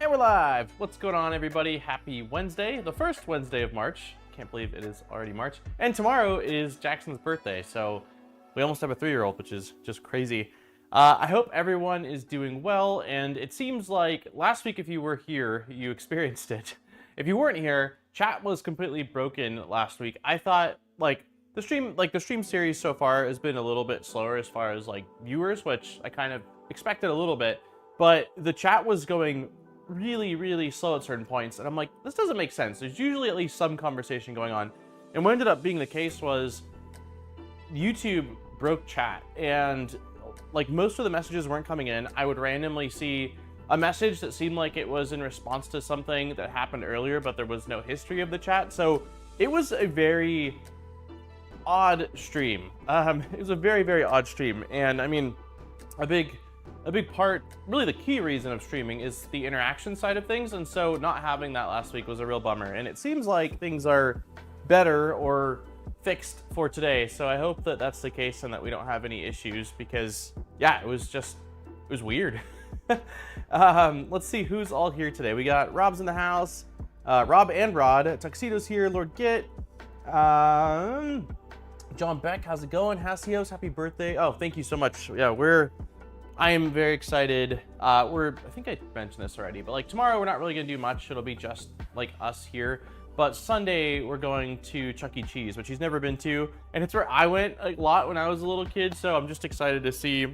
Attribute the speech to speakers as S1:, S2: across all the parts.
S1: And we're live! What's going on, everybody? Happy Wednesday, the first Wednesday of March. Can't believe it is already March. And tomorrow is Jackson's birthday, so we almost have a 3-year-old, which is just crazy. I hope everyone is doing well, and it seems like last week, if you were here, you experienced it. If you weren't here, chat was completely broken last week. I thought, the stream series so far has been a little bit slower as far as, viewers, which I kind of expected a little bit, but the chat was going really slow at certain points, and I'm like, this doesn't make sense. There's usually at least some conversation going on. And what ended up being the case was YouTube broke chat, and most of the messages weren't coming in. I would randomly see a message that seemed like it was in response to something that happened earlier, but there was no history of the chat. So it was a very odd stream. It was a very odd stream, and I mean, a big part, really the key reason of streaming, is the interaction side of things, and so not having that last week was a real bummer. And it seems like things are better or fixed for today, so I hope that that's the case and that we don't have any issues, because yeah, it was weird. Let's see who's all here today. We got Rob's in the house, Rob and Rod, Tuxedo's here, Lord Git, John Beck, how's it going? Hasios, happy birthday. Oh, thank you so much. Yeah, I am very excited. I think I mentioned this already, but tomorrow we're not really gonna do much. It'll be just us here. But Sunday we're going to Chuck E. Cheese, which he's never been to, and it's where I went a lot when I was a little kid. So I'm just excited to see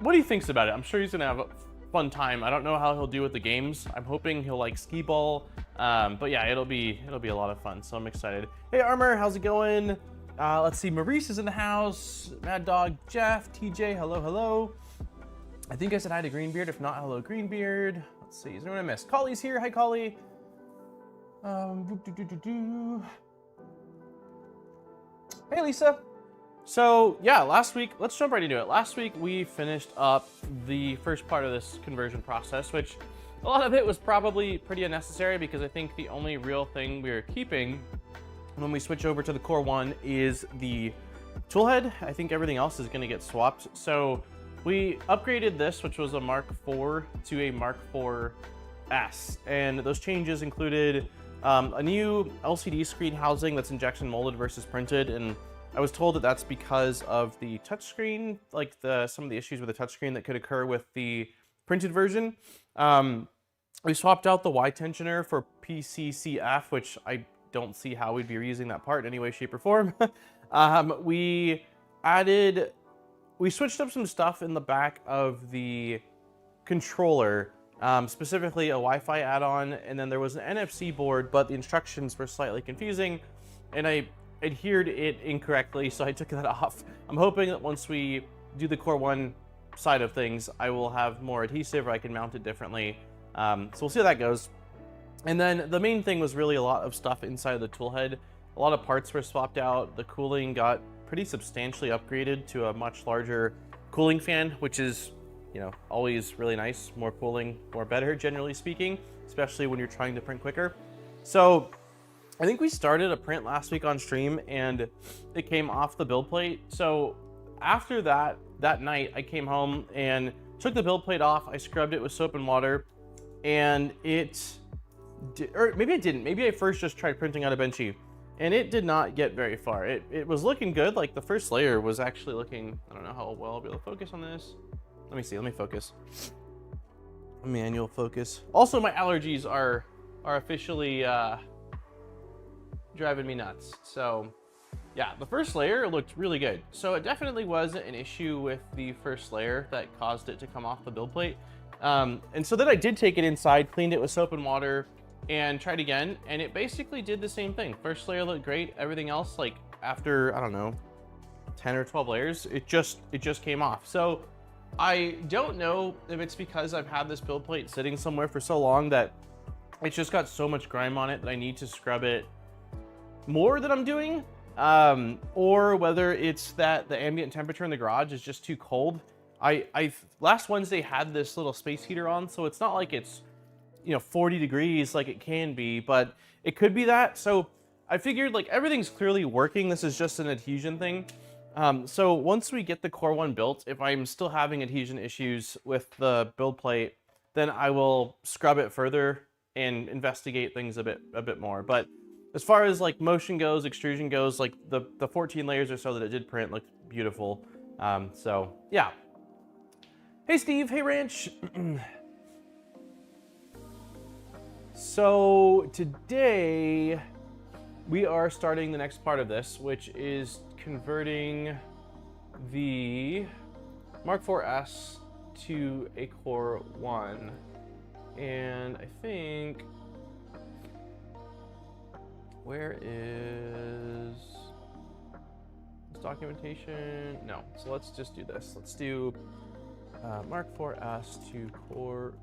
S1: what he thinks about it. I'm sure he's gonna have a fun time. I don't know how he'll do with the games. I'm hoping he'll like skee ball. But yeah, it'll be a lot of fun. So I'm excited. Hey Armor, how's it going? Let's see, Maurice is in the house. Mad Dog, Jeff, TJ, hello. I think I said hi to Greenbeard. If not, hello, Greenbeard. Let's see, is there anyone I missed? Collie's here. Hi, Collie. Hey, Lisa. So, yeah, last week, let's jump right into it. Last week, we finished up the first part of this conversion process, which a lot of it was probably pretty unnecessary, because I think the only real thing we were keeping when we switch over to the Core 1 is the toolhead. I think everything else is going to get swapped. So we upgraded this, which was a Mark IV, to a Mark IV-S. And those changes included a new LCD screen housing that's injection molded versus printed. And I was told that that's because of the touchscreen, some of the issues with the touchscreen that could occur with the printed version. We swapped out the Y tensioner for PCCF, which I don't see how we'd be reusing that part in any way, shape, or form. We switched up some stuff in the back of the controller, specifically a Wi-Fi add-on, and then there was an NFC board, but the instructions were slightly confusing, and I adhered it incorrectly, so I took that off. I'm hoping that once we do the Core 1 side of things, I will have more adhesive, or I can mount it differently. So we'll see how that goes. And then the main thing was really a lot of stuff inside of the toolhead. A lot of parts were swapped out. The cooling got pretty substantially upgraded to a much larger cooling fan, which is, always really nice. More cooling, more better, generally speaking, especially when you're trying to print quicker. So I think we started a print last week on stream, and it came off the build plate. So after that night, I came home and took the build plate off. I scrubbed it with soap and water, and or maybe I didn't. Maybe I first just tried printing out a Benchy, and it did not get very far. It was looking good. The first layer was actually looking, I don't know how well I'll be able to focus on this. Let me see, let me focus. Manual focus. Also, my allergies are officially driving me nuts. So yeah, the first layer looked really good. So it definitely was an issue with the first layer that caused it to come off the build plate. And so then I did take it inside, cleaned it with soap and water, and tried again, and it basically did the same thing. First layer looked great. Everything else, after, I don't know, 10 or 12 layers, it just came off. So I don't know if it's because I've had this build plate sitting somewhere for so long that it's just got so much grime on it that I need to scrub it more than I'm doing, or whether it's that the ambient temperature in the garage is just too cold. I last Wednesday had this little space heater on, so it's not like it's 40 degrees like it can be, but it could be that. So I figured everything's clearly working. This is just an adhesion thing. So once we get the Core 1 built, if I'm still having adhesion issues with the build plate, then I will scrub it further and investigate things a bit more. But as far as like motion goes, extrusion goes, like the 14 layers or so that it did print looked beautiful. So yeah. Hey Steve, hey Ranch. So today we are starting the next part of this, which is converting the Mark 4S to a Core 1. And I think, where is this documentation? No, so let's just do this. Let's do Mark 4S to Core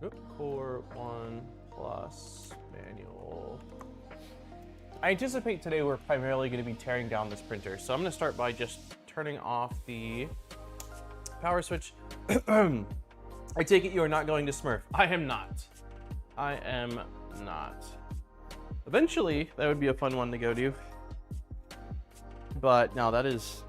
S1: 1 plus manual. I anticipate today we're primarily going to be tearing down this printer. So I'm going to start by just turning off the power switch. I take it you are not going to Smurf. I am not. I am not. Eventually, that would be a fun one to go to. But no, that is...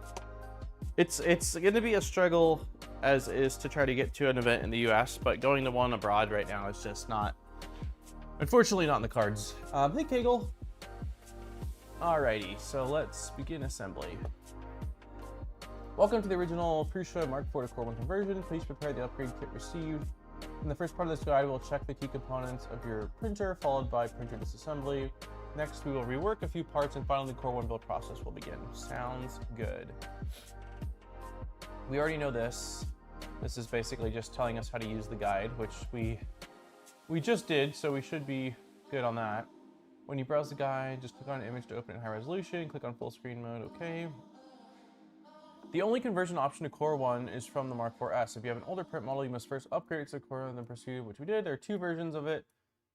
S1: It's going to be a struggle as is to try to get to an event in the US, but going to one abroad right now is just not... Unfortunately, not in the cards. Hey, Kegel. Alrighty, so let's begin assembly. Welcome to the original Prusa Mark 4 to Core 1 conversion. Please prepare the upgrade kit received. In the first part of this guide, we'll check the key components of your printer, followed by printer disassembly. Next, we will rework a few parts, and finally, the Core 1 build process will begin. Sounds good. We already know this. This is basically just telling us how to use the guide, which we just did, so we should be good on that. When you browse the guide, just click on an image to open it in high resolution, click on full screen mode, okay. The only conversion option to Core 1 is from the Mark 4S. If you have an older print model, you must first upgrade it to Core 1 and then pursue, which we did. There are two versions of it,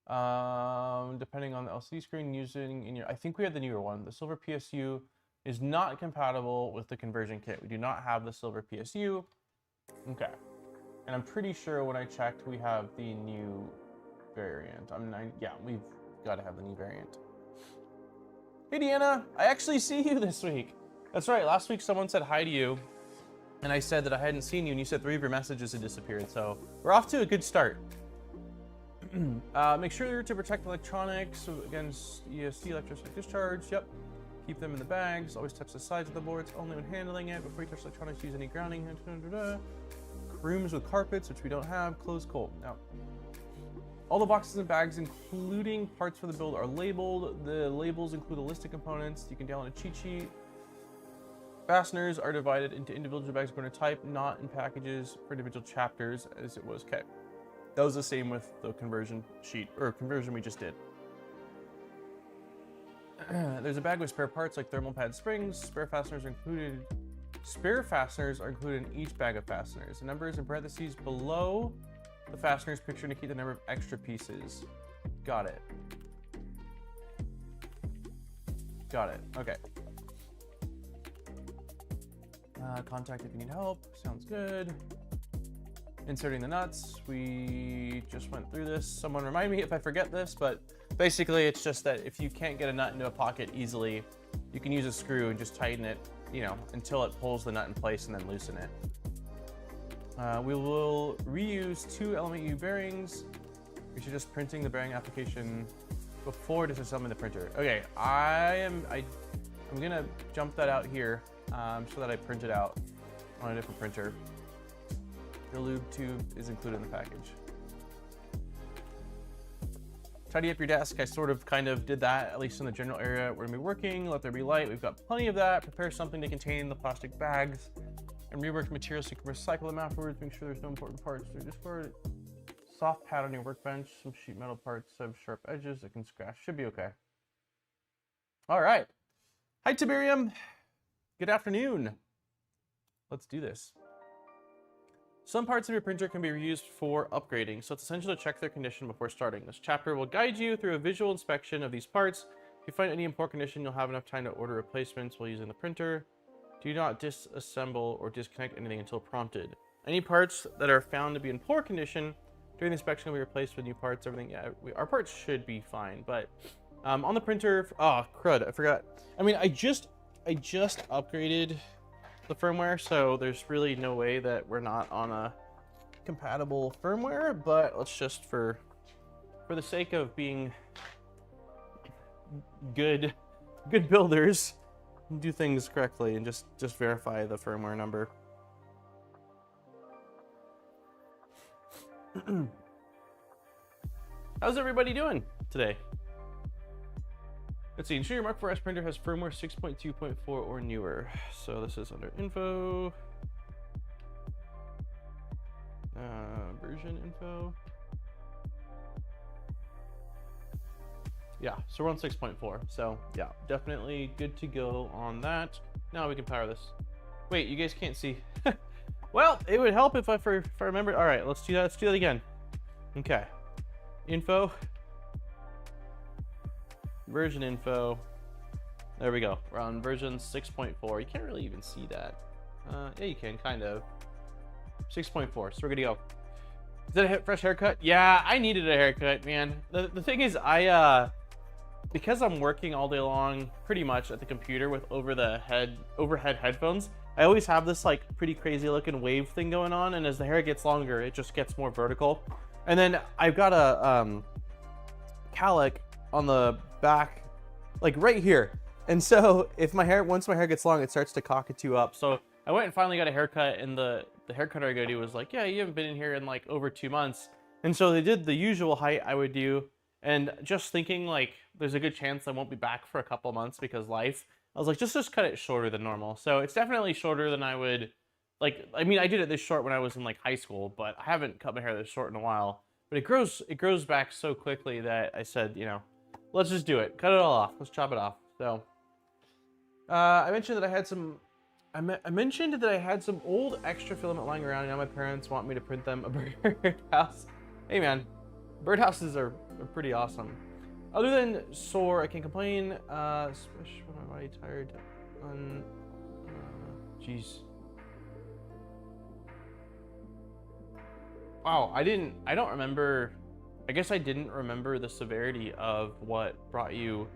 S1: depending on the LCD screen using in your, I think we had the newer one. The silver PSU is not compatible with the conversion kit. We do not have the silver PSU. Okay. And I'm pretty sure when I checked, we have the new variant. Yeah, we've got to have the new variant. Hey Deanna, I actually see you this week. That's right, last week someone said hi to you, and I said that I hadn't seen you, and you said 3 of your messages had disappeared, so we're off to a good start. Make sure to protect electronics against ESD, electrostatic discharge, yep. Keep them in the bags, always touch the sides of the boards, only when handling it. Before you touch electronics, use any grounding. Rooms with carpets, which we don't have, close cold. Now, all the boxes and bags, including parts for the build, are labeled. The labels include a list of components. You can download a cheat sheet. Fasteners are divided into individual bags according to type, not in packages for individual chapters as it was. Okay. That was the same with the conversion sheet, or conversion we just did. There's a bag with spare parts like thermal pad springs. Spare fasteners are included in each bag of fasteners. The numbers in parentheses below the fasteners picture indicate the number of extra pieces. Got it. Got it. Okay. Contact if you need help. Sounds good. Inserting the nuts. We just went through this. Someone remind me if I forget this, but basically it's just that if you can't get a nut into a pocket easily, you can use a screw and just tighten it, you know, until it pulls the nut in place and then loosen it. We will reuse 2 LMU bearings. We should just printing the bearing application before disassembling the printer. Okay, I'm gonna jump that out here so that I print it out on a different printer. The lube tube is included in the package. Tidy up your desk. I sort of kind of did that, at least in the general area we're gonna be working. Let there be light. We've got plenty of that. Prepare something to contain the plastic bags and rework materials so you can recycle them afterwards. Make sure there's no important parts. So just for it. Soft pad on your workbench. Some sheet metal parts have sharp edges that can scratch. Should be okay. All right. Hi, Tiberium. Good afternoon. Let's do this. Some parts of your printer can be reused for upgrading, so it's essential to check their condition before starting. This chapter will guide you through a visual inspection of these parts. If you find any in poor condition, you'll have enough time to order replacements while using the printer. Do not disassemble or disconnect anything until prompted. Any parts that are found to be in poor condition during the inspection will be replaced with new parts. Everything, yeah, our parts should be fine, but on the printer, oh crud, I forgot. I mean, I just upgraded the firmware, so there's really no way that we're not on a compatible firmware, but let's just for the sake of being good builders, do things correctly and just verify the firmware number. How's everybody doing today? Let's see, ensure your MK4S printer has firmware 6.2.4 or newer. So this is under info. Version info. Yeah, so we're on 6.4. So yeah, definitely good to go on that. Now we can power this. Wait, you guys can't see. Well, it would help if I remember. All right, let's do that. Let's do that again. Okay. Info. Version info. There we go. We're on version 6.4. You can't really even see that. Yeah, you can, kind of. 6.4, so we're good to go. Is that a fresh haircut? Yeah, I needed a haircut, man. The thing is, because I'm working all day long, pretty much at the computer with overhead headphones, I always have this like pretty crazy looking wave thing going on, and as the hair gets longer, it just gets more vertical. And then I've got a cowlick on the back, like right here. And so if once my hair gets long, it starts to cockatoo up. So I went and finally got a haircut, and the haircutter I go to was like, yeah, you haven't been in here in like over 2 months. And so they did the usual height I would do. And just thinking like, there's a good chance I won't be back for a couple months because life, I was like, just cut it shorter than normal. So it's definitely shorter than I would, like, I mean, I did it this short when I was in like high school, but I haven't cut my hair this short in a while. But it grows back so quickly that I said, you know, let's just do it. Cut it all off. Let's chop it off. So I mentioned that I had some old extra filament lying around, and now my parents want me to print them a birdhouse. Hey man, birdhouses are pretty awesome. Other than sore, I can't complain. Especially when my body tired. Jeez. Wow, I don't remember. I guess I didn't remember the severity of what brought you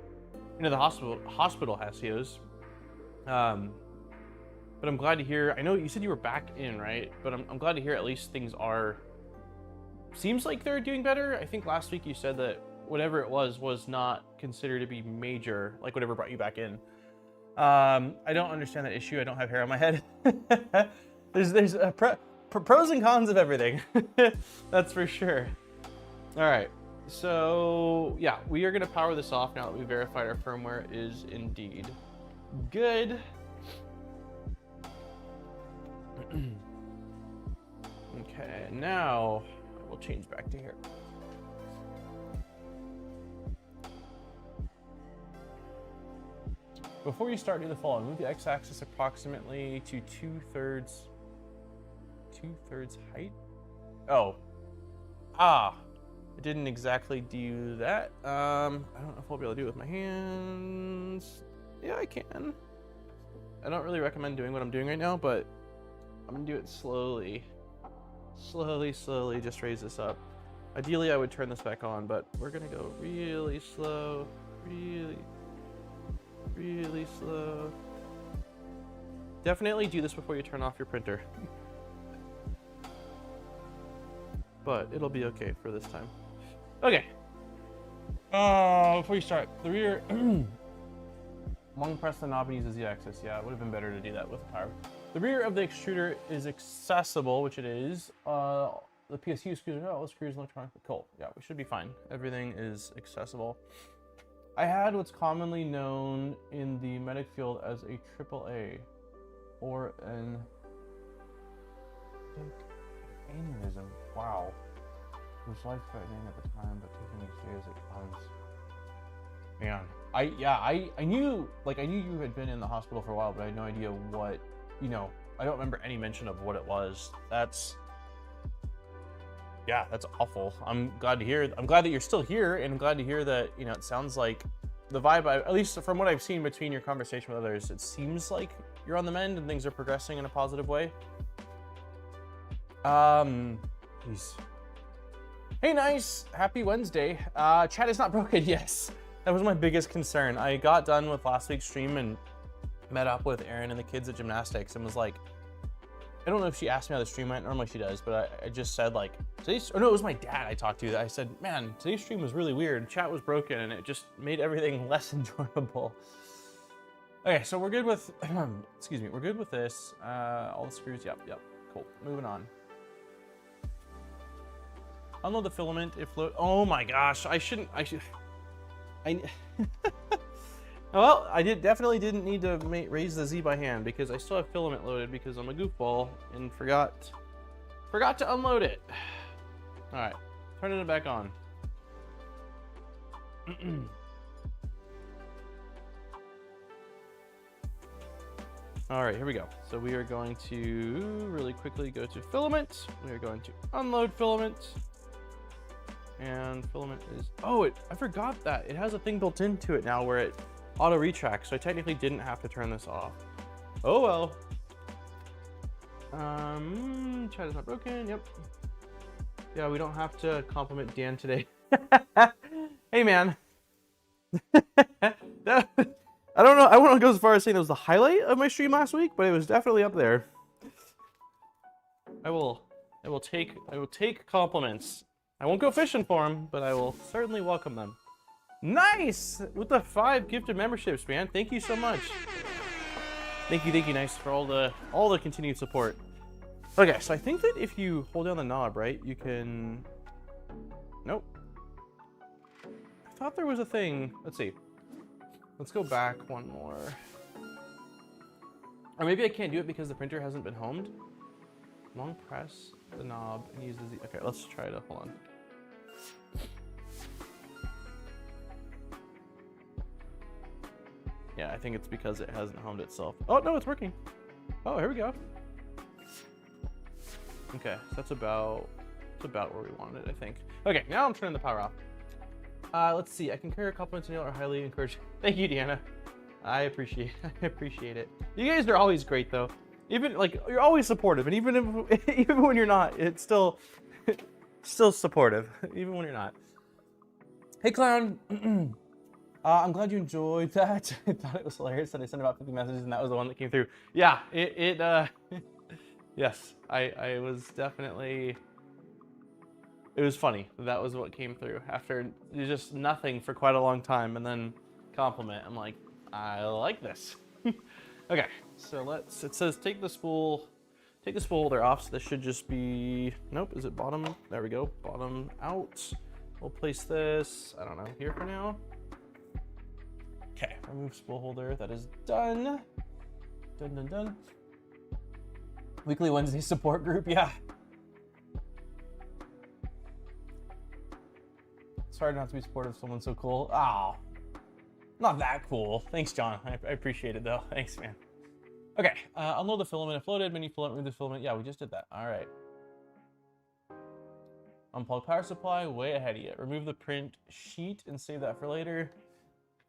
S1: into the hospital, Hasios. But I'm glad to hear. I know you said you were back in, right? But I'm glad to hear at least things are. Seems like they're doing better. I think last week you said that whatever it was not considered to be major, like whatever brought you back in. I don't understand that issue. I don't have hair on my head. There's pros and cons of everything. That's for sure. All right. So yeah, we are gonna power this off now that we verified our firmware is indeed good. Okay, now we'll change back to here. Before you start, do the following. Move the x-axis approximately to two-thirds height. Oh, I didn't exactly do that. I don't know if I'll be able to do it with my hands. Yeah, I can. I don't really recommend doing what I'm doing right now, but I'm gonna do it slowly. Slowly, just raise this up. Ideally, I would turn this back on, but we're gonna go really slow, really slow. Definitely do this before you turn off your printer. But it'll be okay for this time. Okay. Before you start, the rear, long press the knob and use the Z-axis. Yeah, it would have been better to do that with the power. The rear of the extruder is accessible, which it is. The PSU screws are all screws electronically. Cool. Yeah, we should be fine. Everything is accessible. I had what's commonly known in the medic field as a AAA, or an aneurysm. Wow. It was life-threatening at the time, but taking each day as it comes. Man, I knew you had been in the hospital for a while, but I had no idea what, you know, I don't remember any mention of what it was. That's awful. I'm glad to hear. I'm glad that you're still here, and I'm glad to hear that, you know, it sounds like the vibe, at least from what I've seen between your conversation with others, it seems like you're on the mend and things are progressing in a positive way. Jeez. Hey, nice. Happy Wednesday. Chat is not broken. Yes, that was my biggest concern. I got done with last week's stream and met up with Aaron and the kids at gymnastics and was like, don't know if she asked me how the stream went. Normally she does, but I just said like, today's, or no, it was my dad I talked to. I said, man, today's stream was really weird. Chat was broken and it just made everything less enjoyable. Okay, so we're good with, excuse me, we're good with this. All the screws, yep, cool. Moving on. Unload the filament if load, oh my gosh, I well, I definitely didn't need to raise the Z by hand because I still have filament loaded because I'm a goofball and forgot to unload it. All right, turning it back on. All right, here we go. So we are going to really quickly go to filament. We are going to unload filament. And filament is, oh, I forgot that. It has a thing built into it now where it auto retracts, so I technically didn't have to turn this off. Oh well. Chat is not broken, yep. Yeah, we don't have to compliment Dan today. Hey man. I don't know, I won't go as far as saying it was the highlight of my stream last week, but it was definitely up there. I will take compliments. I won't go fishing for them, but I will certainly welcome them. Nice! With the 5 gifted memberships, man. Thank you so much. Thank you, nice for all the continued support. Okay, so I think that if you hold down the knob, right, you can... Nope. I thought there was a thing. Let's see. Let's go back one more. Or maybe I can't do it because the printer hasn't been homed. Long press the knob and use the Z. Okay, let's try to, hold on. Yeah, I think it's because it hasn't homed itself. Oh, no, it's working. Oh, here we go. Okay, so that's about where we wanted it, I think. Okay, now I'm turning the power off. Let's see, I can carry a compliment to Neil or highly encourage. Thank you, Deanna. I appreciate it. You guys are always great though. Even like you're always supportive, and even when you're not, it's still supportive, even when you're not. Hey clown. I'm glad you enjoyed that. I thought it was hilarious that I sent about 50 messages and that was the one that came through. Yeah, yes, I was definitely, it was funny. That was what came through after just nothing for quite a long time and then compliment. I'm like, I like this. Okay, so it says take the spool holder off. So this should just be, nope, is it bottom? There we go, bottom out. We'll place this, I don't know, here for now. Okay, remove spool holder, that is done. Done. Weekly Wednesday support group, yeah. It's hard not to be supportive of someone so cool. Oh, not that cool. Thanks, John. I appreciate it though. Thanks, man. Okay, unload the filament if loaded, mini filament, remove the filament. Yeah, we just did that. All right. Unplug power supply, way ahead of you. Remove the print sheet and save that for later.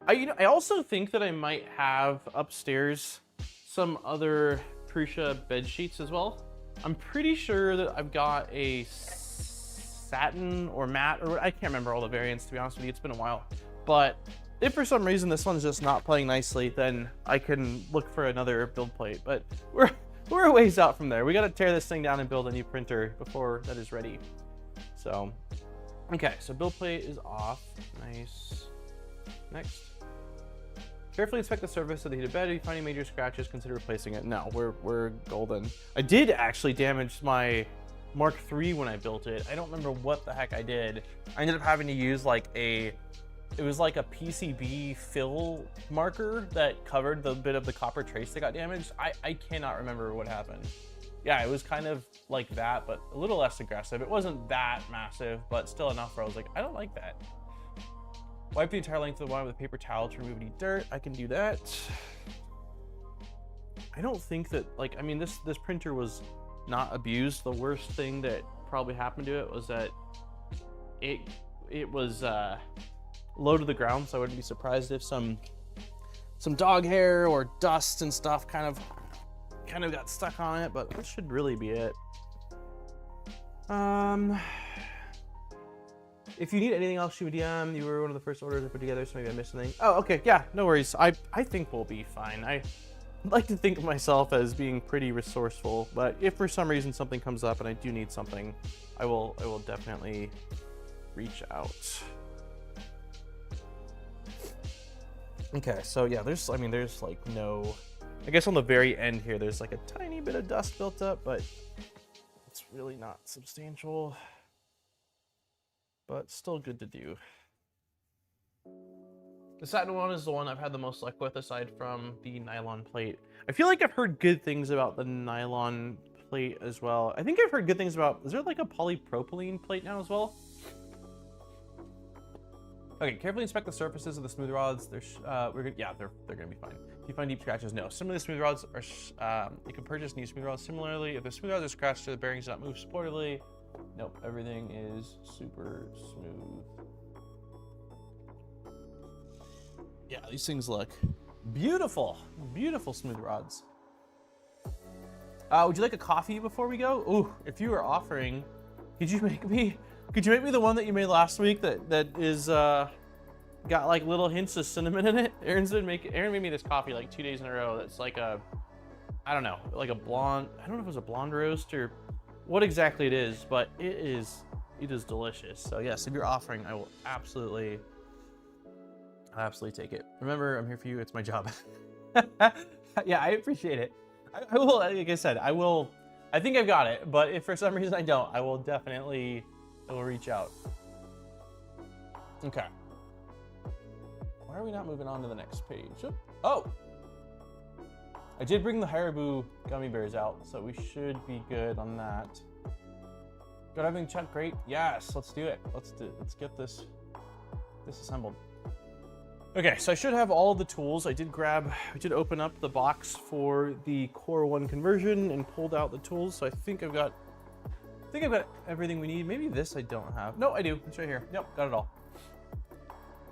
S1: I also think that I might have upstairs some other Prusa bed sheets as well. I'm pretty sure that I've got a satin or matte, or I can't remember all the variants, to be honest with you. It's been a while. But if for some reason this one's just not playing nicely, then I can look for another build plate. But we're a ways out from there. We got to tear this thing down and build a new printer before that is ready. So, okay, so build plate is off. Nice. Next. Carefully inspect the surface of the heated bed. If you find any major scratches, consider replacing it. No, we're golden. I did actually damage my Mark III when I built it. I don't remember what the heck I did. I ended up having to use like it was like a PCB fill marker that covered the bit of the copper trace that got damaged. I cannot remember what happened. Yeah, it was kind of like that, but a little less aggressive. It wasn't that massive, but still enough where I was like, I don't like that. Wipe the entire length of the wire with a paper towel to remove any dirt. I can do that. I don't think that, like, I mean, this printer was not abused. The worst thing that probably happened to it was that it was low to the ground, so I wouldn't be surprised if some dog hair or dust and stuff kind of got stuck on it, but this should really be it. If you need anything else, shoot me DM. You were one of the first orders I put together, so maybe I missed something. Oh, okay, yeah, no worries. I think we'll be fine. like to think of myself as being pretty resourceful, but if for some reason something comes up and I do need something, I will definitely reach out. Okay, so yeah, there's like no, I guess on the very end here, there's like a tiny bit of dust built up, but it's really not substantial, but still good to do. The satin one is the one I've had the most luck with, aside from the nylon plate. I feel like I've heard good things about the nylon plate as well. I think I've heard good things about, is there like a polypropylene plate now as well? Okay, carefully inspect the surfaces of the smooth rods. They're gonna be fine. If you find deep scratches, no. Similarly, smooth rods are, you can purchase new smooth rods. Similarly, if the smooth rods are scratched or the bearings do not move supportively, nope, everything is super smooth. Yeah, these things look beautiful. Beautiful smooth rods. Would you like a coffee before we go? Ooh, if you were offering, could you make me the one that you made last week that is got like little hints of cinnamon in it? Aaron made me this coffee like 2 days in a row. That's like a, I don't know, like a blonde, I don't know if it was a blonde roast or what exactly it is, but it is delicious. So yes, if you're offering, I will absolutely take it. Remember, I'm here for you. It's my job. Yeah, I appreciate it. I will, like I said, I think I've got it, but if for some reason I don't, I will reach out. Okay. Why are we not moving on to the next page? Oh! I did bring the Haribo gummy bears out, so we should be good on that. Got everything checked? Great. Yes, let's do it. Let's get this assembled. Okay, so I should have all of the tools. I did open up the box for the Core 1 conversion and pulled out the tools, so I think I've got everything we need. Maybe this I don't have. No, I do. It's right here. Yep, got it all.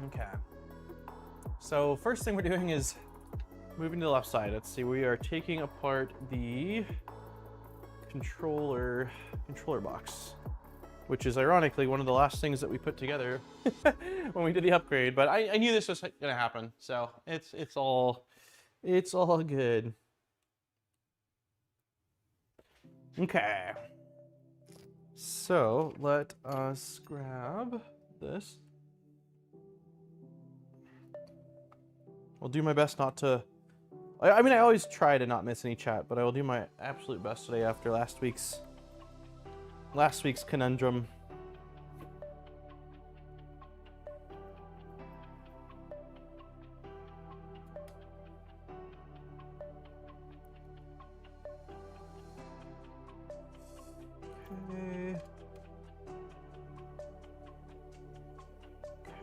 S1: Okay. So first thing we're doing is moving to the left side. Let's see, we are taking apart the controller box, which is ironically one of the last things that we put together when we did the upgrade, but I knew this was gonna happen, so it's all good. Okay. So let us grab this. I'll do my best not to, I mean, I always try to not miss any chat, but I will do my absolute best today after last week's conundrum.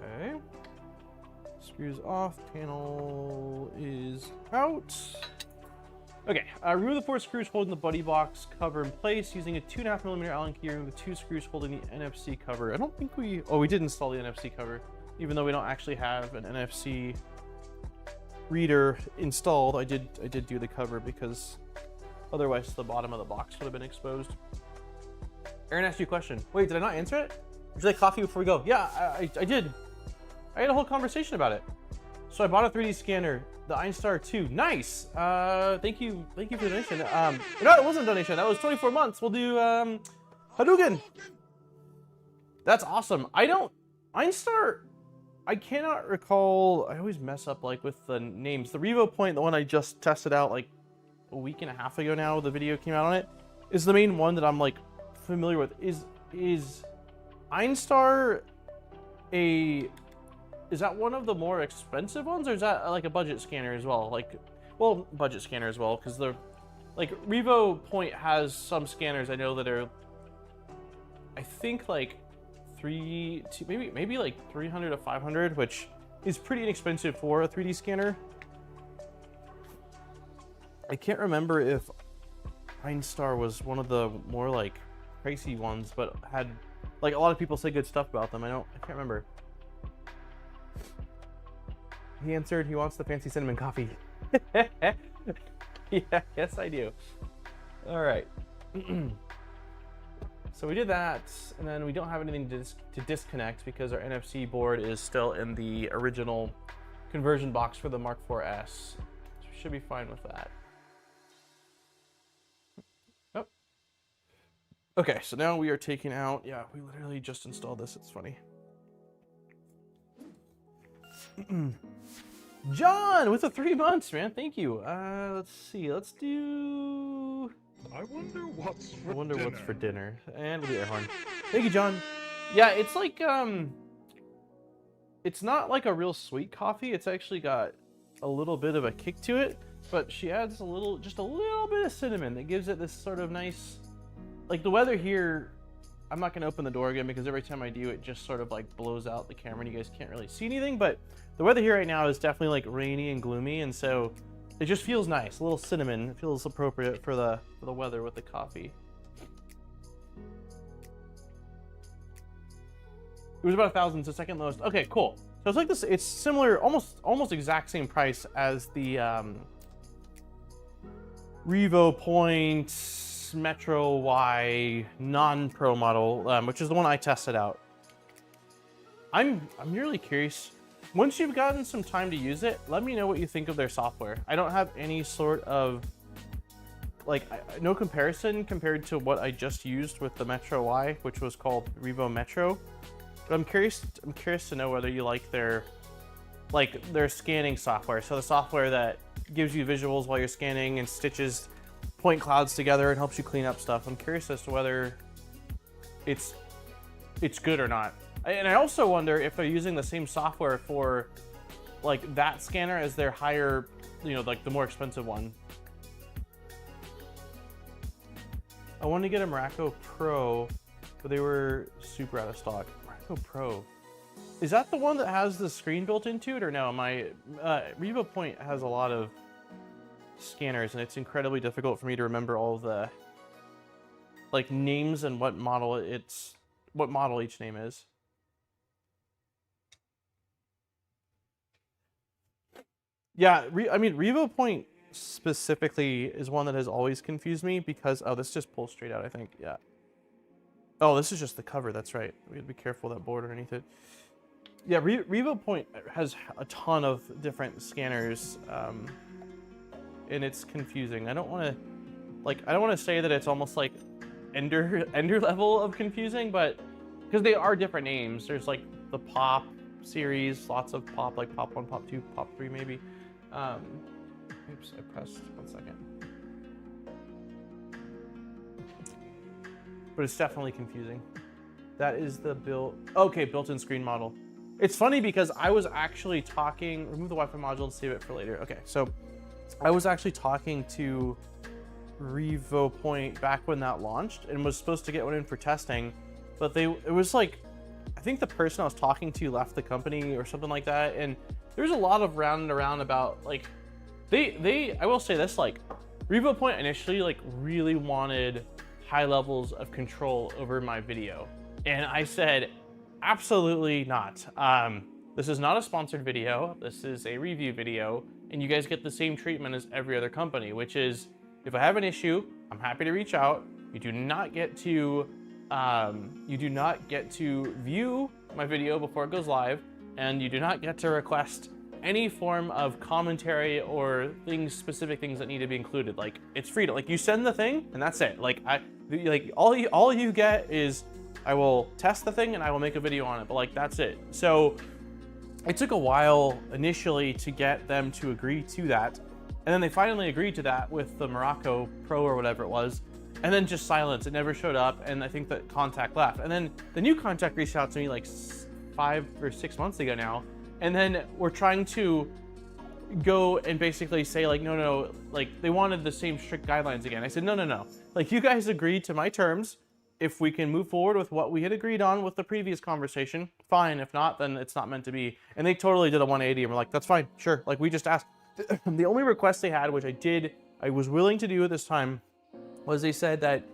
S1: Okay. Screws off, panel is out. Okay, remove the 4 screws holding the buddy box cover in place using a 2.5mm Allen key. Remove the 2 screws holding the NFC cover. I don't think we did install the NFC cover, even though we don't actually have an NFC reader installed. I did do the cover because otherwise the bottom of the box would have been exposed. Aaron asked you a question. Wait, did I not answer it? Would you like coffee before we go? Yeah, I did. I had a whole conversation about it. So I bought a 3D scanner, the Einstar 2. Nice. Thank you for the donation. No, it wasn't a donation. That was 24 months. We'll do Hadouken. That's awesome. Einstar, I cannot recall. I always mess up like with the names. The Revo Point, the one I just tested out like a week and a half ago now, the video came out on it, is the main one that I'm like familiar with. Is Einstar is that one of the more expensive ones, or is that like a budget scanner as well? Like, well, budget scanner as well, because the like Revo Point has some scanners I know that are, I think like maybe like 300 to 500, which is pretty inexpensive for a 3D scanner. I can't remember if Einstar was one of the more like pricey ones, but had like a lot of people say good stuff about them. I can't remember. He answered he wants the fancy cinnamon coffee. Yeah, yes I do. All right. So we did that, and then we don't have anything to disconnect because our NFC board is still in the original conversion box for the Mark 4S. So we should be fine with that. Oh. Okay, so now we are taking out, yeah, we literally just installed this, it's funny. John, with the 3 months, man, thank you. Let's see, let's do...
S2: I wonder what's for dinner.
S1: And with the air horn. Thank you, John. Yeah, it's like, it's not like a real sweet coffee. It's actually got a little bit of a kick to it, but she adds just a little bit of cinnamon that gives it this sort of nice, like the weather here, I'm not gonna open the door again because every time I do, it just sort of like blows out the camera and you guys can't really see anything, but the weather here right now is definitely like rainy and gloomy, and so it just feels nice. A little cinnamon. It feels appropriate for the weather with the coffee. It was about 1,000, so second lowest. Okay, cool. So it's like this. It's similar, almost exact same price as the Revo Point Metro Y non-pro model, which is the one I tested out. I'm really curious. Once you've gotten some time to use it, let me know what you think of their software. I don't have any sort of, like, no comparison compared to what I just used with the Metro Y, which was called Revo Metro. But I'm curious to know whether you like their scanning software. So the software that gives you visuals while you're scanning and stitches point clouds together and helps you clean up stuff. I'm curious as to whether it's good or not. And I also wonder if they're using the same software for like that scanner as their higher, you know, like the more expensive one. I wanted to get a Morocco Pro, but they were super out of stock. Morocco Pro. Is that the one that has the screen built into it, or no? My Revo Point has a lot of scanners, and it's incredibly difficult for me to remember all of the like names and what model each name is. Yeah, I mean, Revo Point specifically is one that has always confused me because, oh, this just pulls straight out, I think, yeah. Oh, this is just the cover, that's right. We have to be careful of that board underneath it. Yeah, Revo Point has a ton of different scanners, and it's confusing. I don't want to say that it's almost like Ender level of confusing, but because they are different names. There's like the Pop series, lots of Pop, like Pop 1, Pop 2, Pop 3 maybe. Oops, I pressed, 1 second. But it's definitely confusing. That is the built-in screen model. It's funny because I was actually talking, remove the Wi-Fi module and save it for later. Okay, so I was actually talking to Revo Point back when that launched and was supposed to get one in for testing, but it was like, I think the person I was talking to left the company or something like that, and there's a lot of round and around about like, I will say this, like Revo Point initially like really wanted high levels of control over my video, and I said, absolutely not. This is not a sponsored video. This is a review video, and you guys get the same treatment as every other company, which is if I have an issue, I'm happy to reach out. You do not get to view my video before it goes live, and you do not get to request any form of commentary or specific things that need to be included. Like, it's free to, like, you send the thing and that's it. Like, all you get is I will test the thing and I will make a video on it, but like, that's it. So it took a while initially to get them to agree to that. And then they finally agreed to that with the Morocco Pro or whatever it was. And then just silence, it never showed up. And I think that contact left. And then the new contact reached out to me like 5 or 6 months ago now. And then we're trying to go and basically say like, no, like they wanted the same strict guidelines again. I said, no. Like, you guys agreed to my terms. If we can move forward with what we had agreed on with the previous conversation, fine. If not, then it's not meant to be. And they totally did a 180 and we're like, that's fine, sure. Like, we just asked. The only request they had, which I was willing to do at this time, was they said that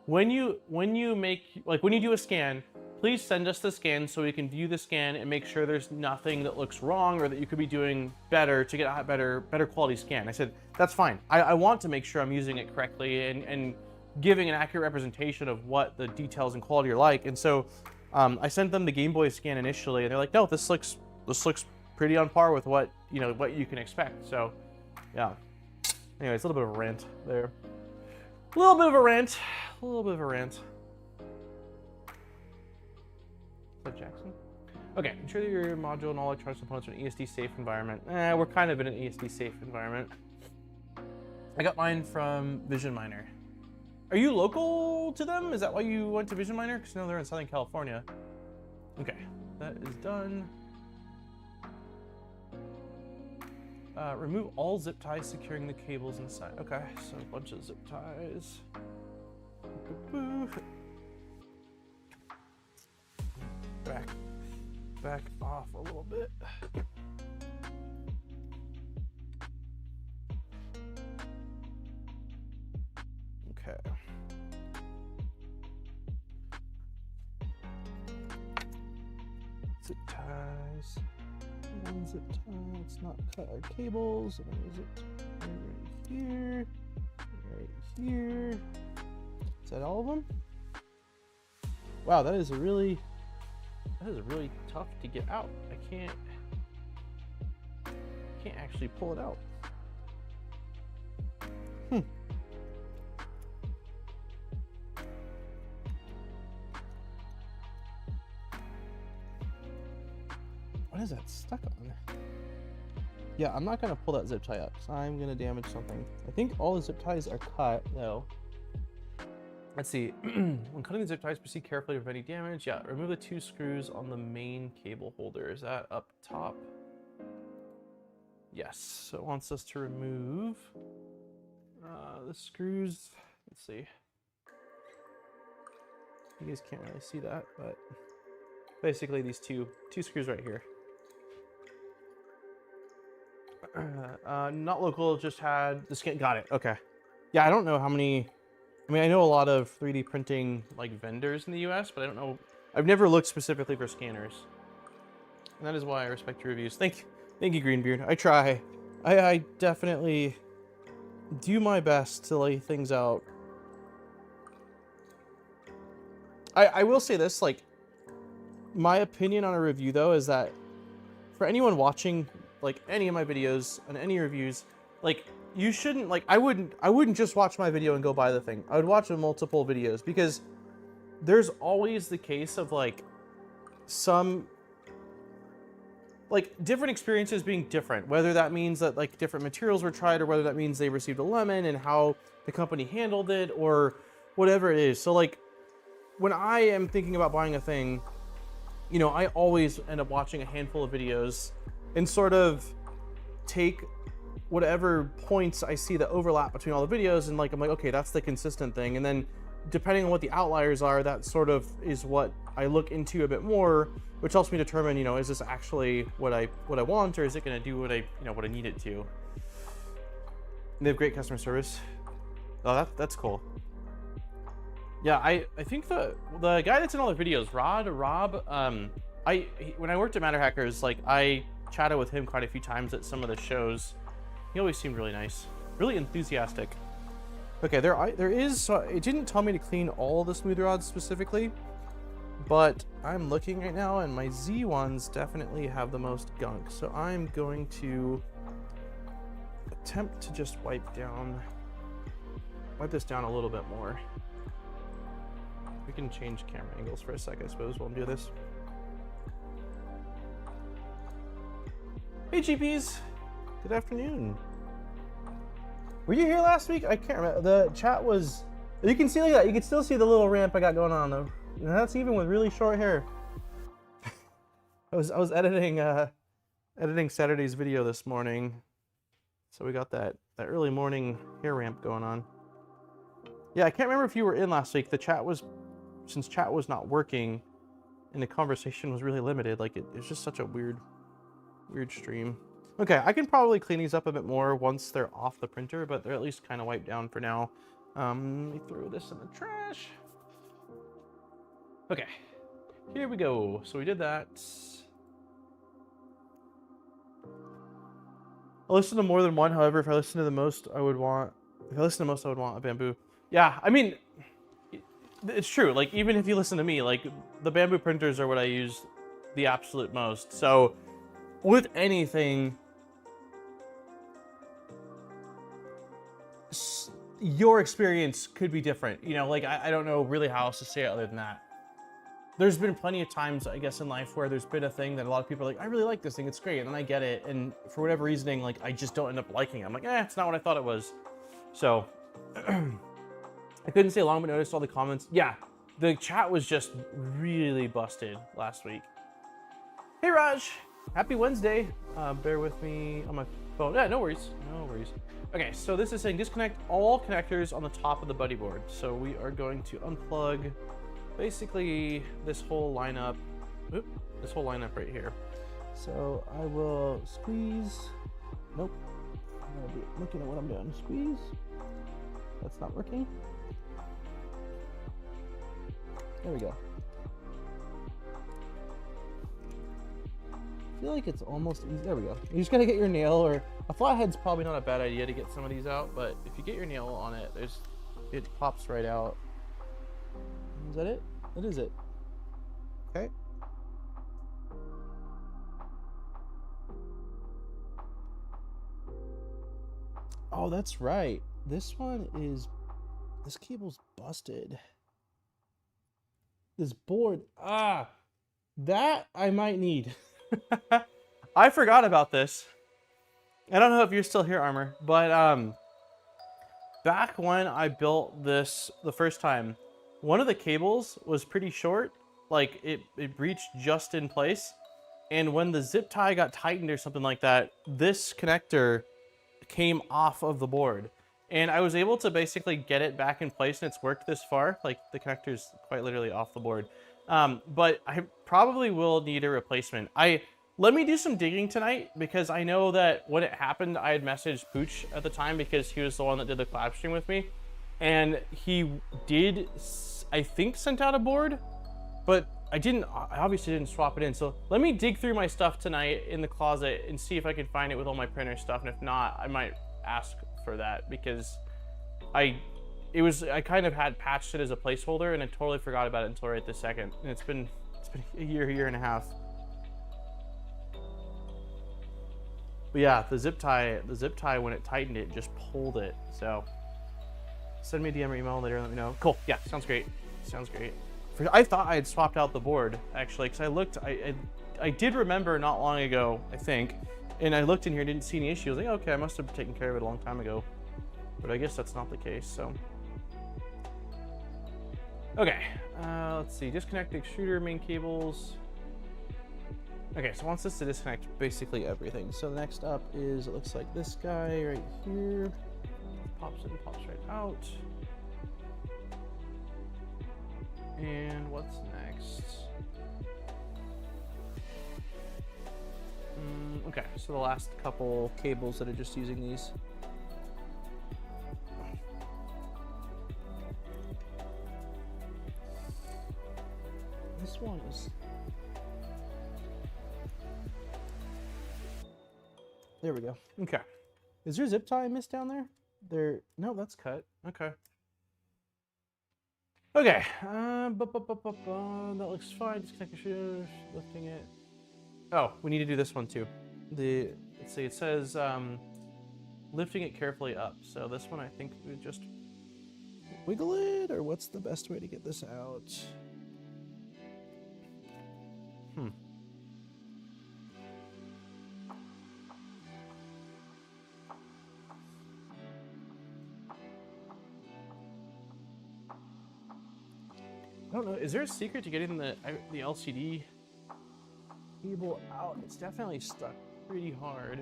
S1: when you do a scan, please send us the scan so we can view the scan and make sure there's nothing that looks wrong or that you could be doing better to get a better quality scan. I said, that's fine. I want to make sure I'm using it correctly and giving an accurate representation of what the details and quality are like. And so I sent them the Game Boy scan initially, and they're like, no, this looks pretty on par with what you can expect. So yeah, Anyways, a little bit of a rant there. A little bit of a rant. A little bit of a rant. Is that Jackson? Okay, ensure that your module and all electronic components are in an ESD safe environment. We're kind of in an ESD safe environment. I got mine from Vision Miner. Are you local to them? Is that why you went to Vision Miner? Because you know they're in Southern California. Okay, that is done. Remove all zip ties securing the cables inside. Okay, so a bunch of zip ties. Back off a little bit. Okay. Zip ties. One zip tie. Let's not cut our cables. Another zip tie right here. Right here. Is that all of them? Wow, that is really tough to get out. I can't actually pull it out. What is that stuck on? Yeah, I'm not gonna pull that zip tie up because I'm gonna damage something. I think all the zip ties are cut though. Let's see. When cutting the zip ties, proceed carefully to prevent any damage. Yeah, remove the 2 screws on the main cable holder. Is that up top? Yes. So it wants us to remove the screws. Let's see. You guys can't really see that, but basically these two screws right here. Not local, just had the scan. Got it. Okay. Yeah, I don't know how many. I mean, I know a lot of 3D printing like vendors in the US, but I don't know. I've never looked specifically for scanners. And that is why I respect your reviews. Thank you, Greenbeard. I try. I definitely do my best to lay things out. I will say this, like, my opinion on a review though is that for anyone watching like any of my videos and any reviews, like, you shouldn't, like, I wouldn't just watch my video and go buy the thing. I would watch multiple videos because there's always the case of like some like different experiences being different, whether that means that like different materials were tried or whether that means they received a lemon and how the company handled it or whatever it is. So like when I am thinking about buying a thing, you know, I always end up watching a handful of videos and sort of take whatever points I see that overlap between all the videos and like I'm like, okay, that's the consistent thing. And then depending on what the outliers are, that sort of is what I look into a bit more, which helps me determine, you know, is this actually what I want, or is it going to do what I need it to? And they have great customer service. Oh, that's cool. Yeah, I think the guy that's in all the videos, Rob, when I worked at Matter Hackers, like I chatted with him quite a few times at some of the shows. He always seemed really nice, really enthusiastic. Okay, there is, so it didn't tell me to clean all the smooth rods specifically, but I'm looking right now and my Z ones definitely have the most gunk. So I'm going to attempt to just wipe this down a little bit more. We can change camera angles for a sec, I suppose, while I'm doing this. Hey GPs, good afternoon. Were you here last week? I can't remember. The chat was, you can see like that. You can still see the little ramp I got going on though. And that's even with really short hair. I was editing Saturday's video this morning. So we got that early morning hair ramp going on. Yeah, I can't remember if you were in last week. The chat was, since chat was not working and the conversation was really limited, like it was just such a weird stream. Okay, I can probably clean these up a bit more once they're off the printer, but they're at least kind of wiped down for now. Let me throw this in the trash. Okay, here we go. So we did that. I listen to more than one. However, if I listen to the most, I would want a bamboo. Yeah, I mean, it's true. Like, even if you listen to me, like, the bamboo printers are what I use the absolute most. So with anything, your experience could be different. You know, like I don't know really how else to say it other than that. There's been plenty of times, I guess, in life where there's been a thing that a lot of people are like, I really like this thing, it's great, and then I get it, and for whatever reasoning, like, I just don't end up liking it. I'm like, it's not what I thought it was. So, I couldn't stay long, but noticed all the comments. Yeah, the chat was just really busted last week. Hey, Raj. Happy Wednesday. Bear with me on my phone. Yeah, no worries. No worries. Okay, so this is saying disconnect all connectors on the top of the buddy board. So we are going to unplug basically this whole lineup. Oop, this whole lineup right here. So I will squeeze. Nope. I'm gonna be looking at what I'm doing. Squeeze. That's not working. There we go. I feel like it's almost easy. There we go. You just gotta get your nail, or a flathead's probably not a bad idea to get some of these out, but if you get your nail on it, it pops right out. Is that it? That is it. Okay. Oh, that's right. This cable's busted. This board, that I might need. I forgot about this. I don't know if you're still here, Armor, but back when I built this the first time, one of the cables was pretty short, like it reached just in place, and when the zip tie got tightened or something like that, this connector came off of the board, and I was able to basically get it back in place, and it's worked this far. Like, the connector's quite literally off the board. But I probably will need a replacement. Let me do some digging tonight, because I know that when it happened, I had messaged Pooch at the time because he was the one that did the collab stream with me. And he did, I think, sent out a board, but I obviously didn't swap it in. So let me dig through my stuff tonight in the closet and see if I can find it with all my printer stuff. And if not, I might ask for that, because I kind of had patched it as a placeholder, and I totally forgot about it until right this second. And it's been a year and a half. But yeah, the zip tie, when it tightened it, just pulled it. So send me a DM or email later and let me know. Cool. Yeah, sounds great. Sounds great. I thought I had swapped out the board, actually, because I looked, I did remember not long ago, I think, and I looked in here and didn't see any issue. I was like, okay, I must have taken care of it a long time ago. But I guess that's not the case, so. Okay, let's see, disconnect the extruder main cables. Okay, so it wants us to disconnect basically everything. So next up is, it looks like this guy right here. Pops in, pops right out. And what's next? Okay, so the last couple cables that are just using these. This one is... There we go. Okay. Is there a zip tie I missed down there? No, that's cut. Okay. Okay. That looks fine. Disconnect the shoes, lifting it. Oh, we need to do this one too. Let's see, it says lifting it carefully up. So this one, I think we just wiggle it, or what's the best way to get this out? I don't know. Is there a secret to getting the LCD cable out? It's definitely stuck pretty hard.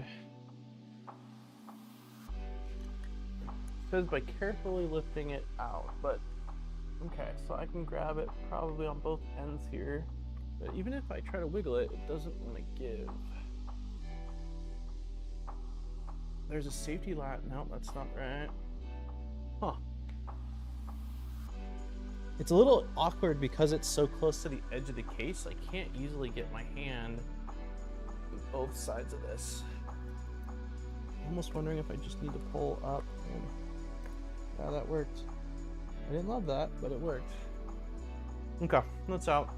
S1: It says by carefully lifting it out, but okay, so I can grab it probably on both ends here. But even if I try to wiggle it, it doesn't want to give. There's a safety latch. No, that's not right. Huh. It's a little awkward because it's so close to the edge of the case. I can't easily get my hand on both sides of this. I'm almost wondering if I just need to pull up. And... yeah, that worked. I didn't love that, but it worked. Okay, that's out.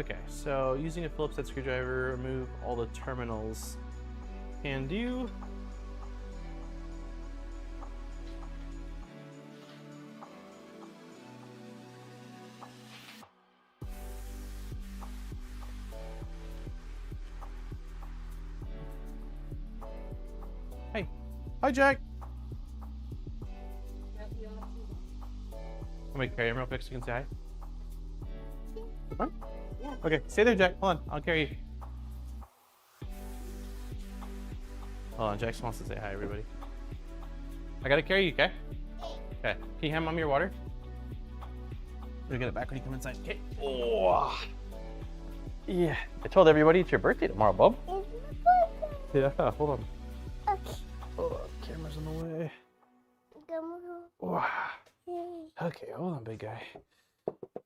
S1: Okay, so using a Phillips head screwdriver, remove all the terminals. Can do. Hey. Hi, Jack. I'm gonna carry him real quick so you can say hi. Huh? Yeah. Okay, stay there, Jack. Hold on, I'll carry you. Hold on, Jack wants to say hi, everybody. I gotta carry you, okay? Okay. Can you hand Mom your water? We'll get it back when you come inside. Okay. Oh. Yeah. I told everybody it's your birthday tomorrow, Bob. Yeah, hold on.
S3: Okay.
S1: Oh, camera's in the way. Wow. Okay, hold on, big guy.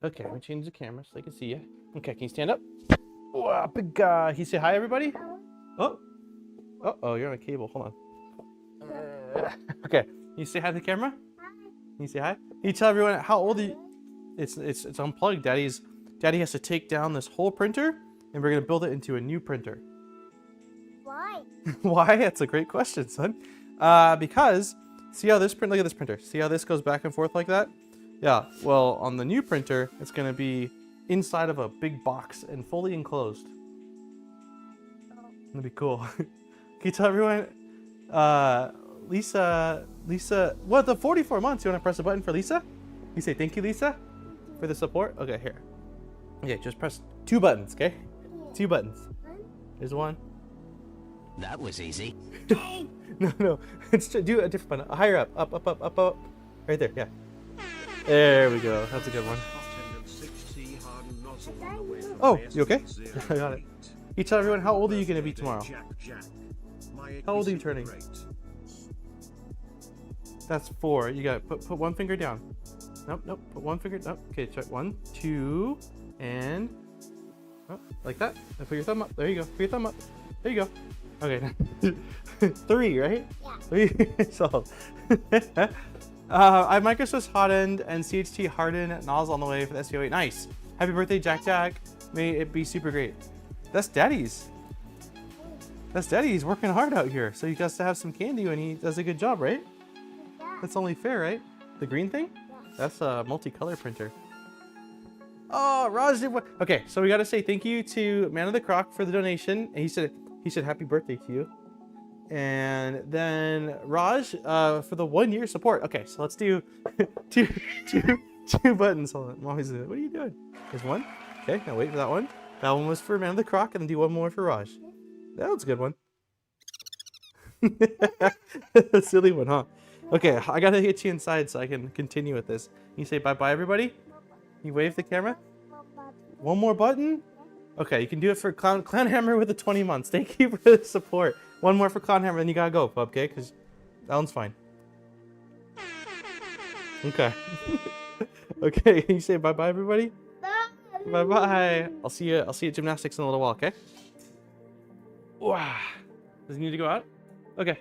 S1: Okay, let me change the camera so they can see you. Okay, can you stand up? Wow, big guy. Can you say hi, everybody? Oh. Uh-oh, you're on a cable. Hold on. Okay, can you say hi to the camera?
S3: Hi.
S1: Can you say hi? Can you tell everyone how old you... It's unplugged. Daddy has to take down this whole printer, and we're going to build it into a new printer.
S3: Why?
S1: Why? That's a great question, son. Because, see how this print, look at this printer. See how this goes back and forth like that? Yeah, well, on the new printer, it's going to be inside of a big box and fully enclosed. That'd be cool. Can you tell everyone, Lisa, what, the 44 months, you want to press a button for Lisa? You say thank you, Lisa, for the support? Okay, here. Okay, just press 2 buttons, okay? 2 buttons. There's 1.
S4: That was easy.
S1: No, it's do a different button. Higher up. Right there, yeah. There we go. That's a good one. Oh, you okay? I got it. You tell everyone, how old are you going to be tomorrow? How old are you turning? That's 4. You got put 1 finger down. Nope. Put 1 finger. Nope. Okay, check 1, 2, and like that. Now put your thumb up. There you go. Put your thumb up. There you go. Okay. 3, right?
S3: Yeah.
S1: 3. Solved. I have Microsoft's hot end and CHT hardened nozzle on the way for the SVO8. Nice. Happy birthday, Jack. May it be super great. That's Daddy's. That's Daddy. He's working hard out here. So he has to have some candy when he does a good job, right?
S3: Yeah.
S1: That's only fair, right? The green thing?
S3: Yeah.
S1: That's a multicolor printer. Oh, Raj did what? Okay, so we got to say thank you to Man of the Croc for the donation. And he said happy birthday to you. And then Raj for the 1-year support. Okay, so let's do two buttons. Hold on, Mommy's what are you doing? There's 1. Okay, now wait for that one. That one was for Man of the Croc, and then do 1 more for Raj. That was a good one. Silly one, huh? Okay, I gotta get you inside so I can continue with this. You say bye-bye, everybody? You wave the camera? 1 more button? Okay, you can do it for Clown Hammer with the 20 months. Thank you for the support. 1 more for Clown Hammer, then you gotta go, Bub, okay? Because that one's fine. Okay. Okay, you say bye-bye, everybody? Bye-bye. I'll see you at gymnastics in a little while, okay? Wow. Does he need to go out? Okay.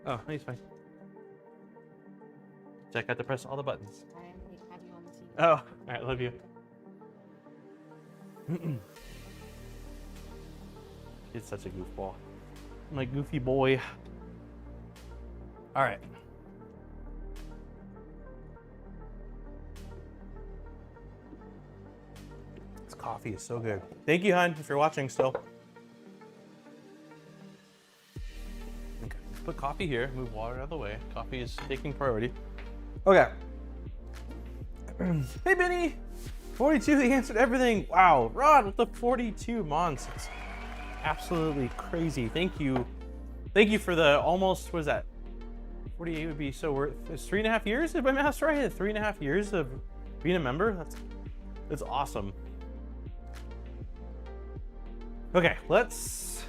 S1: Oh, he's fine. Jack got to press all the buttons. Oh, all right, love you. He's such a goofball. My goofy boy. All right. This coffee is so good. Thank you, hon, if you're watching still. Okay, let's put coffee here. Move water out of the way. Coffee is taking priority. Okay. Hey, Benny. 42, he answered everything. Wow, Rod with the 42 months. It's absolutely crazy. Thank you. Thank you for the almost, what is that? 48 would be so worth, it's 3.5 years, if my math's right? 3.5 years of being a member? That's awesome. Okay, let's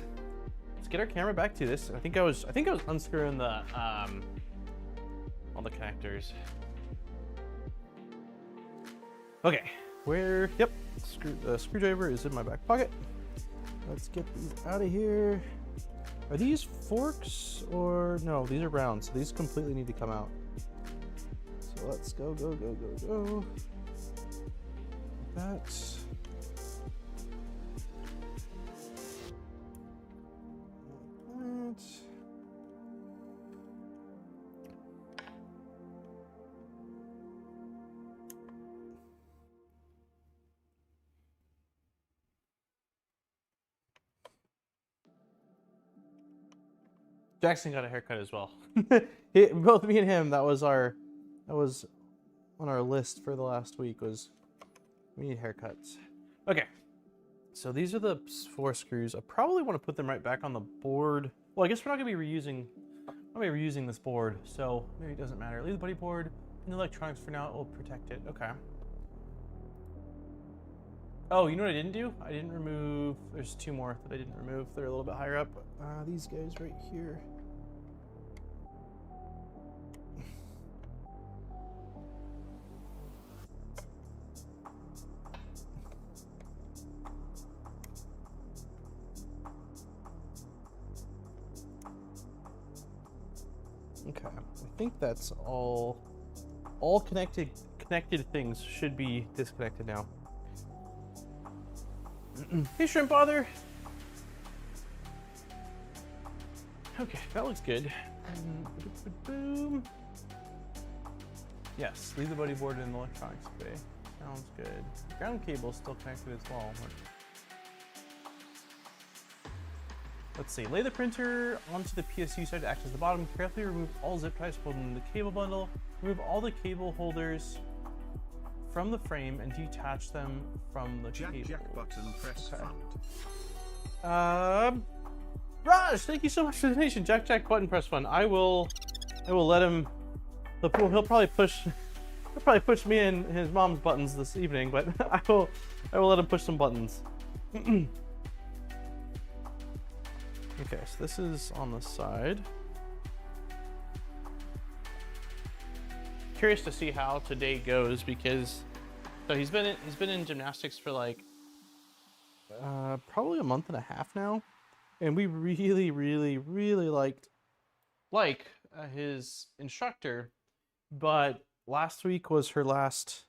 S1: get our camera back to this. I think I was unscrewing the all the connectors. Okay. Yep, the screwdriver is in my back pocket. Let's get these out of here. Are these forks or no? These are round, so these completely need to come out. So let's go. Like that. Jackson got a haircut as well. Both me and him, that was on our list for the last week, was we need haircuts. Okay, so these are the 4 screws. I probably want to put them right back on the board. Well, I guess we're not gonna be reusing this board, so maybe it doesn't matter. Leave the buddy board and the electronics for now. It will protect it. Okay. Oh, you know what I didn't do? I didn't remove, there's 2 more that I didn't remove. They're a little bit higher up. These guys right here. Okay, I think that's all connected things should be disconnected now. Hey, Shrimp Bother. Okay, that looks good. Boom. Yes, leave the buddy board in the electronics bay. Sounds good. Ground cable still connected as well. Let's see. Lay the printer onto the PSU side to access the bottom. Carefully remove all zip ties holding the cable bundle. Remove all the cable holders from the frame and detach them from the cable.
S2: Jack button press fund.
S1: Raj, thank you so much for the donation. Jack button press fund. I will let him. He'll probably push me and his mom's buttons this evening, but I will let him push some buttons. Okay, so this is on the side. Curious to see how today goes, because so he's been in gymnastics for like probably a month and a half now, and we really liked his instructor, but last week was her last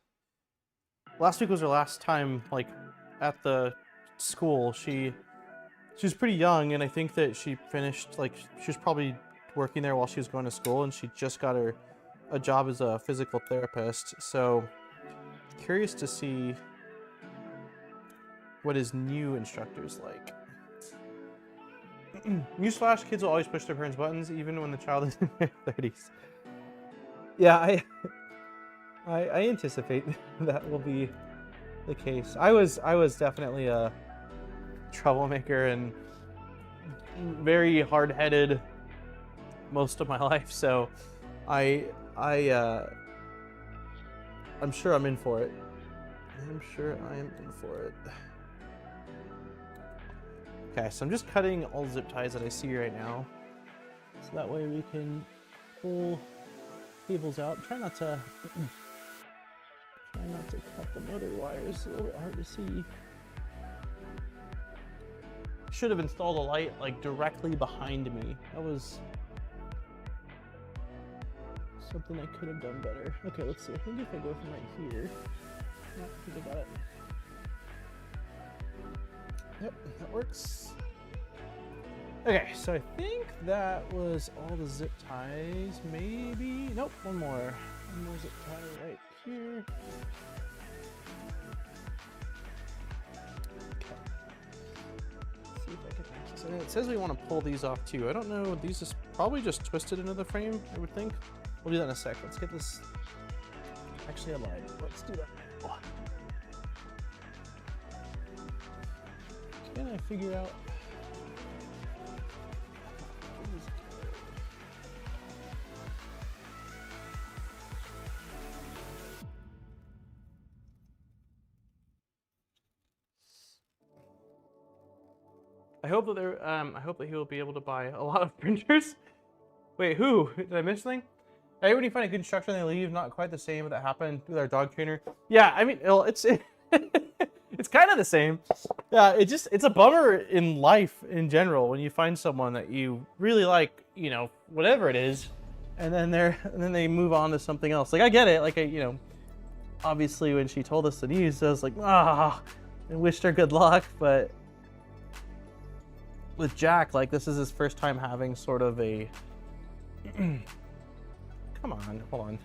S1: time like at the school. She was pretty young, and I think that she finished, like, she was probably working there while she was going to school, and she just got a job as a physical therapist. So curious to see what his new instructor's like. Newsflash, kids will always push their parents' buttons even when the child is in their 30s. Yeah, I anticipate that will be the case. I was definitely a troublemaker and very hard-headed most of my life, so I'm sure I'm in for it. I'm sure I am in for it. Okay, so I'm just cutting all the zip ties that I see right now, so that way we can pull cables out. Try not to cut the motor wires. It's a little bit hard to see. Should have installed a light like directly behind me. That was something I could have done better. Okay, let's see. I think if I go from right here. Yeah, I think I got it. Yep, that works. Okay, so I think that was all the zip ties. Maybe. Nope, one more. One more zip tie right here. See if I can access it. It says we want to pull these off too. I don't know. These is probably just twisted into the frame, I would think. We'll do that in a sec. Let's get this actually aligned. Let's do that. Oh. Can I figure out? I hope that he will be able to buy a lot of printers. Wait, who? Did I miss something? Hey, when you find a good instructor and they leave, not quite the same that happened with our dog trainer. Yeah, I mean, it's it's kind of the same. Yeah, it's a bummer in life in general when you find someone that you really like, you know, whatever it is, and then they move on to something else. Like, I get it. Like, obviously when she told us the news, I was like, I wished her good luck, but with Jack, like, this is his first time having sort of a come on, hold on.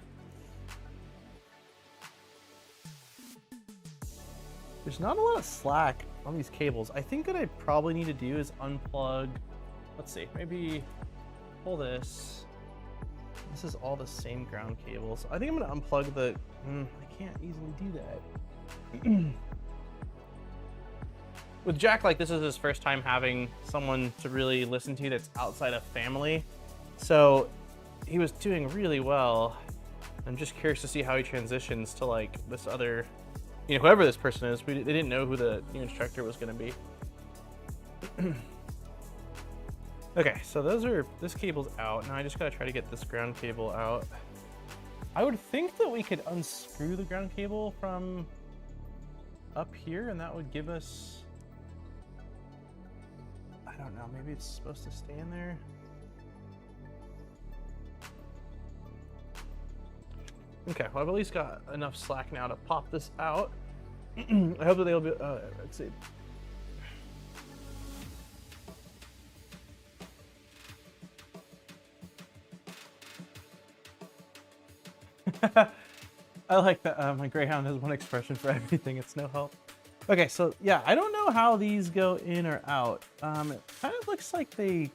S1: There's not a lot of slack on these cables. I think what I probably need to do is unplug. Let's see, maybe pull this. This is all the same ground cables. I think I'm gonna unplug the, I can't easily do that. With Jack, like, this is his first time having someone to really listen to that's outside of family. So he was doing really well. I'm just curious to see how he transitions to like this other, you know, whoever this person is. They didn't know who the new instructor was gonna be. Okay, so this cable's out. Now I just gotta try to get this ground cable out. I would think that we could unscrew the ground cable from up here and that would give us, I don't know, maybe it's supposed to stay in there. Okay, well I've at least got enough slack now to pop this out. I hope that they'll be, let's see. I like that my Greyhound has one expression for everything. It's no help. Okay, so yeah, I don't know how these go in or out. It kind of looks like they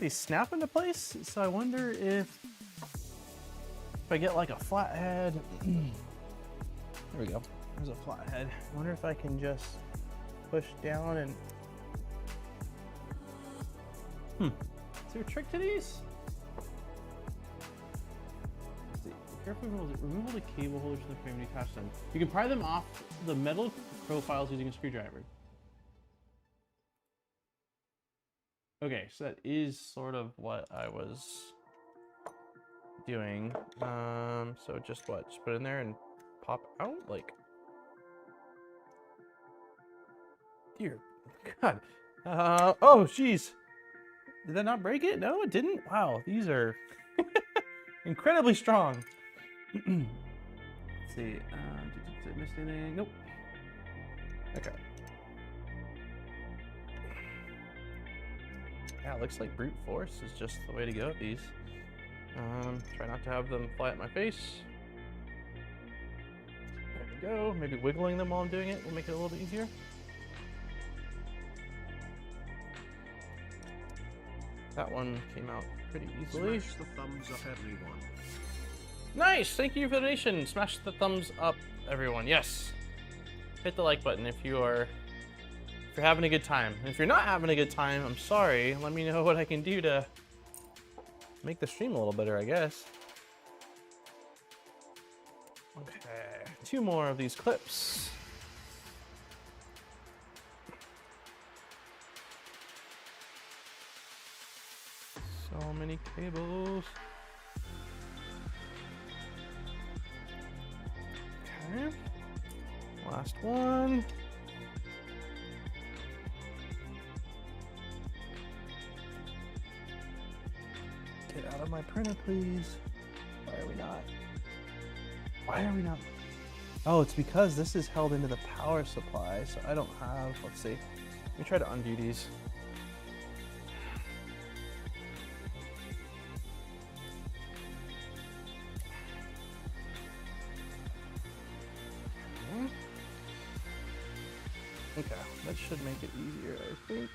S1: snap into place. So I wonder if I get like a flathead. There we go. There's a flathead. I wonder if I can just push down and. Is there a trick to these? Carefully remove the cable holders from the frame and attach them. You can pry them off the metal profiles using a screwdriver. Okay, so that is sort of what I was doing. So just what? Just put it in there and pop out? Like, dear God. Oh, jeez. Did that not break it? No, it didn't? Wow, these are incredibly strong. Let's see. Did I miss anything? Nope. Okay. Yeah, it looks like brute force is just the way to go with these. Try not to have them fly at my face. There we go. Maybe wiggling them while I'm doing it will make it a little bit easier. That one came out pretty easily.
S2: Smash the thumbs up, everyone.
S1: Nice! Thank you for the donation. Smash the thumbs up, everyone. Yes. Hit the like button if you're having a good time. And if you're not having a good time, I'm sorry. Let me know what I can do to make the stream a little better, I guess. Okay, 2 more of these clips. So many cables. Okay. Last one. Get out of my printer, please. Why are we not? Why are we not? Oh, it's because this is held into the power supply, so I don't have, let's see. Let me try to undo these. Okay, that should make it easier, I think.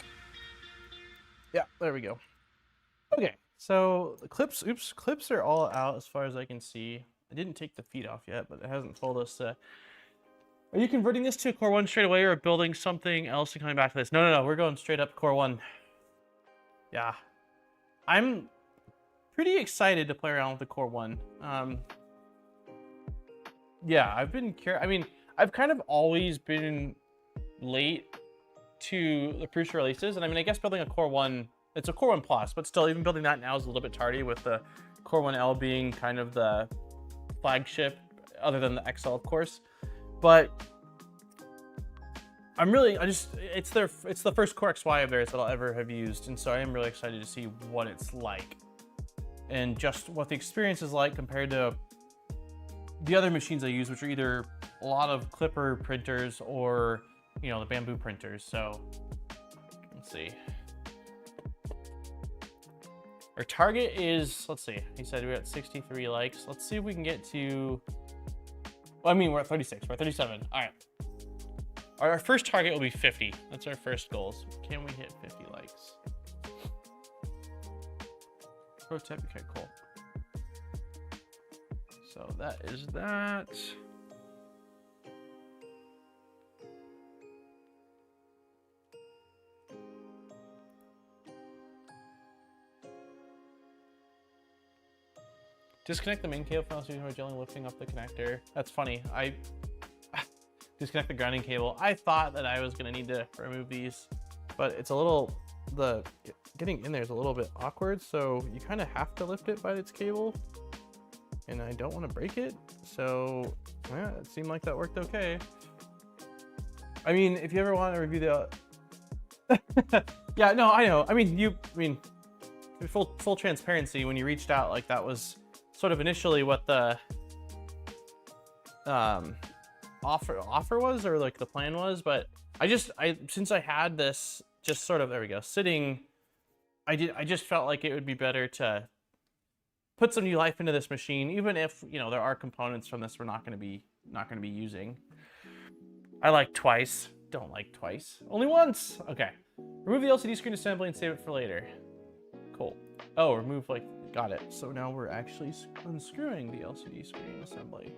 S1: Yeah, there we go. Okay, so the clips, clips are all out as far as I can see. I didn't take the feet off yet, but it hasn't told us to. Are you converting this to a Core 1 straight away or building something else and coming back to this? No, we're going straight up Core 1. Yeah. I'm pretty excited to play around with the Core 1. Yeah, I've been curious. I mean, I've kind of always been late to the Prusa releases, and I mean, I guess building a Core 1, it's a Core 1 Plus, but still, even building that now is a little bit tardy, with the Core 1L being kind of the flagship, other than the XL, of course. But I'm really, it's the first Core XY of theirs that I'll ever have used, and so I am really excited to see what it's like, and just what the experience is like compared to the other machines I use, which are either a lot of clipper printers or, you know, the bamboo printers. So let's see. Our target is, let's see, he said we're at 63 likes. Let's see if we can get to, well, I mean, we're at 36, we're at 37. All right. Our first target will be 50. That's our first goal. So can we hit 50 likes? Prototype, okay, cool. So that is that. Disconnect the main cable from the gelling, lifting up the connector. That's funny. I disconnect the grounding cable. I thought that I was gonna need to remove these, but it's a little, getting in there is a little bit awkward, so you kind of have to lift it by its cable, and I don't want to break it, so yeah, it seemed like that worked okay. I mean, if you ever want to review the yeah, no, I know. I mean, full transparency, when you reached out, like, that was sort of initially what the offer was, or like the plan was, but since I had this just sort of, there we go, sitting, I just felt like it would be better to put some new life into this machine, even if, you know, there are components from this we're not going to be using. I like twice, don't like twice, only once. Okay, remove the LCD screen assembly and save it for later. Cool. Oh, remove, like, got it. So now we're actually unscrewing the LCD screen assembly.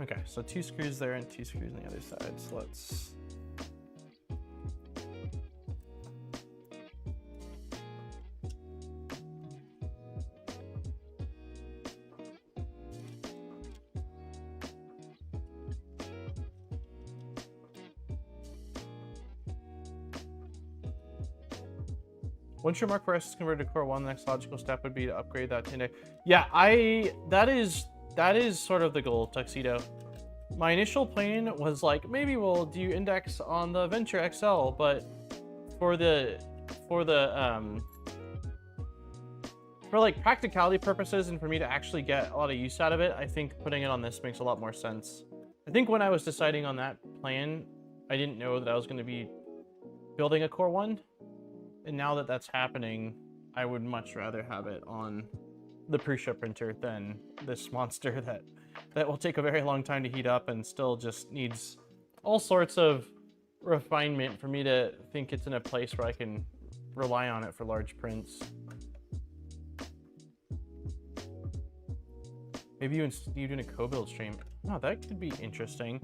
S1: Okay, so 2 screws there and 2 screws on the other side. So let's... Once your Mark IV is converted to Core 1, the next logical step would be to upgrade that to Index. Yeah, that is sort of the goal, Tuxedo. My initial plan was like, maybe we'll do Index on the Venture XL, but for like practicality purposes and for me to actually get a lot of use out of it, I think putting it on this makes a lot more sense. I think when I was deciding on that plan, I didn't know that I was going to be building a Core 1. And now that that's happening, I would much rather have it on the Prusa printer than this monster that will take a very long time to heat up and still just needs all sorts of refinement for me to think it's in a place where I can rely on it for large prints. Maybe you doing a co-build stream. Oh, that could be interesting.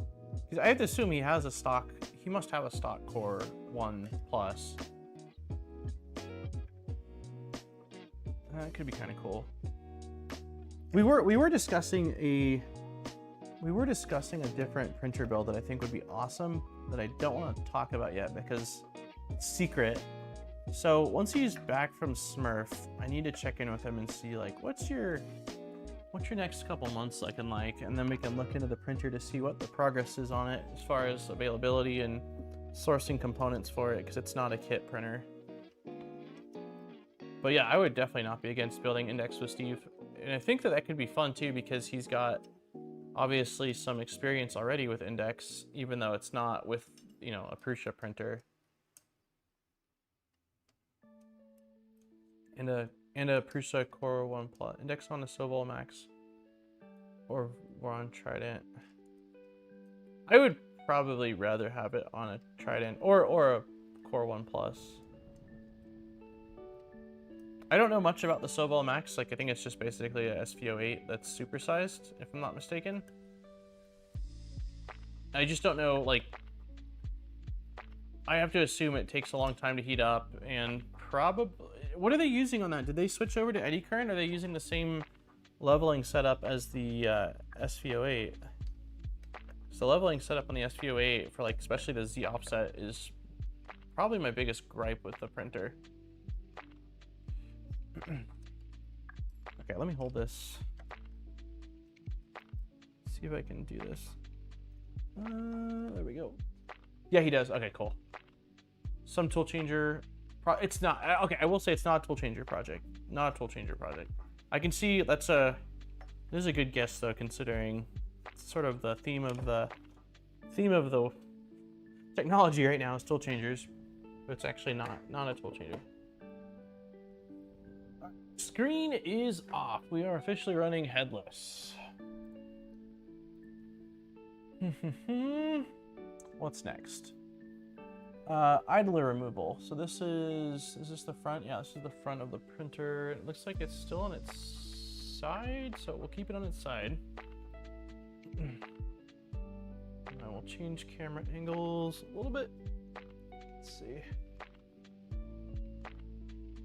S1: Because I have to assume he must have a stock Core 1 Plus. That could be kind of cool. We were discussing a different printer build that I think would be awesome that I don't want to talk about yet because it's secret. So once he's back from Smurf, I need to check in with him and see, like, what's your next couple months looking like, and then we can look into the printer to see what the progress is on it as far as availability and sourcing components for it, because it's not a kit printer. But yeah, I would definitely not be against building Index with Steve. And I think that could be fun too, because he's got obviously some experience already with Index, even though it's not with, you know, a Prusa printer. And a Prusa Core 1 Plus. Index on a Sovol Max. Or on Trident. I would probably rather have it on a Trident or a Core 1 Plus. I don't know much about the Sovol Max. Like, I think it's just basically a SV08 that's supersized, if I'm not mistaken. I just don't know, like, I have to assume it takes a long time to heat up, and probably, what are they using on that? Did they switch over to eddy current, or are they using the same leveling setup as the SV08? So the leveling setup on the SV08 for, like, especially the Z offset is probably my biggest gripe with the printer. Okay, let me hold this. See if I can do this. There we go. Yeah, he does. Okay, cool. Some tool changer. It's not. Okay, I will say it's not a tool changer project. Not a tool changer project. I can see this is a good guess though, considering it's sort of the theme of the technology right now is tool changers, but it's actually not a tool changer. Screen is off. We are officially running headless. What's next? idler removal. So this is this the front? Yeah, this is the front of the printer. It looks like it's still on its side, so we'll keep it on its side. I will change camera angles a little bit. Let's see.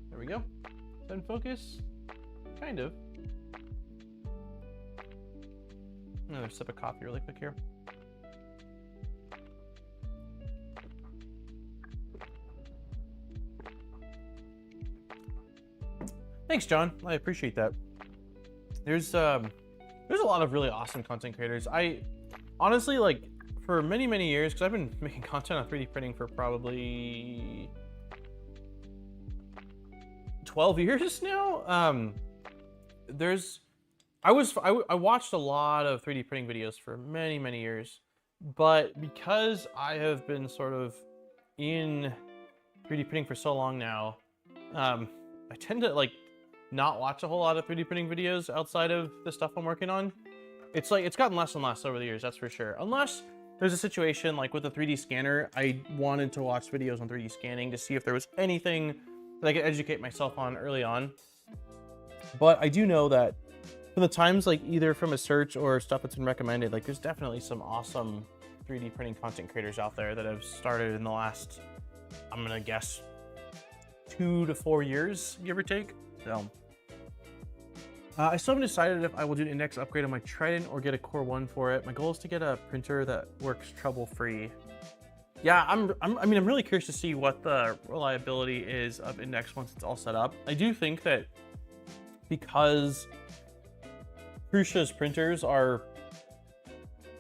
S1: There we go. Is that in focus? Kind of. Another sip of coffee really quick here. Thanks, John. I appreciate that. There's a lot of really awesome content creators. I honestly, like, for many, many years, because I've been making content on 3D printing for probably 12 years now. I watched a lot of 3D printing videos for many, many years, but because I have been sort of in 3D printing for so long now, I tend to like not watch a whole lot of 3D printing videos outside of the stuff I'm working on. It's like, it's gotten less and less over the years, that's for sure. Unless there's a situation like with the 3D scanner, I wanted to watch videos on 3D scanning to see if there was anything that I could educate myself on early on. But I do know that from the times, like either from a search or stuff that's been recommended, like there's definitely some awesome 3D printing content creators out there that have started in the last, I'm gonna guess, 2 to 4 years, give or take. So I still haven't decided if I will do an index upgrade on my Trident or get a Core 1 for it. My goal is to get a printer that works trouble-free. Yeah, I mean, I'm really curious to see what the reliability is of Index once it's all set up. I do think that because Prusa's printers are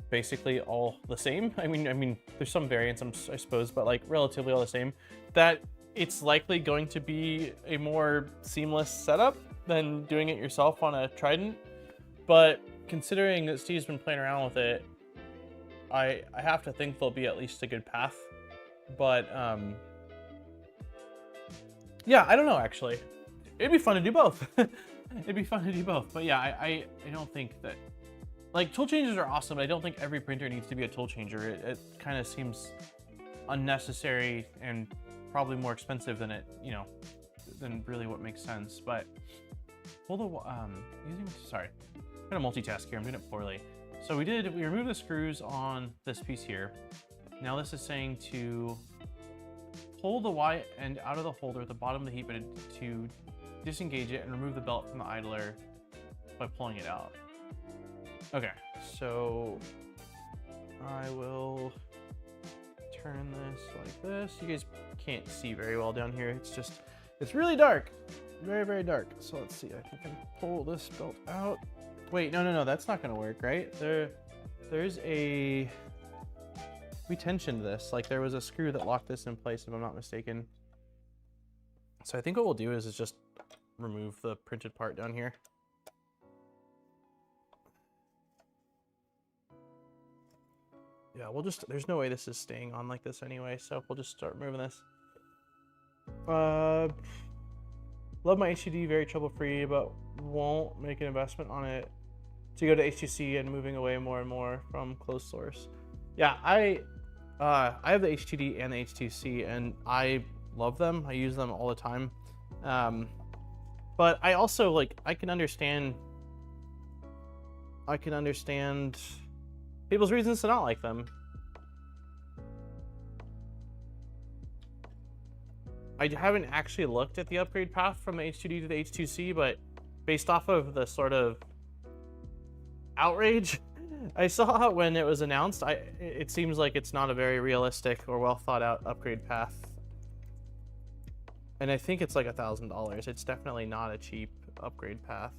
S1: basically all the same. I mean, there's some variants, I suppose, but like relatively all the same, that it's likely going to be a more seamless setup than doing it yourself on a Trident. But considering that Steve's been playing around with it, I have to think there'll be at least a good path. But yeah, I don't know, actually. It'd be fun to do both. It'd be fun to do both. But yeah, I don't think that, like, tool changes are awesome, but I don't think every printer needs to be a tool changer. It kind of seems unnecessary and probably more expensive than it, you know, than really what makes sense. But hold on, sorry, I'm gonna multitask here. I'm doing it poorly. So we removed the screws on this piece here. Now this is saying to pull the Y end out of the holder at the bottom of the heat bed to disengage it and remove the belt from the idler by pulling it out. Okay, so I will turn this like this. You guys can't see very well down here. It's really dark, very, very dark. So let's see, I think I can pull this belt out. Wait, no, that's not gonna work, right? There's a, we tensioned this, like there was a screw that locked this in place if I'm not mistaken. So I think what we'll do is just remove the printed part down here. Yeah, there's no way this is staying on like this anyway, so we'll just start removing this. Love my HDD, very trouble-free, but won't make an investment on it to go to H2C and moving away more and more from closed source. Yeah, I have the HDD and the H2C, and I love them. I use them all the time. But I also, like, I can understand people's reasons to not like them. I haven't actually looked at the upgrade path from the H2D to the H2C, but based off of the sort of outrage I saw when it was announced, it seems like it's not a very realistic or well thought out upgrade path. And I think it's like $1,000. It's definitely not a cheap upgrade path.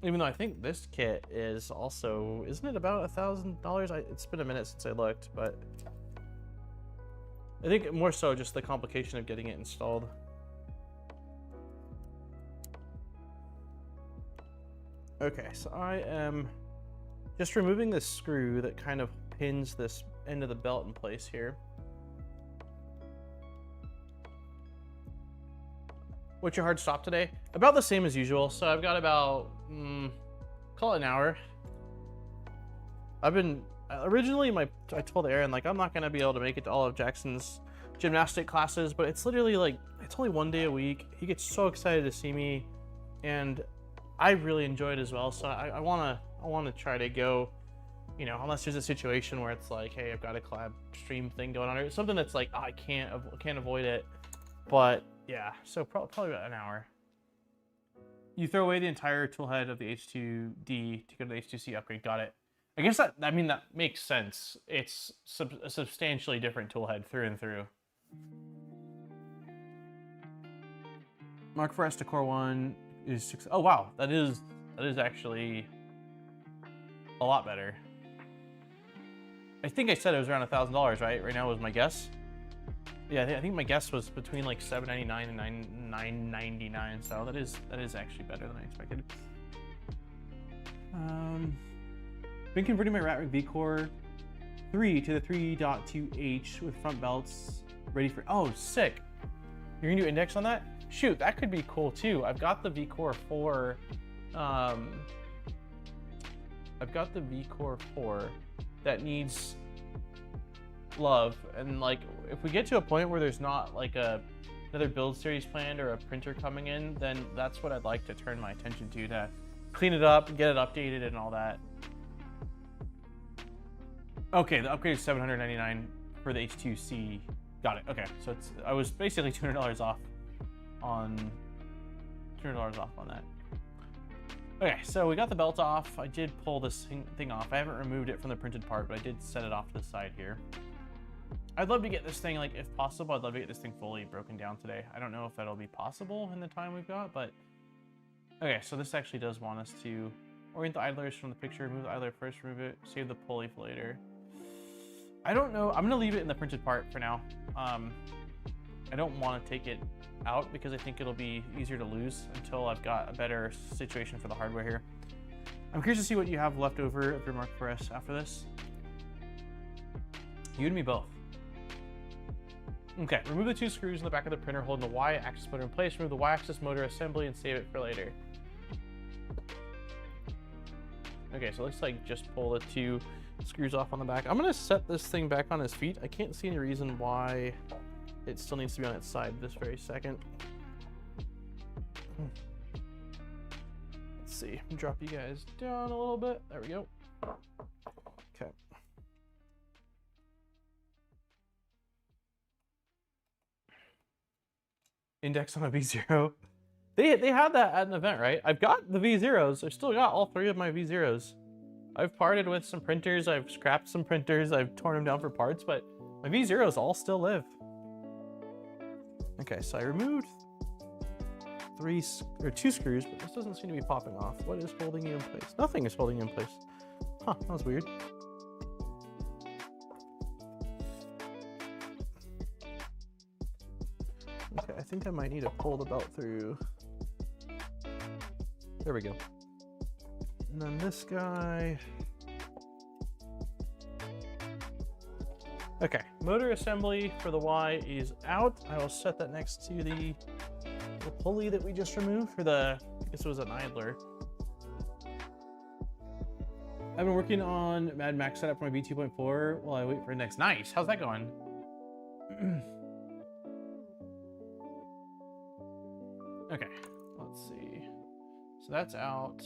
S1: Even though I think this kit is also, isn't it about $1,000? It's been a minute since I looked, but I think more so just the complication of getting it installed. Okay, so I am just removing this screw that kind of pins this end of the belt in place here. What's your hard stop today? About the same as usual. So I've got about, call it an hour. I've been originally I told Aaron like I'm not gonna be able to make it to all of Jackson's gymnastic classes, but it's literally like it's only 1 day a week. He gets so excited to see me, and I really enjoy it as well. So I wanna try to go, you know, unless there's a situation where it's like, hey, I've got a collab stream thing going on, or something that's like, oh, I can't avoid it. But yeah, so probably about an hour. You throw away the entire toolhead of the H2D to go to the H2C upgrade. Got it. I guess that makes sense. It's a substantially different toolhead through and through. MK4S to Core 1 is 6. Oh wow, that is actually a lot better. I think I said it was around $1,000, right? Right now was my guess. Yeah, I think my guess was between like $799 and $999. So that is actually better than I expected. Been converting my Rat Rig V-Core 3 to the 3.2H with front belts ready for. Oh, sick! You're gonna do index on that? Shoot, that could be cool too. I've got the V-Core 4. I've got the V-Core 4 that needs love, and like if we get to a point where there's not like another build series planned or a printer coming in, then that's what I'd like to turn my attention to clean it up and get it updated and all that. Okay, the upgrade is $799 for the H2C. Got it. Okay, so I was basically $200 off on that. Okay, so we got the belt off. I did pull this thing off. I haven't removed it from the printed part, but I did set it off to the side here. I'd love to get this thing, like, if possible, I'd love to get this thing fully broken down today. I don't know if that'll be possible in the time we've got, but... Okay, so this actually does want us to orient the idlers from the picture, remove the idler first, remove it, save the pulley for later. I don't know. I'm going to leave it in the printed part for now. I don't want to take it out because I think it'll be easier to lose until I've got a better situation for the hardware here. I'm curious to see what you have left over of your MK4S after this. You and me both. Okay, remove the 2 screws in the back of the printer holding the Y-axis motor in place. Remove the Y-axis motor assembly and save it for later. Okay, so it looks like just pull the 2 screws off on the back. I'm gonna set this thing back on its feet. I can't see any reason why it still needs to be on its side this very second. Let's see, drop you guys down a little bit. There we go. Okay. Index on a V0. They had that at an event, right? I've got the V0s. I've still got all 3 of my V0s. I've parted with some printers. I've scrapped some printers. I've torn them down for parts, but my V0s all still live. Okay, so I removed 2 screws, but this doesn't seem to be popping off. What is holding you in place? Nothing is holding you in place. Huh, that was weird. Okay, I think I might need to pull the belt through. There we go. And then this guy. Okay, motor assembly for the Y is out. I will set that next to the pulley that we just removed for the, I guess it was an idler. I've been working on Mad Max setup for my V2.4 while I wait for next. Nice, how's that going? Okay, let's see. So that's out,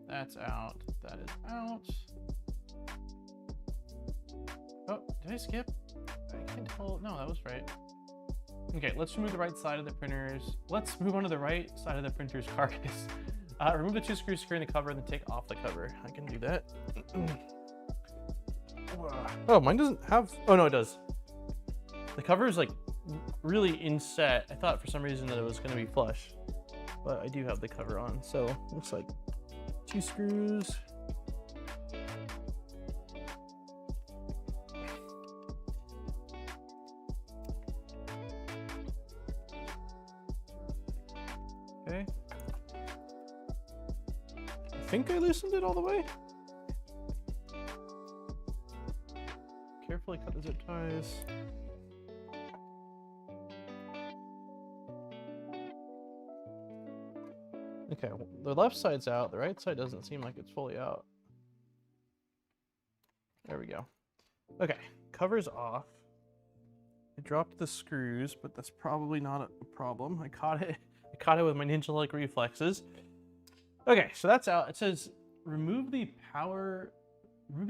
S1: that's out, that is out. Oh, did I skip? I can't tell. No, that was right. Okay, let's remove the right side of the printers. Let's move on to the right side of the printer's carcass. Remove the 2 screws securing the cover and then take off the cover. I can do that. Oh, mine doesn't have... Oh, no, it does. The cover is like really inset. I thought for some reason that it was going to be flush, but I do have the cover on. So looks like 2 screws. Okay. I think I loosened it all the way. Carefully cut the zip ties. Okay, well, the left side's out. The right side doesn't seem like it's fully out. There we go. Okay, cover's off. I dropped the screws, but that's probably not a problem. I caught it. I caught it with my ninja-like reflexes. Okay, so that's out. It says remove the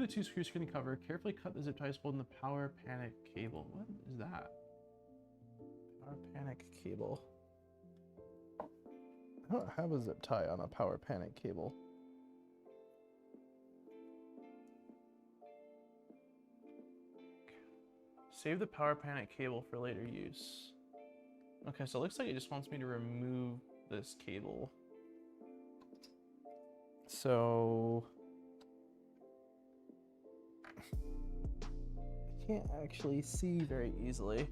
S1: 2 screws from the cover. Carefully cut the zip ties holding the power panic cable. What is that? Power panic cable. I don't have a zip tie on a power panic cable. Save the power panic cable for later use. Okay, so it looks like it just wants me to remove this cable. So I can't actually see very easily.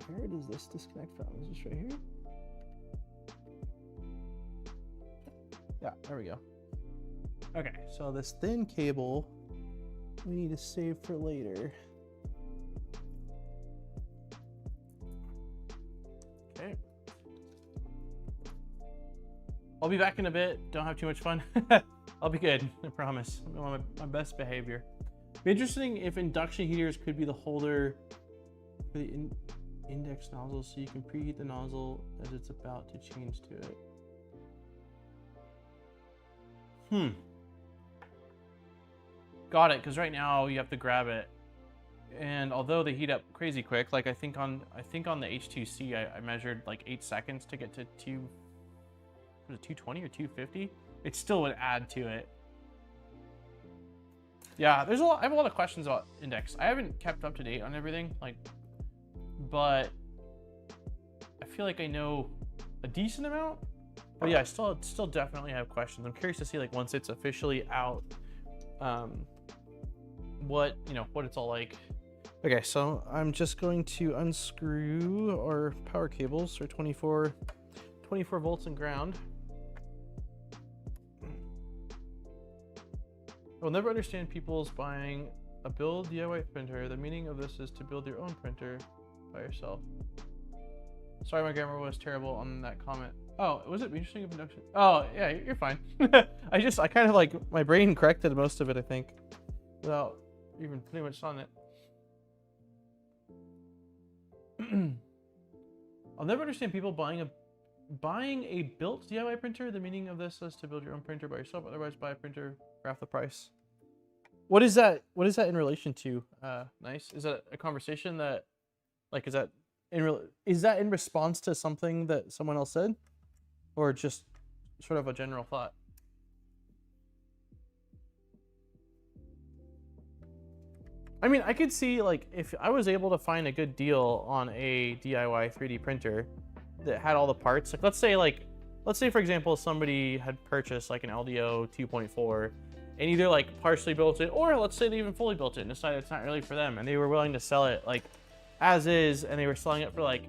S1: Where does this disconnect from? Is this right here? Yeah, there we go. Okay, so this thin cable we need to save for later. Okay. I'll be back in a bit. Don't have too much fun. I'll be good, I promise. I'm on my best behavior. Be interesting if induction heaters could be the holder for the index nozzle so you can preheat the nozzle as it's about to change to it. Got it, because right now you have to grab it, and although they heat up crazy quick, like I think on the H2C I measured like 8 seconds to get to 220 or 250. It still would add to it. Yeah, I have a lot of questions about index. I haven't kept up to date on everything, like, but I feel like I know a decent amount. But yeah, I still definitely have questions. I'm curious to see, like, once it's officially out, what it's all like. Okay, so I'm just going to unscrew our power cables for 24 volts and ground. I will never understand people's buying a build DIY printer. The meaning of this is to build your own printer by yourself. Sorry, my grammar was terrible on that comment. Oh, was it interesting of induction? Oh, yeah, you're fine. I kind of like, my brain corrected most of it, I think, without even pretty much on it. I'll never understand people buying a built DIY printer. The meaning of this is to build your own printer by yourself. Otherwise, buy a printer for half the price. What is that? What is that in relation to? Nice. Is that a conversation that, like, is that in response to something that someone else said, or just sort of a general thought? I mean, I could see, like, if I was able to find a good deal on a DIY 3D printer that had all the parts, like, let's say for example somebody had purchased like an LDO 2.4 and either like partially built it, or let's say they even fully built it and decided it's not really for them, and they were willing to sell it like as is, and they were selling it for like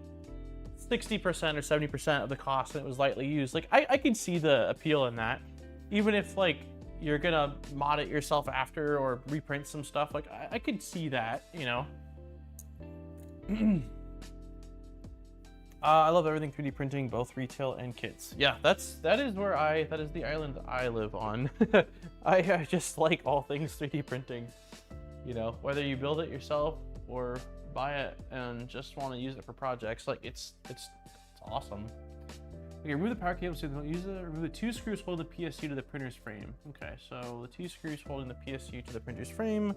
S1: 60% or 70% of the cost, and it was lightly used. Like, I could see the appeal in that, even if like you're gonna mod it yourself after or reprint some stuff. Like, I could see that, you know. I love everything 3D printing, both retail and kits. Yeah, that is the island I live on. I just like all things 3D printing. You know, whether you build it yourself or buy it and just want to use it for projects, like it's awesome. Okay, remove the power cable so you don't use it. Remove the 2 screws holding the PSU to the printer's frame. Okay, so the 2 screws holding the PSU to the printer's frame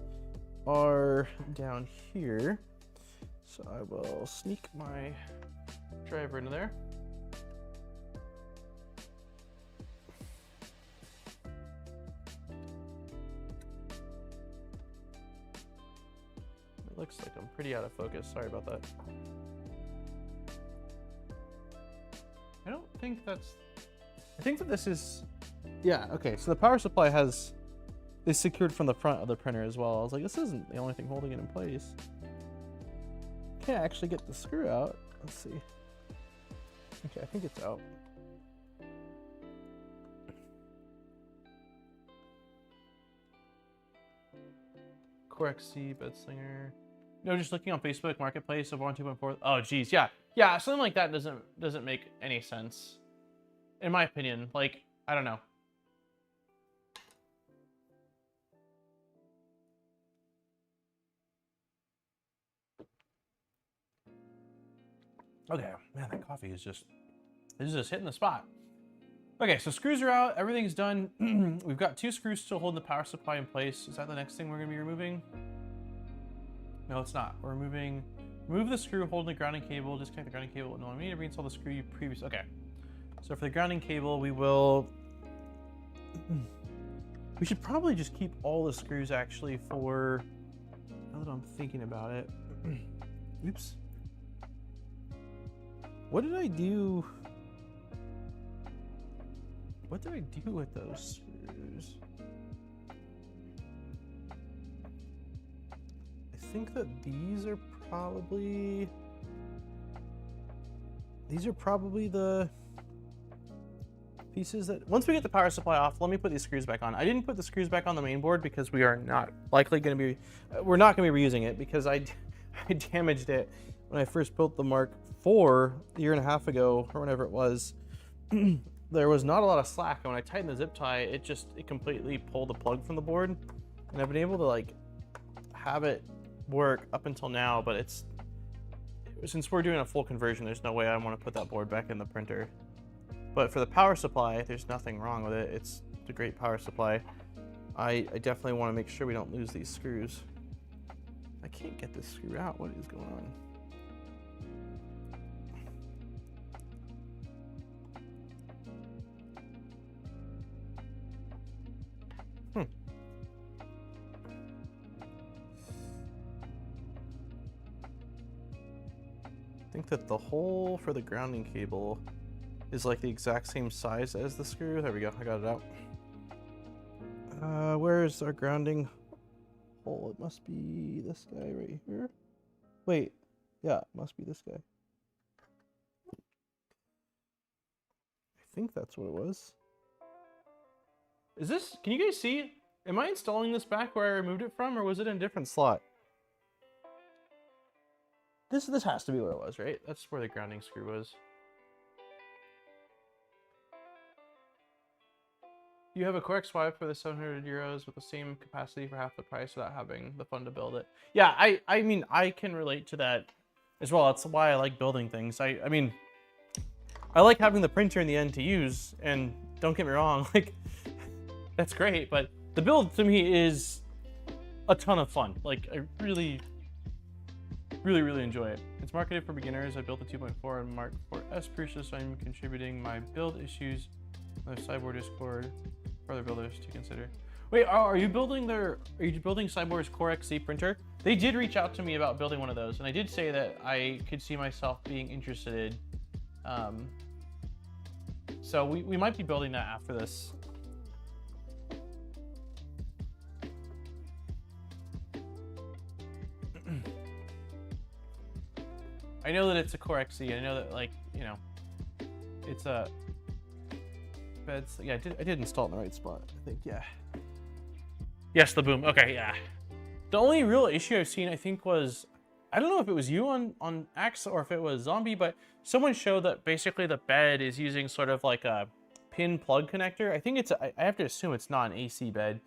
S1: are down here. So I will sneak my driver into there. It looks like I'm pretty out of focus. Sorry about that. I don't think that's... I think that this is... Yeah, okay, so the power supply is secured from the front of the printer as well. I was like, this isn't the only thing holding it in place. Can't actually get the screw out. Let's see. Okay, I think it's out. Core XC, bed slinger. No, just looking on Facebook Marketplace of 1.2.4. Oh, geez, yeah, something like that doesn't make any sense, in my opinion. Like, I don't know. Okay, man, that coffee is just hitting the spot. Okay, so screws are out, everything's done. We've got 2 screws still holding the power supply in place. Is that the next thing we're gonna be removing? No, it's not. We're remove the screw holding the grounding cable, disconnect the grounding cable. No, I need to reinstall the screw you previously. Okay, so for the grounding cable, we should probably just keep all the screws actually for, now that I'm thinking about it. Oops. What did I do? What did I do with those screws? I think that these are probably the pieces that, once we get the power supply off, let me put these screws back on. I didn't put the screws back on the main board because we are not likely going to be, we're not going to be reusing it because I damaged it when I first built the Mark IV a year and a half ago or whenever it was. There was not a lot of slack, and when I tightened the zip tie, it completely pulled the plug from the board, and I've been able to like have it work up until now, but since we're doing a full conversion, there's no way I want to put that board back in the printer. But for the power supply, there's nothing wrong with it. It's a great power supply. I definitely want to make sure we don't lose these screws. I can't get this screw out. What is going on? I think that the hole for the grounding cable is like the exact same size as the screw. There we go, I got it out. Where's our grounding hole? It must be this guy right here. Wait, yeah, it must be this guy. I think that's what it was. Is this, can you guys see? Am I installing this back where I removed it from, or was it in a different slot? This has to be what it was, right? That's where the grounding screw was. You have a Core X5 for the 700 euros with the same capacity for half the price without having the fun to build it. Yeah, I mean, I can relate to that as well. That's why I like building things. I mean, I like having the printer in the end to use, and don't get me wrong, like, that's great, but the build to me is a ton of fun. Like, I really enjoy it. It's marketed for beginners. I built a 2.4 and Mark 4S Prusa, so I'm contributing my build issues on the Cyborg Discord for other builders to consider. Wait, are you building Cyborg's Core XC printer? They did reach out to me about building one of those, and I did say that I could see myself being interested. So we might be building that after this. I know that it's a Core XC. I know that, like, you know, it's a beds. Yeah, I did install it in the right spot, I think. Yeah. Yes, the boom. Okay, yeah. The only real issue I've seen, I think, was, I don't know if it was you on X or if it was Zombie, but someone showed that basically the bed is using sort of like a pin plug connector. I think I have to assume it's not an AC bed.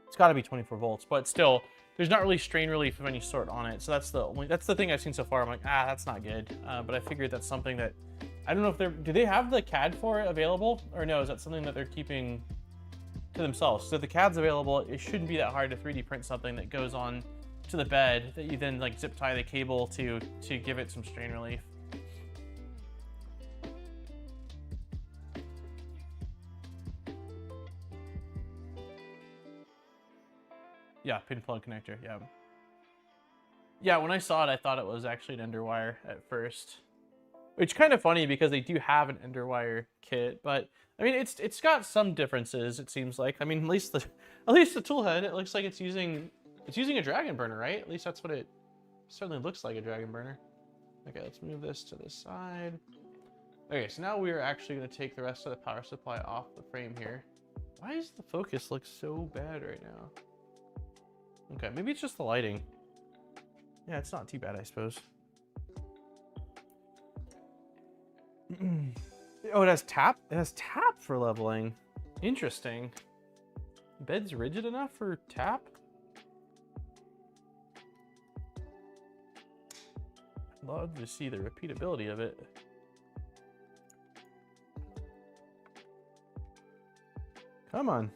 S1: It's got to be 24 volts, but still, there's not really strain relief of any sort on it. So that's the thing I've seen so far. I'm like, that's not good. But I figured that's something that, I don't know if do they have the CAD for it available, or no, is that something that they're keeping to themselves? So if the CAD's available, it shouldn't be that hard to 3D print something that goes on to the bed that you then like zip tie the cable to give it some strain relief. Yeah, pin plug connector, yeah. Yeah, when I saw it, I thought it was actually an underwire at first. Which kind of funny because they do have an underwire kit, but I mean it's got some differences, it seems like. I mean, at least the toolhead, it looks like it's using a dragon burner, right? At least that's what it certainly looks like, a dragon burner. Okay, let's move this to the side. Okay, so now we are actually going to take the rest of the power supply off the frame here. Why does the focus look so bad right now? Okay, maybe it's just the lighting. Yeah, it's not too bad, I suppose. Oh, it has tap? It has tap for leveling. Interesting. Bed's rigid enough for tap? I'd love to see the repeatability of it. Come on.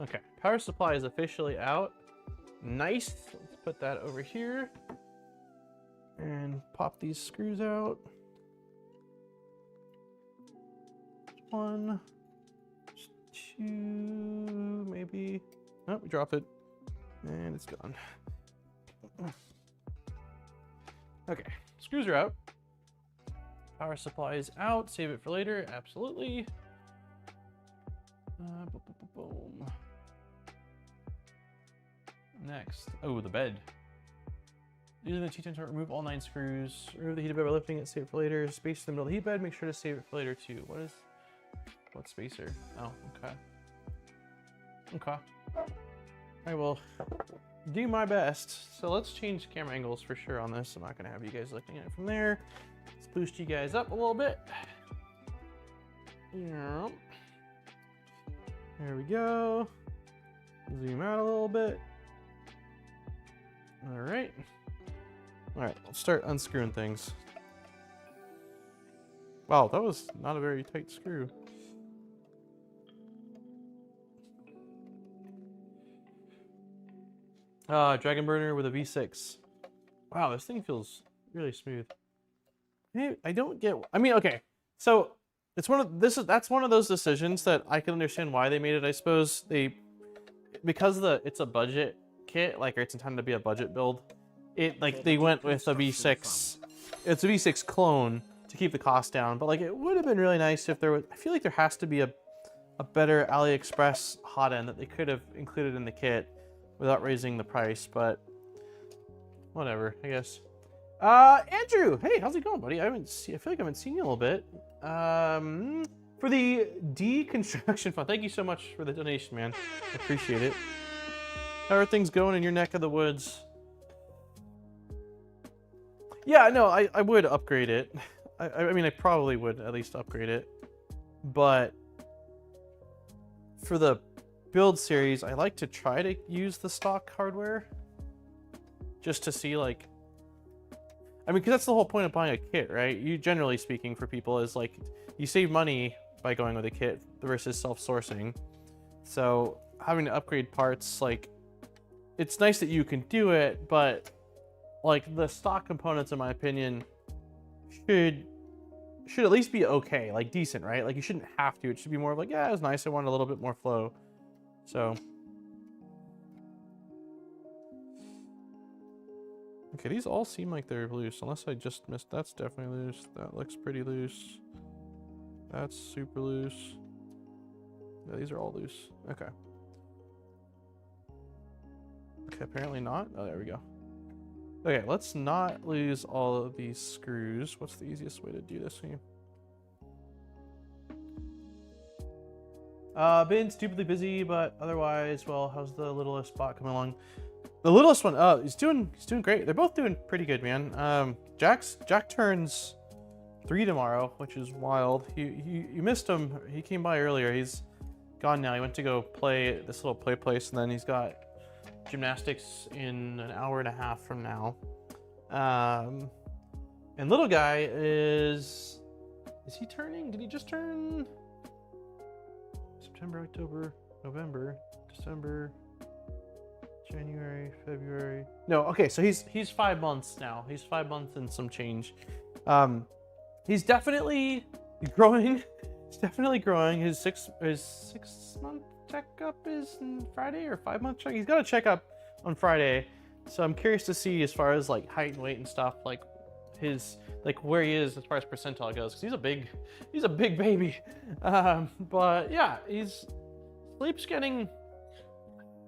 S1: Okay, power supply is officially out. Nice. Let's put that over here and pop these screws out. One, two, maybe. Oh, we drop it and it's gone. Okay, screws are out. Power supply is out. Save it for later. Absolutely. Boom. Next. Oh, the bed. Using the T10 to remove all 9 screws. Remove the heated bed by lifting it. Save it for later. Space in the middle of the heat bed. Make sure to save it for later too. What spacer? Oh, okay. Okay. I will do my best. So let's change camera angles for sure on this. I'm not gonna have you guys looking at it from there. Let's boost you guys up a little bit. Yeah. There we go. Zoom out a little bit. All right. All right, let's start unscrewing things. Wow, that was not a very tight screw. Dragon burner with a V6. Wow, this thing feels really smooth. Hey, I don't get. I mean, okay, so it's that's one of those decisions that I can understand why they made it. I suppose because it's a budget kit, like, or it's intended to be a budget build. They went with a V6. It's a V6 clone to keep the cost down, but like it would have been really nice if there was. I feel like there has to be a better AliExpress hot end that they could have included in the kit without raising the price, but whatever, I guess. Andrew, hey, how's it going, buddy? I feel like I haven't seen you in a little bit. For the deconstruction fund, thank you so much for the donation, man. I appreciate it. How are things going in your neck of the woods? Yeah, no, I would upgrade it. I mean, I probably would at least upgrade it. But for the build series, I like to try to use the stock hardware. Just to see, like... I mean, because that's the whole point of buying a kit, right? You, generally speaking, for people, is like, you save money by going with a kit versus self-sourcing. So, having to upgrade parts, like... It's nice that you can do it, but... like, the stock components, in my opinion, should at least be okay, like decent, right? Like, you shouldn't have to. It should be more of like, yeah, it was nice. I wanted a little bit more flow. So, okay, these all seem like they're loose, unless I just missed. That's definitely loose. That looks pretty loose. That's super loose. Yeah, these are all loose. Okay. Okay, apparently not. Oh, there we go. Okay, let's not lose all of these screws. What's the easiest way to do this here? Been stupidly busy, but otherwise, well, how's the littlest bot coming along? The littlest one, he's doing great. They're both doing pretty good, man. Jack turns 3 tomorrow, which is wild. You missed him. He came by earlier. He's gone now. He went to go play at this little play place, and then he's got gymnastics in an hour and a half from now. And little guy is he turning? Did he just turn? September, October, November, December, January, February. No, okay, so he's 5 months now. He's 5 months and some change. He's definitely growing. He's definitely growing. His six month checkup is on Friday, or 5 month check. He's got a checkup on Friday, so I'm curious to see as far as like height and weight and stuff, like his where he is as far as percentile goes, because he's a big baby. But yeah, sleep's getting.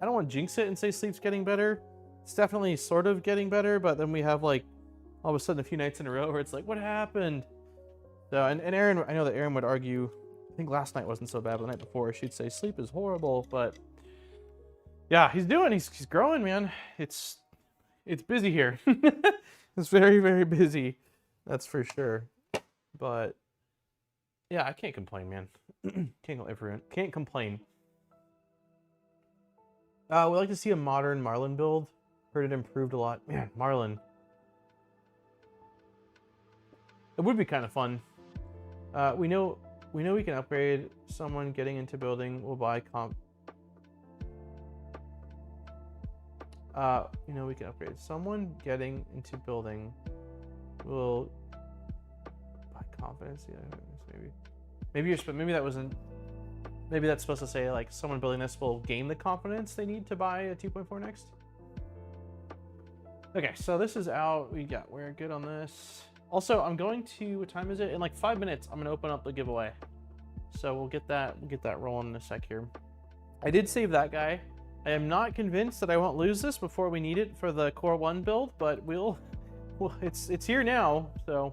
S1: I don't want to jinx it and say sleep's getting better. It's definitely sort of getting better, but then we have like all of a sudden a few nights in a row where it's like, what happened? So and Aaron, I know that Aaron would argue. I think last night wasn't so bad, but the night before she'd say sleep is horrible. But yeah, he's growing, man. It's busy here. It's very, very busy, that's for sure. But Yeah, I can't complain, man. Can't complain. We'd like to see a modern Marlin build. Heard it improved a lot. Man, Marlin. It would be kind of fun. We know we can upgrade. Someone getting into building will buy comp. You know we can upgrade. Someone getting into building will buy confidence. Yeah, maybe that wasn't. Maybe that's supposed to say like someone building this will gain the confidence they need to buy a 2.4 next. Okay, so this is out. We're good on this. Also, I'm going to, what time is it? In like 5 minutes, I'm gonna open up the giveaway. So we'll get that rolling in a sec here. I did save that guy. I am not convinced that I won't lose this before we need it for the Core 1 build, but it's here now. So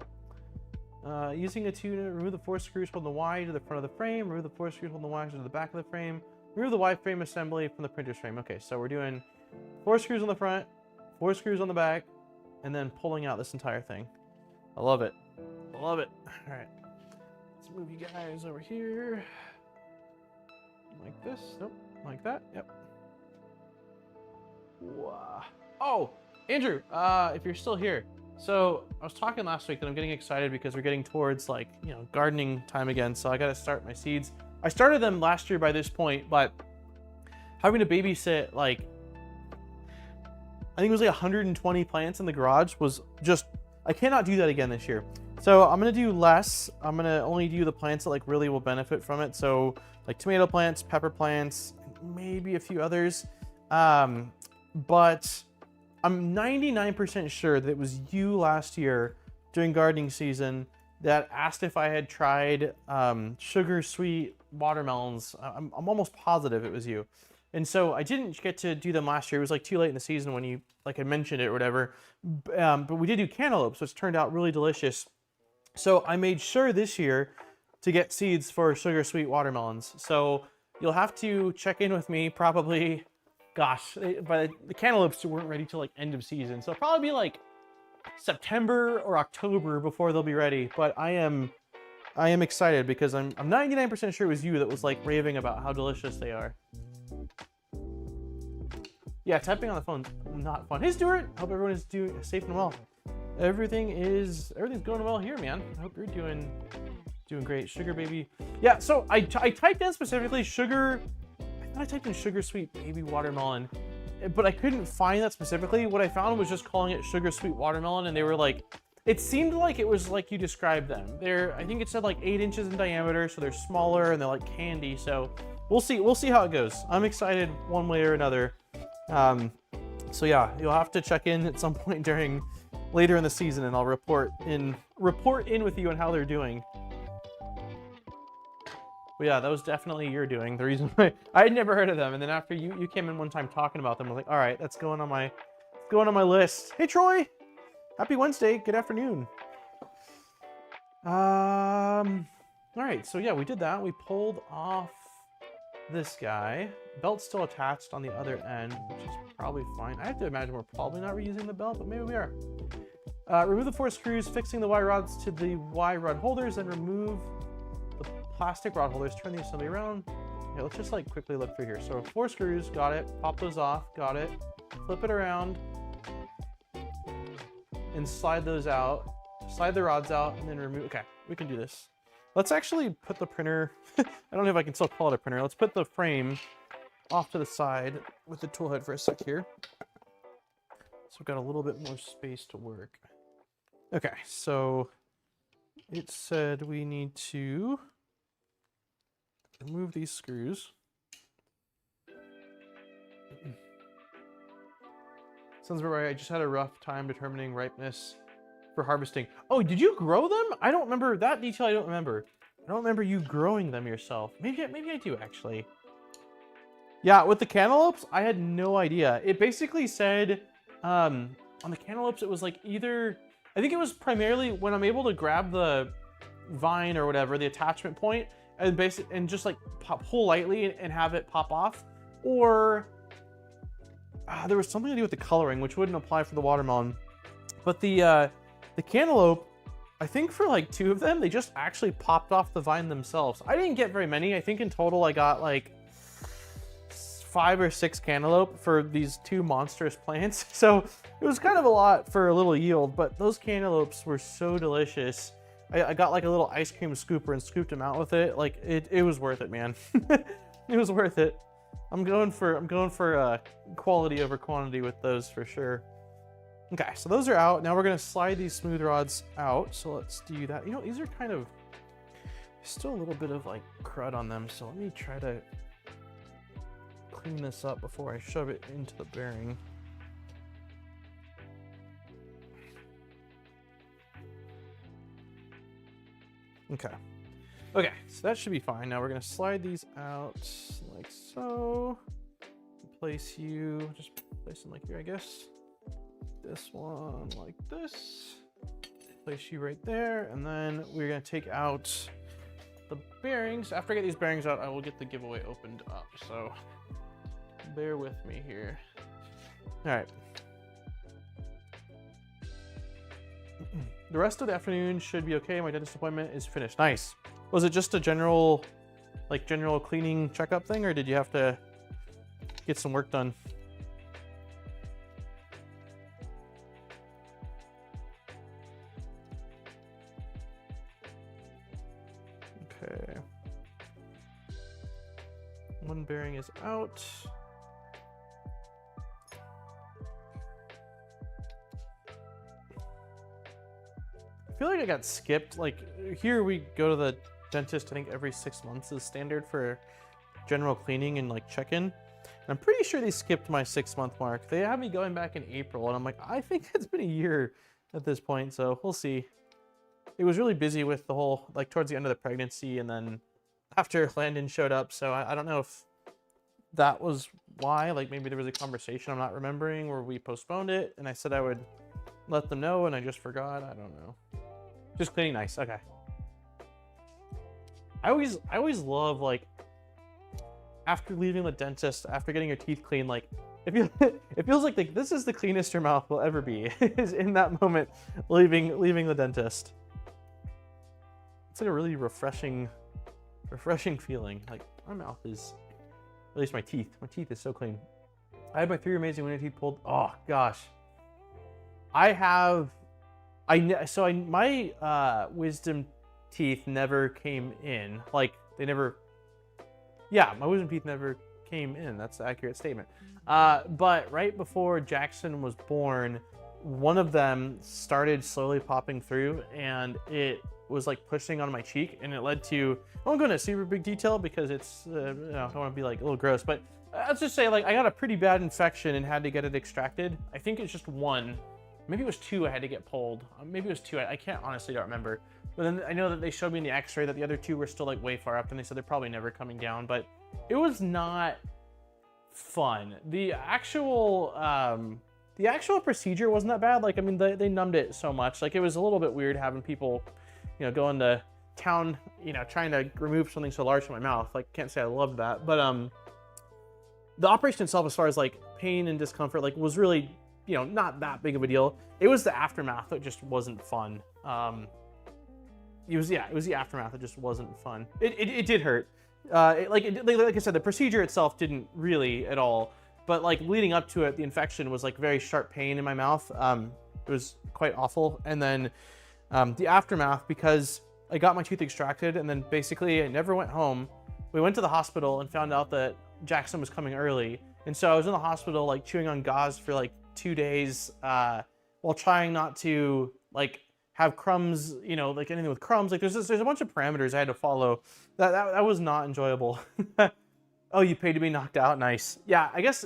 S1: using a tuner, remove the 4 screws from the Y to the front of the frame, remove the 4 screws from the Y to the back of the frame, remove the Y frame assembly from the printer's frame. Okay, so we're doing 4 screws on the front, 4 screws on the back, and then pulling out this entire thing. I love it. I love it. All right, let's move you guys over here. Like this. Nope. Like that. Yep. Wow. Oh, Andrew, if you're still here. So I was talking last week that I'm getting excited because we're getting towards like, gardening time again. So I got to start my seeds. I started them last year by this point, but having to babysit like, I think it was like 120 plants in the garage was just, I cannot do that again this year. So I'm going to do less. I'm going to only do the plants that like really will benefit from it. So like tomato plants, pepper plants, maybe a few others. But I'm 99% sure that it was you last year during gardening season that asked if I had tried sugar sweet watermelons. I'm almost positive it was you. And so I didn't get to do them last year. It was like too late in the season when you like had mentioned it or whatever. But we did do cantaloupes, which turned out really delicious. So I made sure this year to get seeds for sugar sweet watermelons. So you'll have to check in with me probably, gosh, but the cantaloupes weren't ready till like end of season. So it'll probably be like September or October before they'll be ready. But I am excited because I'm 99% sure it was you that was like raving about how delicious they are. Yeah, typing on the phone's not fun. Hey Stuart, hope everyone is doing safe and well. Everything's going well here, man. I hope you're doing great. Sugar baby. Yeah, so I typed in specifically sugar. I thought I typed in sugar sweet baby watermelon, but I couldn't find that specifically. What I found was just calling it sugar sweet watermelon, and they were like, it seemed like it was like you described them. I think it said like 8 inches in diameter, so they're smaller and they're like candy. So we'll see how it goes. I'm excited one way or another. So yeah, you'll have to check in at some point later in the season, and I'll report in with you on how they're doing. But yeah, that was definitely your doing. The reason why I had never heard of them, and then after you came in one time talking about them, I was like, all right, that's going on my list. Hey Troy, happy Wednesday. Good afternoon. All right, so yeah, we did that. We pulled off this guy. Belt's still attached on the other end, which is probably fine. I have to imagine we're probably not reusing the belt, but maybe we are. Remove the 4 screws, fixing the Y rods to the Y rod holders, and remove the plastic rod holders. Turn the assembly around. Okay, let's just like quickly look through here. So 4 screws, got it. Pop those off, got it. Flip it around and slide those out. Slide the rods out and then remove. Okay, we can do this. Let's actually put the printer, I don't know if I can still call it a printer. Let's put the frame off to the side with the tool head for a sec here. So we've got a little bit more space to work. Okay, so it said we need to remove these screws. Sounds about right. I just had a rough time determining ripeness for harvesting. Oh, did you grow them? I don't remember that detail. I don't remember you growing them yourself. Maybe I do actually. Yeah, with the cantaloupes, I had no idea. It basically said on the cantaloupes, it was like either, I think it was primarily when I'm able to grab the vine or whatever, the attachment point, and just like pull lightly and have it pop off, or there was something to do with the coloring, which wouldn't apply for the watermelon. But the cantaloupe, I think for like 2 of them, they just actually popped off the vine themselves. I didn't get very many. I think in total I got like 5 or 6 cantaloupe for these 2 monstrous plants. So it was kind of a lot for a little yield, but those cantaloupes were so delicious. I got like a little ice cream scooper and scooped them out with it. Like it was worth it, man. It was worth it. I'm going for quality over quantity with those for sure. Okay, so those are out. Now we're gonna slide these smooth rods out. So let's do that. You know, these are kind of still a little bit of like crud on them. So let me try to clean this up before I shove it into the bearing. Okay. Okay, so that should be fine. Now we're gonna slide these out like so. Place you, just place them like here, I guess. This one like this. Place you right there, and then we're gonna take out the bearings. After I get these bearings out, I will get the giveaway opened up. So bear with me here. All right. The rest of the afternoon should be okay. My dentist appointment is finished. Nice. Was it just a general cleaning checkup thing, or did you have to get some work done? Okay. One bearing is out. I feel like I got skipped. Like here we go to the dentist, I think every 6 months is standard for general cleaning and like check-in. And I'm pretty sure they skipped my 6-month mark. They had me going back in April, and I'm like, I think it's been a year at this point, so we'll see. It was really busy with the whole, like towards the end of the pregnancy, and then after Landon showed up, so I don't know if that was why. Like maybe there was a conversation I'm not remembering where we postponed it, and I said I would let them know, and I just forgot. I don't know. Just cleaning nice. Okay. I always love like after leaving the dentist, after getting your teeth cleaned, like it feels like this is the cleanest your mouth will ever be. Is in that moment leaving the dentist. It's like a really refreshing feeling. Like my mouth is, at least my teeth is so clean. I had my 3 amazing winter teeth pulled. Oh gosh. My wisdom teeth never came in. Like they never, yeah, my wisdom teeth never came in. That's the accurate statement. But right before Jackson was born, one of them started slowly popping through, and it was like pushing on my cheek, and it led to, I won't go into super big detail because it's, I don't want to be like a little gross, but let's just say like I got a pretty bad infection and had to get it extracted. I think it's just 1. Maybe it was 2 I had to get pulled. Maybe it was 2. I can't honestly don't remember. But then I know that they showed me in the x-ray that the other 2 were still like way far up, and they said they're probably never coming down, but it was not fun. The actual procedure wasn't that bad. Like, I mean, they numbed it so much. Like, it was a little bit weird having people, you know, go into town, you know, trying to remove something so large from my mouth. Like, can't say I loved that. But the operation itself, as far as like pain and discomfort, like was really, you know, not that big of a deal. It was the aftermath that just wasn't fun. It was the aftermath that just wasn't fun. It did hurt. Like I said, the procedure itself didn't really at all, but like leading up to it, the infection was like very sharp pain in my mouth. It was quite awful. And then the aftermath, because I got my tooth extracted, and then basically I never went home. We went to the hospital and found out that Jackson was coming early. And so I was in the hospital like chewing on gauze for like 2 days while trying not to like have crumbs, you know, like anything with crumbs. Like there's a bunch of parameters I had to follow. That was not enjoyable. Oh, you paid to be knocked out? Nice. Yeah, I guess,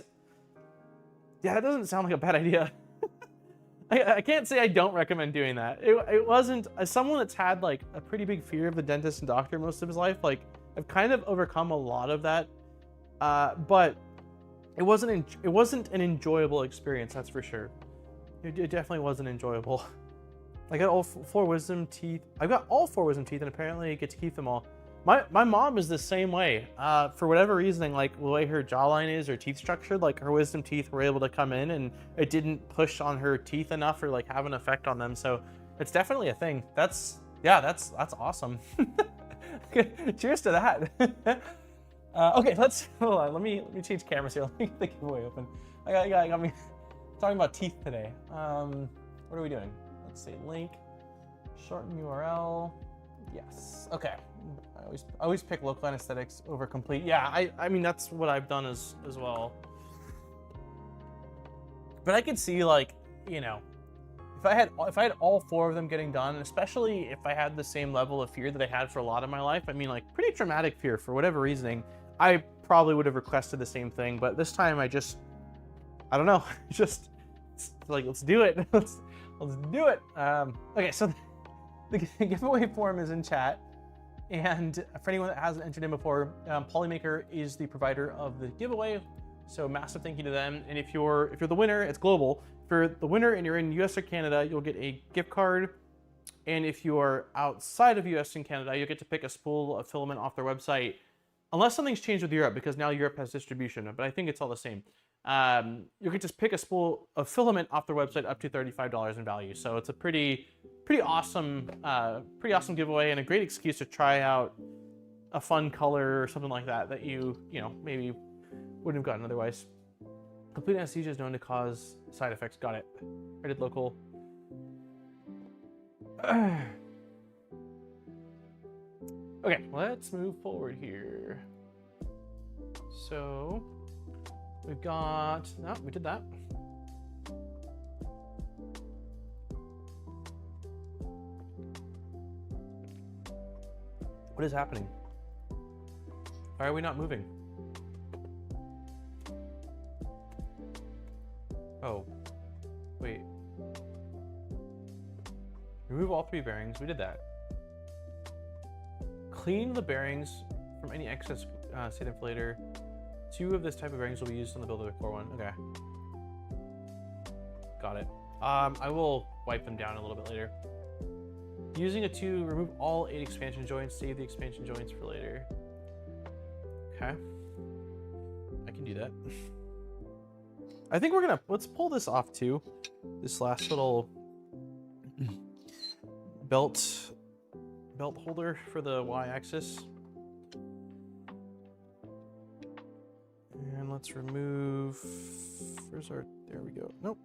S1: yeah, that doesn't sound like a bad idea. I can't say I don't recommend doing that. It wasn't, as someone that's had like a pretty big fear of the dentist and doctor most of his life, like I've kind of overcome a lot of that. But it wasn't an enjoyable experience, that's for sure. It definitely wasn't enjoyable. I got all 4 wisdom teeth. I've got all 4 wisdom teeth, and apparently I get to keep them all. My mom is the same way. For whatever reasoning, like the way her jawline is or teeth structured, like her wisdom teeth were able to come in, and it didn't push on her teeth enough or like have an effect on them. So It's definitely a thing. That's awesome. Cheers to that. Okay, hold on. Let me change cameras here. Let me get the giveaway open. I got me talking about teeth today. What are we doing? Let's see. Link, shorten URL. Yes. Okay. I always pick local anesthetics over complete. Yeah. I mean that's what I've done as well. But I could see, like, you know, if I had all 4 of them getting done, especially if I had the same level of fear that I had for a lot of my life. I mean, like, pretty traumatic fear for whatever reasoning. I probably would have requested the same thing, but this time I don't know. Just like, let's do it. Let's do it. Okay, so the giveaway form is in chat, and for anyone that hasn't entered in before, Polymaker is the provider of the giveaway. So massive thank you to them. And if you're the winner, it's global. If you're the winner and you're in US or Canada, you'll get a gift card. And if you are outside of US and Canada, you'll get to pick a spool of filament off their website. Unless something's changed with Europe, because now Europe has distribution, but I think it's all the same. You can just pick a spool of filament off their website up to $35 in value. So it's a pretty awesome giveaway, and a great excuse to try out a fun color or something like that you know, maybe wouldn't have gotten otherwise. Complete anesthesia is known to cause side effects. Got it. Rated local. Okay, let's move forward here. So we've got, no, we did that. What is happening? Why are we not moving? Oh, wait. Remove all 3 bearings. We did that. Clean the bearings from any excess state inflator. 2 of this type of bearings will be used on the build of the core one. Okay. Got it. I will wipe them down a little bit later. Using a 2, remove all 8 expansion joints. Save the expansion joints for later. Okay. I can do that. I think let's pull this off too. This last little belt holder for the Y-axis. And let's remove, there we go. Nope.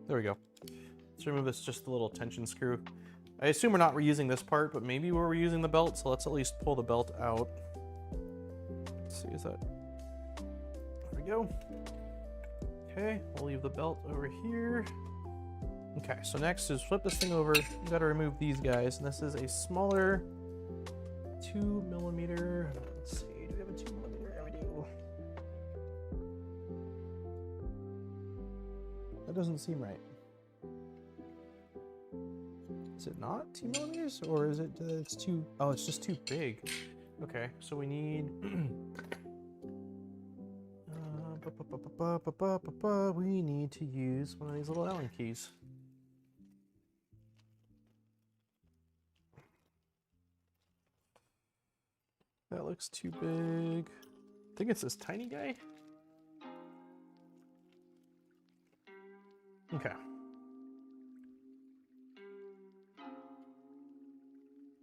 S1: There we go. Let's remove this, just the little tension screw. I assume we're not reusing this part, but maybe we're reusing the belt, so let's at least pull the belt out. Let's see, is that, there we go. Okay, we'll leave the belt over here. Okay, so next is flip this thing over. You gotta remove these guys, and this is a smaller 2mm. Let's see, do we have a 2mm? Yeah, we do. That doesn't seem right. Is it not 2mm, or is it it's too? Oh, it's just too big. Okay, so we need. We need to use one of these little Allen keys. That looks too big. I think it's this tiny guy. Okay.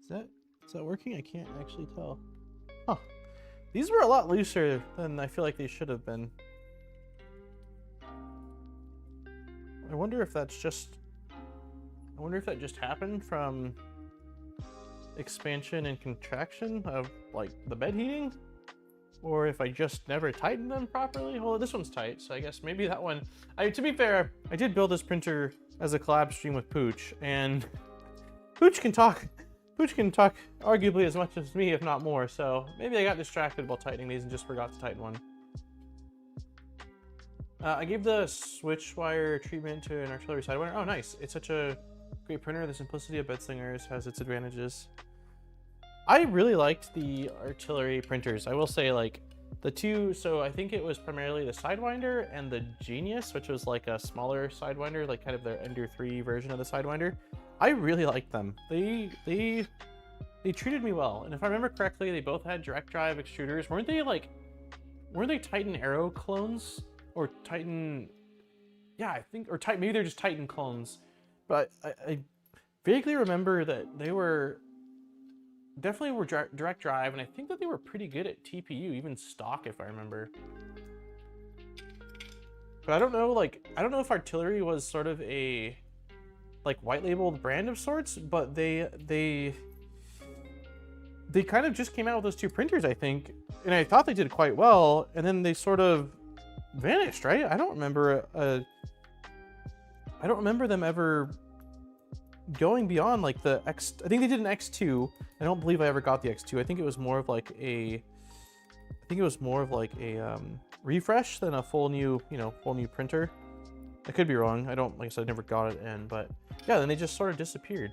S1: Is that working? I can't actually tell. Huh. These were a lot looser than I feel like they should have been. I wonder if that just happened from expansion and contraction of like the bed heating, or if I just never tightened them properly. Well, this one's tight, so I guess maybe that one. To be fair, I did build this printer as a collab stream with Pooch, and Pooch can talk arguably as much as me, if not more. So maybe I got distracted while tightening these and just forgot to tighten one. I gave the switch wire treatment to an artillery sidewinder. Oh, nice. It's such a great printer. The simplicity of bed slingers has its advantages. I really liked the artillery printers. I will say, like, the two, so I think it was primarily the Sidewinder and the Genius, which was like a smaller Sidewinder, like kind of their Ender 3 version of the Sidewinder. I really liked them. They treated me well. And if I remember correctly, they both had direct drive extruders. Weren't they Titan Aero clones? Or Titan, yeah, I think, or maybe they're just Titan clones. But I vaguely remember that they were definitely were direct drive, and I think that they were pretty good at TPU, even stock, if I remember. But I don't know, like, I don't know if Artillery was sort of a like white labeled brand of sorts, but they kind of just came out with those two printers, I think, and I thought they did quite well, and then they sort of vanished, right? I don't remember them ever going beyond like the X. I think they did an X2. I don't believe I ever got the X2. I think it was more of like a refresh than a full new printer. I could be wrong. I don't, like I said, I never got it in, but yeah, then they just sort of disappeared.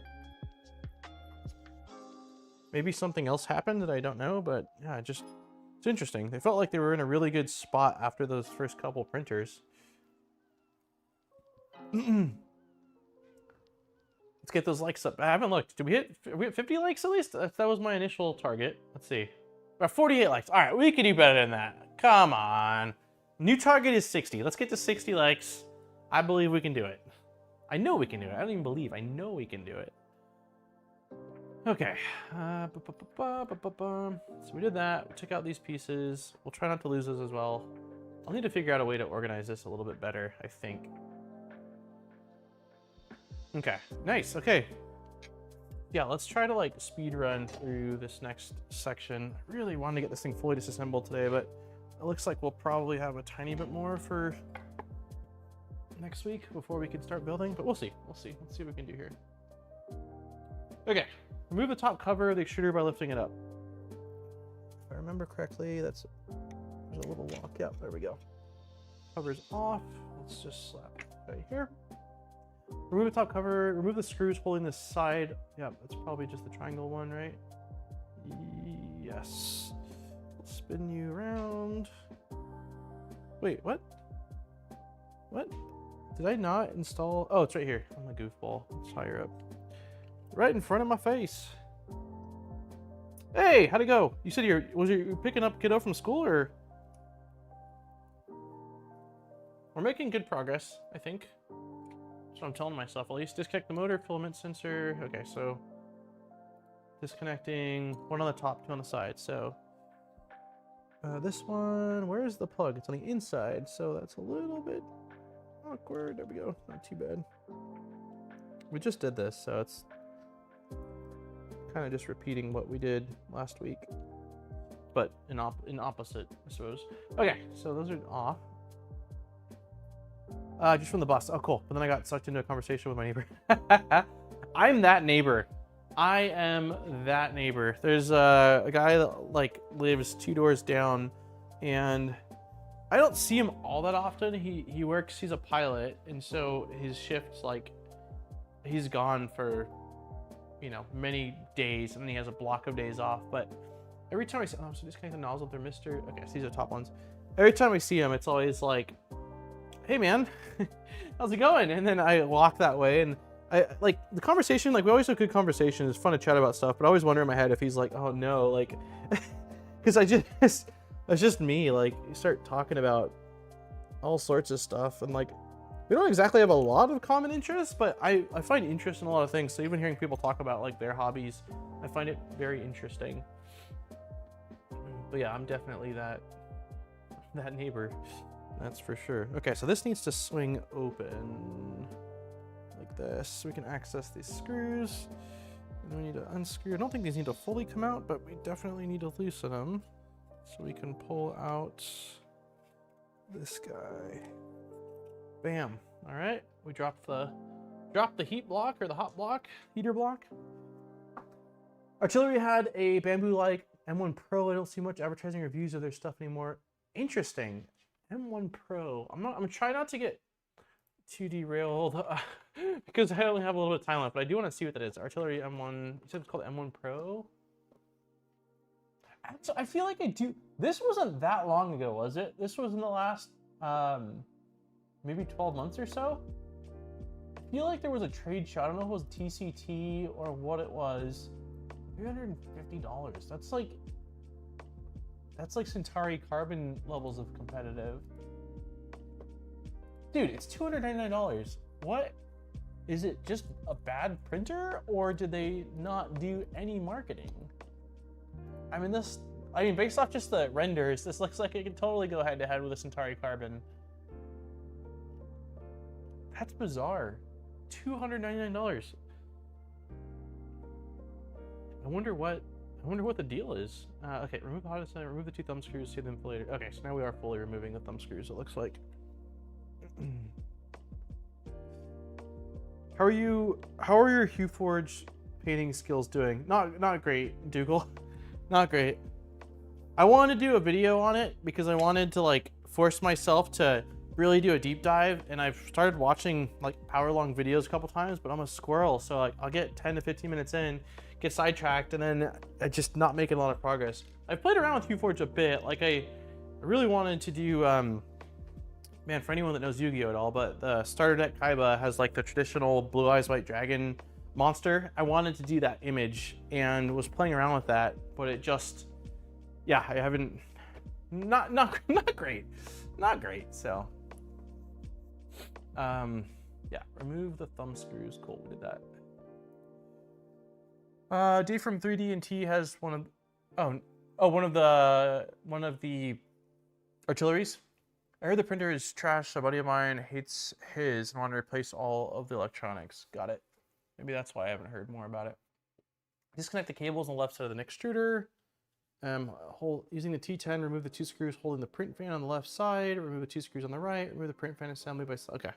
S1: Maybe something else happened that I don't know, but yeah, it's interesting. They felt like they were in a really good spot after those first couple printers. Let's get those likes up. I haven't looked. Did we hit 50 likes at least? That was my initial target. Let's see. 48 likes. All right, we can do better than that. Come on. New target is 60. Let's get to 60 likes. I believe we can do it. I know we can do it. I don't even believe. I know we can do it. Okay. So we did that. We took out these pieces. We'll try not to lose those as well. I'll need to figure out a way to organize this a little bit better, I think. Okay, nice. Okay. Yeah, let's try to like speed run through this next section. I really wanted to get this thing fully disassembled today, but it looks like we'll probably have a tiny bit more for next week before we can start building, but we'll see. Let's see what we can do here. Okay, remove the top cover of the extruder by lifting it up. If I remember correctly, there's a little lock. Yeah, there we go. Cover's off. Let's just slap it right here. Remove the top cover, remove the screws holding this side. Yeah, that's probably just the triangle one, right? Yes. Spin you around. Wait, what? What? Did I not install? Oh, it's right here. I'm a goofball. It's higher up. Right in front of my face. Hey, how'd it go? You said you're picking up kiddo from school, or? We're making good progress, I think. That's what I'm telling myself, at least. Disconnect the motor, filament sensor. Okay, so disconnecting one on the top, two on the side. So this one, where's the plug? It's on the inside, so that's a little bit awkward. There we go. Not too bad. We just did this, so it's kind of just repeating what we did last week, but in opposite, I suppose. Okay, so those are off. Just from the bus. Oh, cool. But then I got sucked into a conversation with my neighbor. I'm that neighbor. I am that neighbor. There's a guy that like lives 2 doors down, and I don't see him all that often. He works. He's a pilot, and so his shift's like he's gone for many days, and then he has a block of days off. But every time I see, so disconnect the nozzle thermistor. Okay, so these are the top ones. Every time I see him, it's always like, hey man, how's it going? And then I walk that way, and I like the conversation, like we always have good conversation. It's fun to chat about stuff, but I always wonder in my head if he's like, oh no, like, because it's just me. Like you start talking about all sorts of stuff, and like we don't exactly have a lot of common interests, but I find interest in a lot of things. So even hearing people talk about like their hobbies, I find it very interesting. But yeah, I'm definitely that neighbor. That's for sure. Okay, so this needs to swing open like this so we can access these screws. And we need to unscrew. I don't think these need to fully come out, but we definitely need to loosen them so we can pull out this guy. Bam. All right, we dropped the heat block, or the hot block, heater block. Artillery had a bamboo-like M1 Pro. I don't see much advertising reviews of their stuff anymore. Interesting. M1 Pro. I'm trying not to get too derailed because I only have a little bit of time left, but I do want to see what that is. Artillery M1. You said it's called M1 Pro? Actually, I feel like I do. This wasn't that long ago, was it? This was in the last maybe 12 months or so. I feel like there was a trade show. I don't know if it was TCT or what it was. $350. That's like Centauri Carbon levels of competitive. Dude, it's $299. What Is it just a bad printer, or did they not do any marketing? I mean, based off just the renders, this looks like it could totally go head to head with a Centauri Carbon. That's bizarre. $299. I wonder what the deal is. Okay, remove the hot center, remove the 2 thumb screws, see them later. Okay, so now we are fully removing the thumb screws, it looks like. How are your HueForge painting skills doing? Not great, Dougal. Not great. I wanted to do a video on it because I wanted to like force myself to really do a deep dive, and I've started watching like hour-long videos a couple times, but I'm a squirrel, so like I'll get 10 to 15 minutes in, get sidetracked, and then I just not making a lot of progress. I've played around with HueForge a bit. Like I really wanted to do man, for anyone that knows Yu-Gi-Oh at all, but the starter deck Kaiba has like the traditional blue eyes white dragon monster. I wanted to do that image and was playing around with that, but it just, yeah, I haven't, not great, not great. So yeah, remove the thumb screws. Cool, we did that. Dave from 3D and T has one of the artilleries. I heard the printer is trash. A buddy of mine hates his and wanted to replace all of the electronics. Got it. Maybe that's why I haven't heard more about it. Disconnect the cables on the left side of the Nextruder. Using the T10, remove the 2 screws holding the print fan on the left side. Remove the 2 screws on the right. Remove the print fan assembly by side. Okay.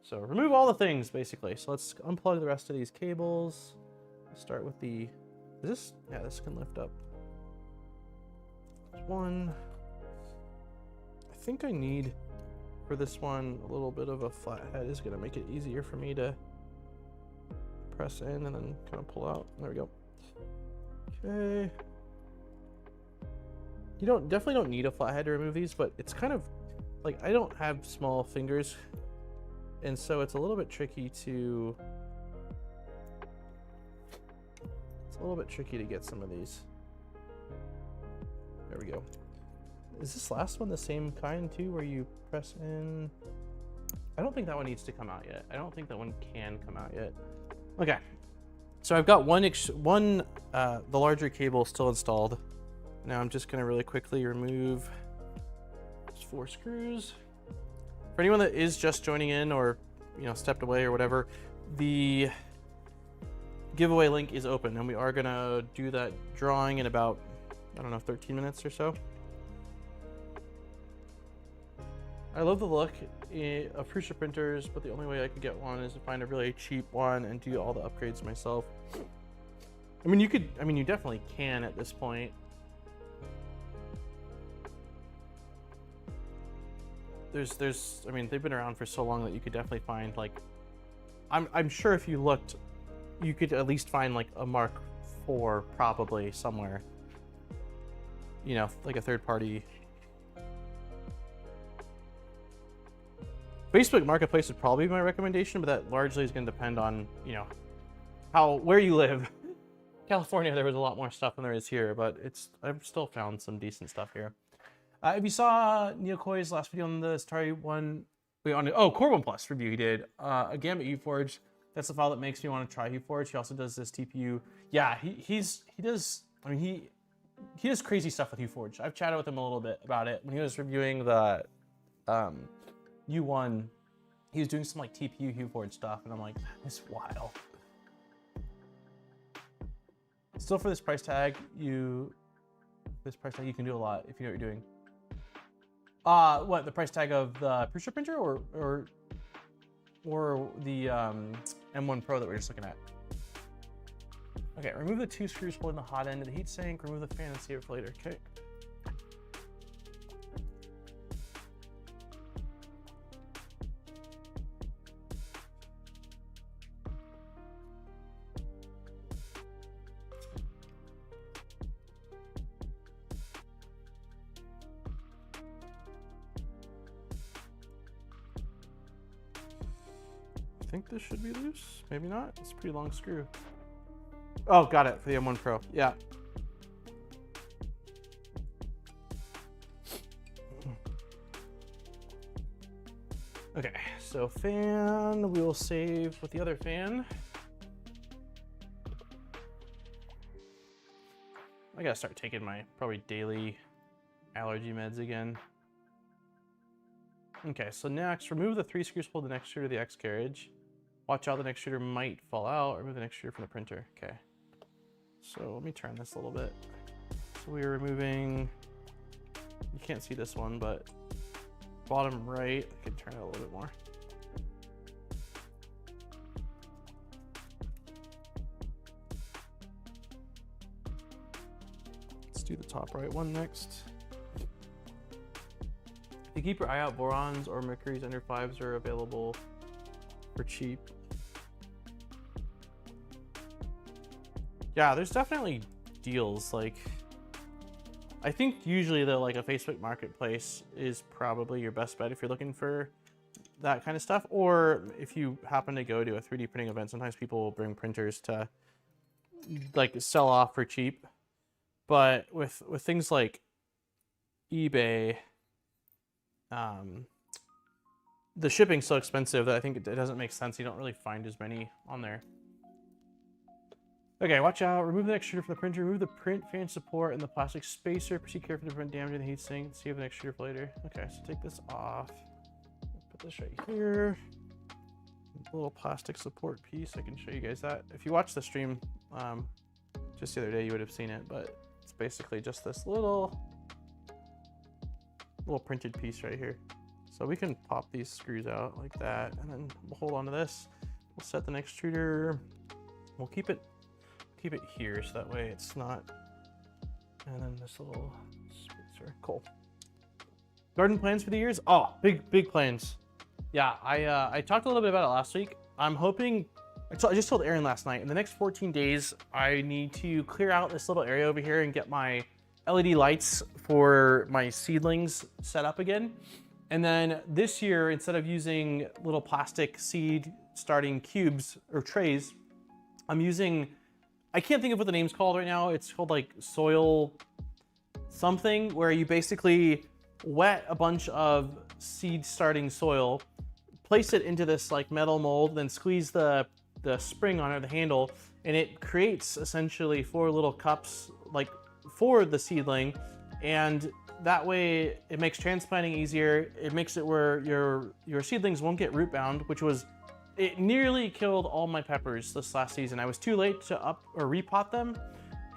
S1: So remove all the things basically. So let's unplug the rest of these cables. Start with the, this can lift up. There's one. I think I need, for this one, a little bit of a flat head is going to make it easier for me to press in and then kind of pull out. There we go. Okay. You definitely don't need a flat head to remove these, but it's kind of like, I don't have small fingers, and so it's a little bit tricky to get some of these. There we go. Is this last one the same kind too, where you press in? I don't think that one needs to come out yet. I don't think that one can come out yet. Okay, so I've got the larger cable still installed. Now I'm just gonna really quickly remove those 4 screws. For anyone that is just joining in or stepped away or whatever, the giveaway link is open, and we are gonna do that drawing in about, I don't know, 13 minutes or so. I love the look of Prusa printers, but the only way I could get one is to find a really cheap one and do all the upgrades myself. I mean, you definitely can at this point. I mean, they've been around for so long that you could definitely find, like, I'm sure if you looked, you could at least find like a Mark IV probably somewhere, like a third party. Facebook Marketplace would probably be my recommendation, but that largely is going to depend on, where you live. California, there was a lot more stuff than there is here, but I've still found some decent stuff here. If you saw Neokoi's last video on the Centauri one, Core 1 Plus review he did, a Gambit HueForge, that's the file that makes me want to try HueForge. He also does this TPU. Yeah, he does crazy stuff with HueForge. I've chatted with him a little bit about it. When he was reviewing the U1, he was doing some like TPU HueForge stuff, and I'm like, that's wild. Still, for this price tag, you can do a lot if you know what you're doing. What, the price tag of the Prusa printer or the M1 Pro that we're just looking at? Okay, remove the 2 screws holding the hot end of the heatsink. Remove the fan and save it for later. Okay. I think this should be loose. Maybe not. It's a pretty long screw. Oh, got it for the M1 Pro. Yeah. Okay, so fan, we will save with the other fan. I gotta start taking my probably daily allergy meds again. Okay, so next, remove the 3 screws, pull the Nextruder to the X-carriage. Watch out, the Nextruder might fall out. Remove the Nextruder from the printer. Okay. So let me turn this a little bit. So we are removing, you can't see this one, but bottom right, I can turn it a little bit more. Let's do the top right one next. You keep your eye out, borons or mercuries under 5s are available for cheap. Yeah, there's definitely deals. Like, I think usually the like a Facebook Marketplace is probably your best bet if you're looking for that kind of stuff. Or if you happen to go to a 3D printing event, sometimes people will bring printers to like sell off for cheap. But with things like eBay, the shipping's so expensive that I think it doesn't make sense. You don't really find as many on there. Okay, watch out. Remove the extruder from the printer. Remove the print fan support and the plastic spacer. Proceed carefully to prevent damage in the heatsink. Save the extruder for later. Okay, so take this off. Put this right here. A little plastic support piece. I can show you guys that. If you watched the stream just the other day, you would have seen it, but it's basically just this little printed piece right here. So we can pop these screws out like that, and then we'll hold on to this. We'll set the Nextruder. We'll keep it here so that way it's not, and then this little spacer. Cool. Garden plans for the years? Oh, big plans. Yeah, I talked a little bit about it last week. I'm hoping, I just told Aaron last night, in the next 14 days, I need to clear out this little area over here and get my LED lights for my seedlings set up again. And then this year, instead of using little plastic seed starting cubes or trays, I'm using, I can't think of what the name's called right now. It's called like soil something, where you basically wet a bunch of seed starting soil, place it into this like metal mold, then squeeze the spring on it, the handle, and it creates essentially 4 little cups like for the seedling. And that way it makes transplanting easier. It makes it where your seedlings won't get root bound, which was, it nearly killed all my peppers this last season. I was too late to up or repot them,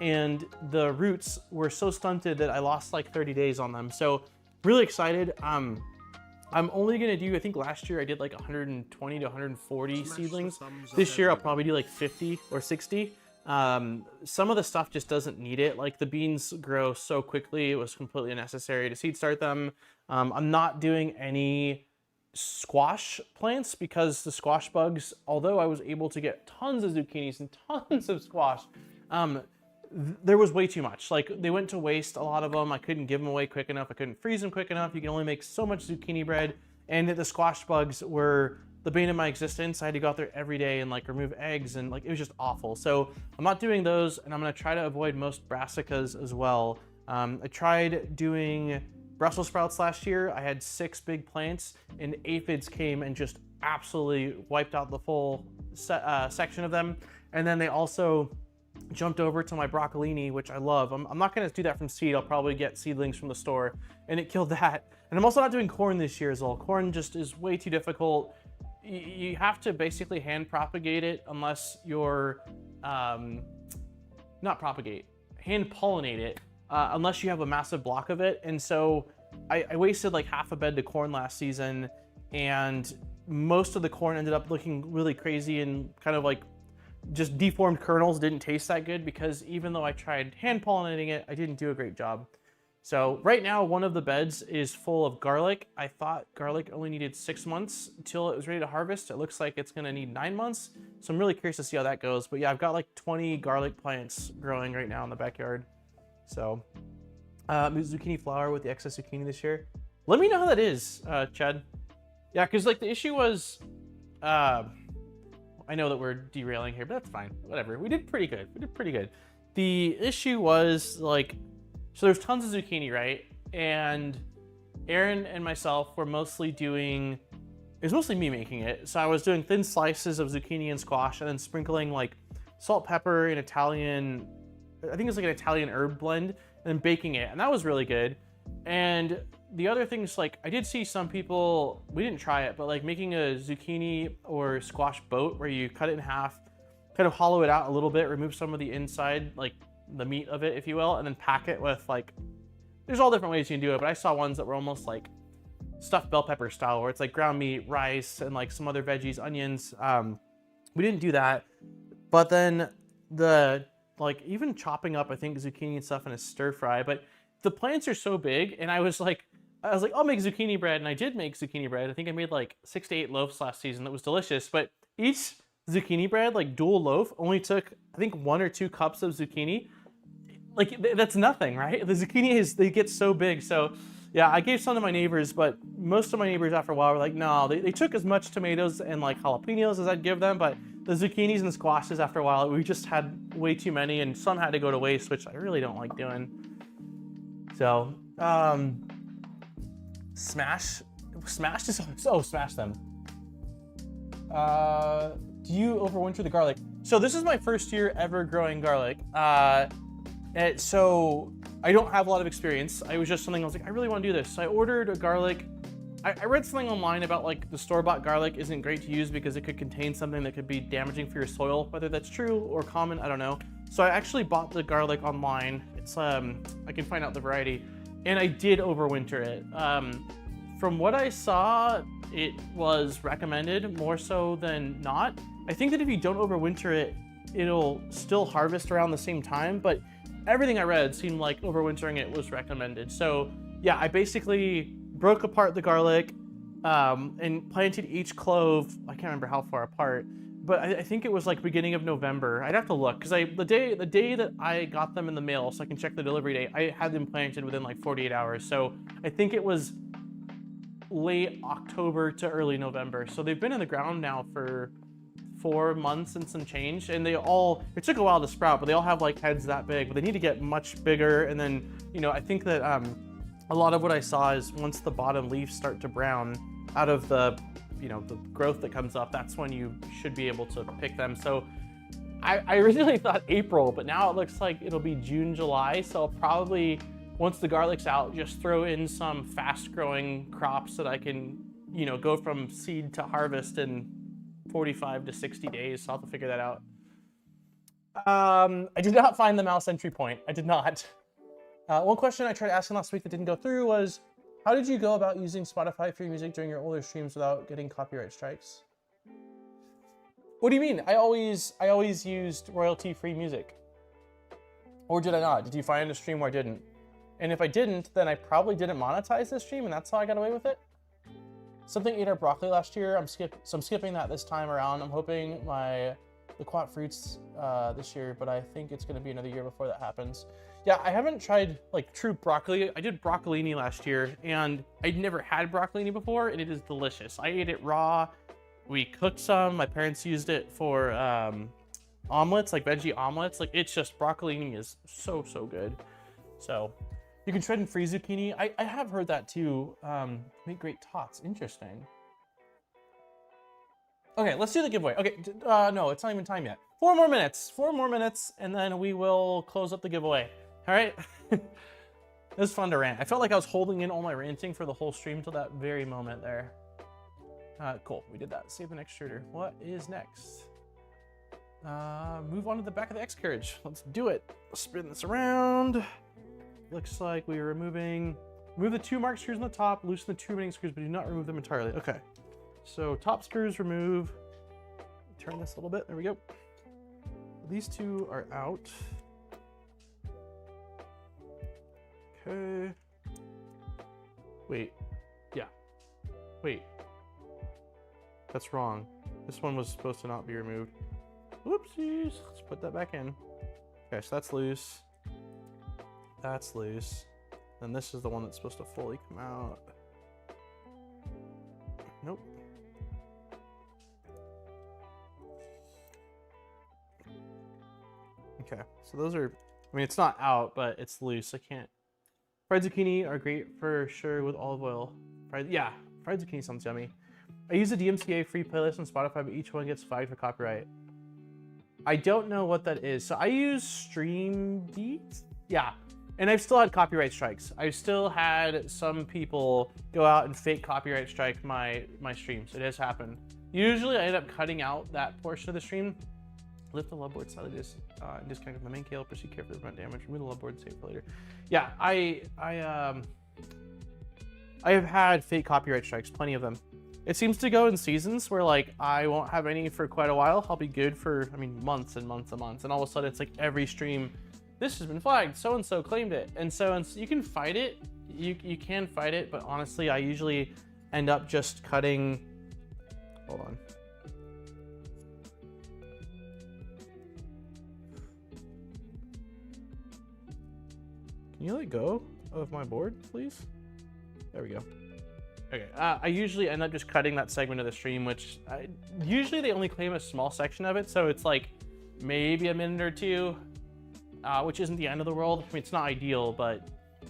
S1: and the roots were so stunted that I lost like 30 days on them. So really excited. I'm only gonna do, I think last year I did like 120 to 140 seedlings. This year I'll probably do like 50 or 60. Some of the stuff just doesn't need it. Like the beans grow so quickly, it was completely unnecessary to seed start them. I'm not doing any squash plants because the squash bugs, although I was able to get tons of zucchinis and tons of squash, there was way too much. Like they went to waste, a lot of them. I couldn't give them away quick enough. I couldn't freeze them quick enough. You can only make so much zucchini bread. And the squash bugs were the bane of my existence. I had to go out there every day and like remove eggs, and like it was just awful. So I'm not doing those, and I'm gonna try to avoid most brassicas as well. I tried doing Brussels sprouts last year. I had 6 big plants, and aphids came and just absolutely wiped out the full section of them. And then they also jumped over to my broccolini, which I love. I'm not gonna do that from seed. I'll probably get seedlings from the store, and it killed that. And I'm also not doing corn this year as well. Corn just is way too difficult. You have to basically hand propagate it unless you're, not propagate, hand pollinate it, unless you have a massive block of it. And so I wasted like half a bed to corn last season, and most of the corn ended up looking really crazy and kind of like just deformed kernels. Didn't taste that good because even though I tried hand pollinating it, I didn't do a great job. So right now, one of the beds is full of garlic. I thought garlic only needed 6 months until it was ready to harvest. It looks like it's gonna need 9 months. So I'm really curious to see how that goes. But yeah, I've got like 20 garlic plants growing right now in the backyard. So zucchini flower with the excess zucchini this year. Let me know how that is, Chad. Yeah, because like the issue was, I know that we're derailing here, but that's fine. Whatever. We did pretty good. The issue was like, so there's tons of zucchini, right? And Aaron and myself were mostly doing it was mostly me making it. So I was doing thin slices of zucchini and squash and then sprinkling like salt, pepper, and Italian, I think it's like an Italian herb blend, and then baking it. And that was really good. And the other things, like I did see some people, we didn't try it, but like making a zucchini or squash boat where you cut it in half, kind of hollow it out a little bit, remove some of the inside, like the meat of it, if you will, and then pack it with like, there's all different ways you can do it, but I saw ones that were almost like stuffed bell pepper style, where it's like ground meat, rice, and like some other veggies, onions. We didn't do that, but then the, like even chopping up, I think zucchini and stuff in a stir fry, but the plants are so big, and I was like, I'll make zucchini bread, and I did make zucchini bread. I think I made like 6 to 8 loaves last season. That was delicious, but each zucchini bread, like dual loaf, only took, I think 1 or 2 cups of zucchini. Like that's nothing, right? The zucchini they get so big. So yeah, I gave some to my neighbors, but most of my neighbors after a while were like, no, they took as much tomatoes and like jalapenos as I'd give them, but the zucchinis and the squashes after a while, we just had way too many, and some had to go to waste, which I really don't like doing. So, smash them. Do you overwinter the garlic? So this is my first year ever growing garlic. So I don't have a lot of experience. I was just something I was like, I really want to do this. So I ordered a garlic. I read something online about like the store-bought garlic isn't great to use because it could contain something that could be damaging for your soil. Whether that's true or common, I don't know. So I actually bought the garlic online. It's I can find out the variety, and I did overwinter it. From what I saw, it was recommended more so than not. I think that if you don't overwinter it, it'll still harvest around the same time, but everything I read seemed like overwintering it was recommended. So yeah, I basically broke apart the garlic and planted each clove. I can't remember how far apart, but I think it was like beginning of November. I'd have to look, because the day that I got them in the mail, so I can check the delivery date, I had them planted within like 48 hours. So I think it was late October to early November. So they've been in the ground now for 4 months and some change, and it took a while to sprout, but they all have like heads that big, but they need to get much bigger. And then, I think that a lot of what I saw is once the bottom leaves start to brown out of the the growth that comes up, that's when you should be able to pick them. So I originally thought April, but now it looks like it'll be June, July. So I'll probably, once the garlic's out, just throw in some fast growing crops that I can go from seed to harvest in 45 to 60 days. So I'll have to figure that out. I did not find the mouse entry point. I did not. One question I tried asking last week that didn't go through was, how did you go about using Spotify for your music during your older streams without getting copyright strikes? What do you mean? I always used royalty-free music. Or did I not? Did you find a stream where I didn't? And if I didn't, then I probably didn't monetize this stream, and that's how I got away with it. Something ate our broccoli last year. I'm skipping that this time around. I'm hoping the quat fruits this year, but I think it's going to be another year before that happens. Yeah, I haven't tried like true broccoli. I did broccolini last year, and I'd never had broccolini before, and it is delicious. I ate it raw. We cooked some. My parents used it for omelets, like veggie omelets. Like, it's just, broccolini is so good. So you can shred and freeze zucchini. I have heard that too. Make great tots. Interesting. Okay, let's do the giveaway. Okay, no, it's not even time yet. 4 more minutes, and then we will close up the giveaway. All right. It was fun to rant. I felt like I was holding in all my ranting for the whole stream till that very moment there. Cool, we did that. Save the Nextruder. What is next? Move on to the back of the X-carriage. Let's do it. Spin this around. Looks like we are remove the 2 marked screws on the top, loosen the 2 remaining screws, but do not remove them entirely. Okay. So top screws remove. Turn this a little bit. There we go. These 2 are out. Okay. Wait. Yeah. Wait. That's wrong. This one was supposed to not be removed. Whoopsies. Let's put that back in. Okay, so that's loose. That's loose. Then this is the one that's supposed to fully come out. Nope. Okay, so those are, I mean, it's not out, but it's loose. I can't. Fried zucchini are great for sure with olive oil. Fried zucchini sounds yummy. I use a DMCA free playlist on Spotify, but each one gets flagged for copyright. I don't know what that is. So I use Streambeat. Yeah. And I've still had copyright strikes. I've still had some people go out and fake copyright strike my streams. It has happened. Usually I end up cutting out that portion of the stream. Lift the love board slightly, disconnect from the main cable, proceed carefully to prevent damage, remove the love board, save for later. Yeah, I have had fake copyright strikes, plenty of them. It seems to go in seasons where like I won't have any for quite a while. I'll be good for, I mean, months and months and months. And all of a sudden it's like every stream, this has been flagged, so-and-so claimed it. And so you can fight it, you can fight it, but honestly, I usually end up just cutting, hold on. Can you let go of my board, please? There we go. Okay, I usually end up just cutting that segment of the stream, which usually they only claim a small section of it, so it's like maybe a minute or two, which isn't the end of the world. I mean, it's not ideal, but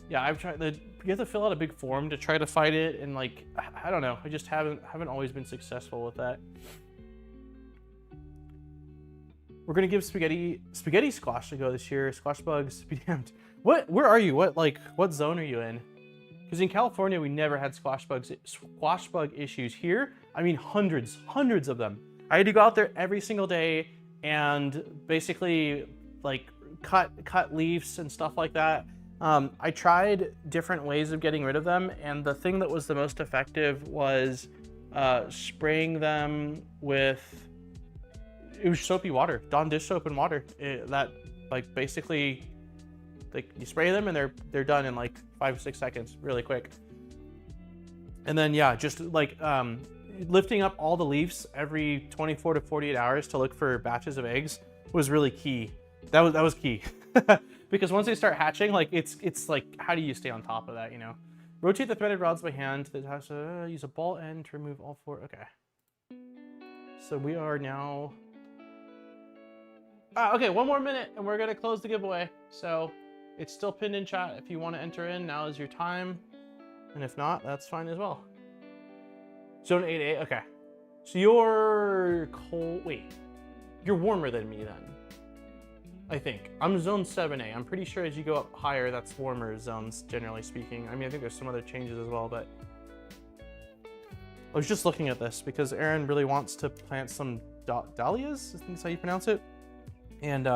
S1: yeah, I've tried. You have to fill out a big form to try to fight it, and like I don't know, I just haven't always been successful with that. We're gonna give spaghetti squash a go this year. Squash bugs, be damned. Where are you? What zone are you in? Because in California, we never had squash bug issues. Here, I mean, hundreds of them. I had to go out there every single day and basically like cut leaves and stuff like that. I tried different ways of getting rid of them, and the thing that was the most effective was spraying them with, it was soapy water, Dawn dish soap and water. That like basically, like you spray them and they're done in like 5 or 6 seconds, really quick. And then yeah, just like lifting up all the leaves every 24 to 48 hours to look for batches of eggs was really key. That was key. Because once they start hatching, like it's like, how do you stay on top of that, you know? Rotate the threaded rods by hand. That has to use a ball end to remove all 4. Okay. So we are now. Okay, 1 more minute and we're gonna close the giveaway. So it's still pinned in chat. If you want to enter in, now is your time. And if not, that's fine as well. Zone 8A, okay. So you're cold, wait. You're warmer than me then, I think. I'm zone 7A. I'm pretty sure as you go up higher, that's warmer zones, generally speaking. I mean, I think there's some other changes as well, but I was just looking at this because Aaron really wants to plant some dahlias, I think that's how you pronounce it. And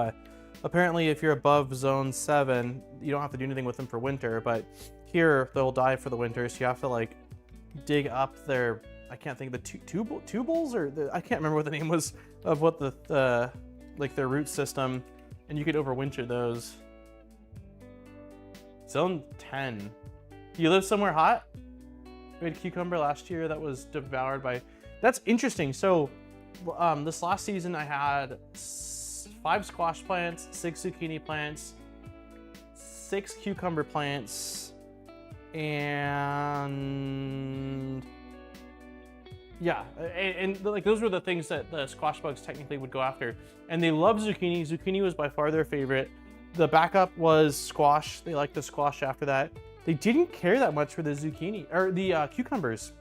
S1: apparently if you're above zone 7, you don't have to do anything with them for winter, but here they'll die for the winter, so you have to like dig up their, I can't think of the tubules, or I can't remember what the name was of what the like their root system, and you could overwinter those. Zone 10. You live somewhere hot? We had a cucumber last year that was devoured by, that's interesting. So this last season I had 5 squash plants, 6 zucchini plants, 6 cucumber plants, and yeah, and like those were the things that the squash bugs technically would go after. And they love zucchini. Zucchini was by far their favorite. The backup was squash. They liked the squash after that. They didn't care that much for the zucchini or the cucumbers.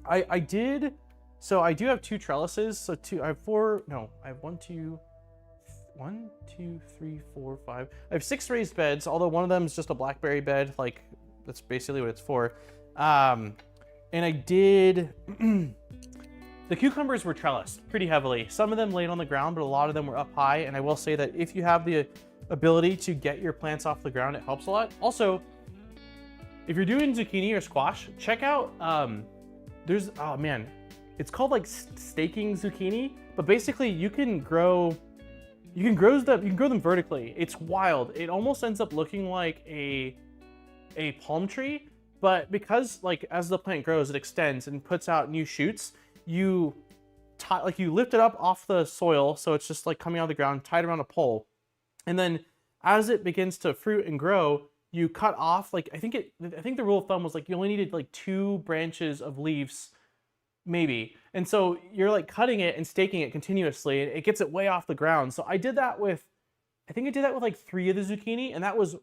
S1: I did. So I do have 2 trellises. So I have 4. No, I have 1, 2, 3, 4, 5. I have 6 raised beds, although one of them is just a blackberry bed. Like that's basically what it's for. And I did. The cucumbers were trellised pretty heavily. Some of them laid on the ground, but a lot of them were up high. And I will say that if you have the ability to get your plants off the ground, it helps a lot. Also, if you're doing zucchini or squash, check out, there's, oh man, it's called like staking zucchini, but basically you can grow them vertically. It's wild. It almost ends up looking like a palm tree, but because like as the plant grows, it extends and puts out new shoots. You lift it up off the soil, so it's just like coming out of the ground, tied around a pole, and then as it begins to fruit and grow, you cut off like I think the rule of thumb was like you only needed like 2 branches of leaves, maybe, and so you're like cutting it and staking it continuously, and it gets it way off the ground. So I did that with, I think I did that with like 3 of the zucchini, and that was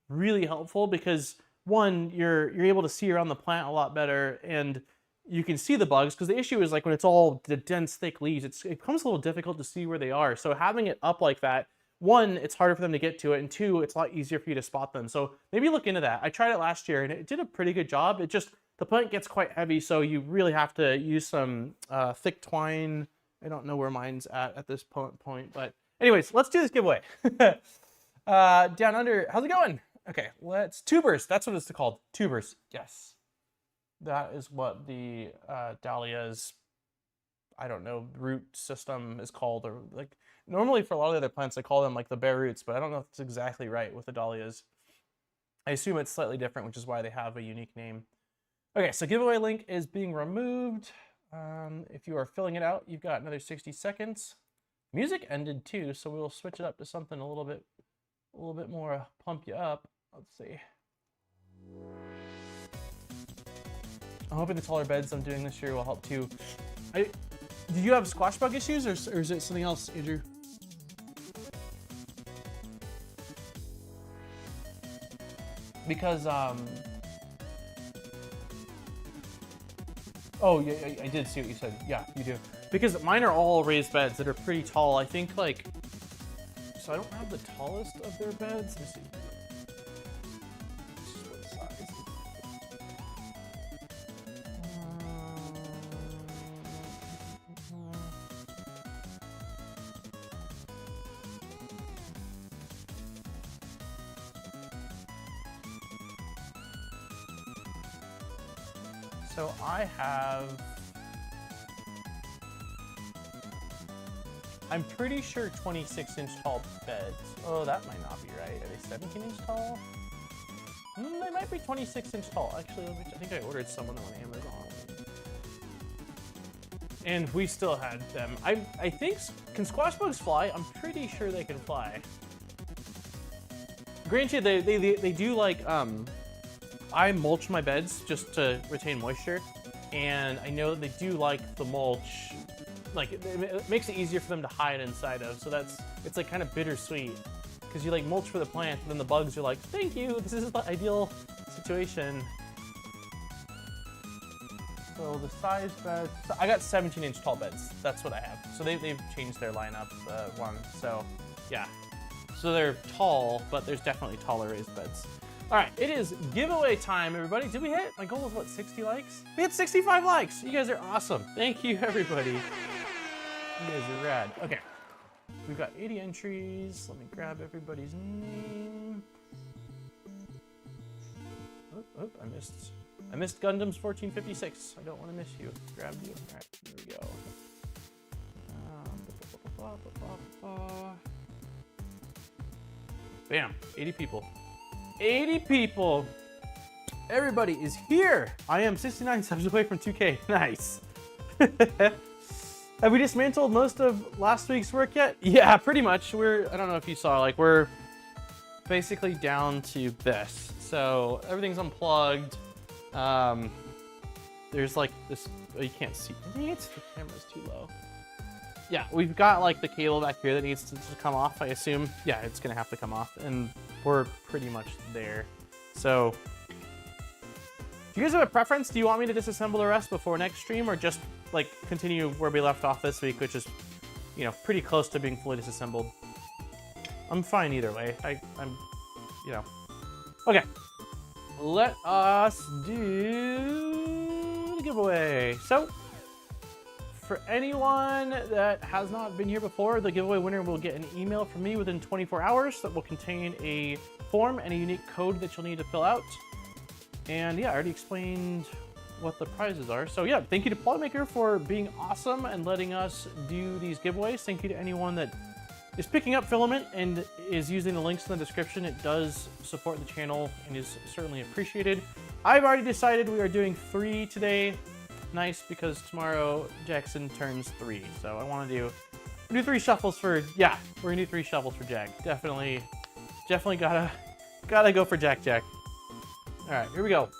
S1: really helpful because one, you're able to see around the plant a lot better, and you can see the bugs, because the issue is like when it's all the dense, thick leaves, it becomes a little difficult to see where they are. So having it up like that, one, it's harder for them to get to it, and two, it's a lot easier for you to spot them. So maybe look into that. I tried it last year, and it did a pretty good job. It just, the plant gets quite heavy, so you really have to use some thick twine. I don't know where mine's at this point, but anyways, let's do this giveaway. Down under, how's it going? Okay, let's, tubers, that's what it's called, tubers, yes. That is what the dahlia's, I don't know, root system is called, or like, normally for a lot of the other plants, I call them like the bare roots, but I don't know if it's exactly right with the dahlias. I assume it's slightly different, which is why they have a unique name. Okay, so giveaway link is being removed. If you are filling it out, you've got another 60 seconds. Music ended too, so we'll switch it up to something a little bit more pump you up. Let's see. I'm hoping the taller beds I'm doing this year will help too. Did you have squash bug issues, or is it something else, Andrew? Because oh yeah, I did see what you said. Yeah, you do. Because mine are all raised beds that are pretty tall. I think like, so I don't have the tallest of their beds. Let me see. What size? So I have, I'm pretty sure 26-inch tall beds. Oh, that might not be right. Are they 17-inch tall? They might be 26-inch tall. Actually, I think I ordered some of them on Amazon. And we still had them. I think, can squash bugs fly? I'm pretty sure they can fly. Granted, they do like, I mulch my beds just to retain moisture, and I know that they do like the mulch. Like, it makes it easier for them to hide inside of, so it's like kind of bittersweet, because you like mulch for the plant, and then the bugs are like, thank you, this is the ideal situation. So the size bed, so I got 17-inch tall beds, that's what I have. So they've changed their lineup, one, so yeah. So they're tall, but there's definitely taller raised beds. All right, it is giveaway time, everybody. Did we hit? My goal was what, 60 likes? We hit 65 likes. You guys are awesome. Thank you, everybody. You guys are rad. Okay, we've got 80 entries. Let me grab everybody's name. Oh, I missed Gundam's 1456. I don't want to miss you. Grab you. All right, here we go. Bam, 80 people. 80 people. Everybody is here. I am 69 subs away from 2K. Nice. Have we dismantled most of last week's work yet? Yeah, pretty much. I don't know if you saw, like, we're basically down to this. So everything's unplugged. There's like this, oh, you can't see. I think the camera's too low. Yeah, we've got like the cable back here that needs to come off, I assume. Yeah, it's gonna have to come off, and we're pretty much there. So, do you guys have a preference? Do you want me to disassemble the rest before next stream, or just like continue where we left off this week, which is, you know, pretty close to being fully disassembled? I'm fine either way. I'm, you know. Okay, let us do the giveaway. So, for anyone that has not been here before, the giveaway winner will get an email from me within 24 hours that will contain a form and a unique code that you'll need to fill out. And yeah, I already explained what the prizes are. So yeah, thank you to Polymaker for being awesome and letting us do these giveaways. Thank you to anyone that is picking up filament and is using the links in the description. It does support the channel and is certainly appreciated. I've already decided we are doing 3 today. Nice, because tomorrow Jackson turns 3, so I want to do 3 shuffles for, yeah, we're gonna do 3 shuffles for Jack. Definitely gotta go for Jack. All right, here we go.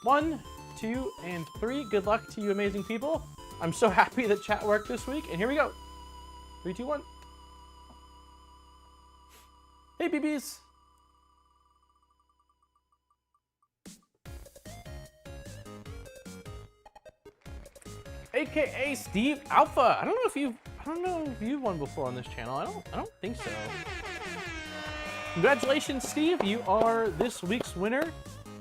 S1: 1, 2, and 3. Good luck to you amazing people. I'm so happy that chat worked this week, and here we go. 3, 2, 1. Hey, BBs. aka Steve Alpha. I don't know if you've won before on this channel. I don't think so. Congratulations, Steve. You are this week's winner.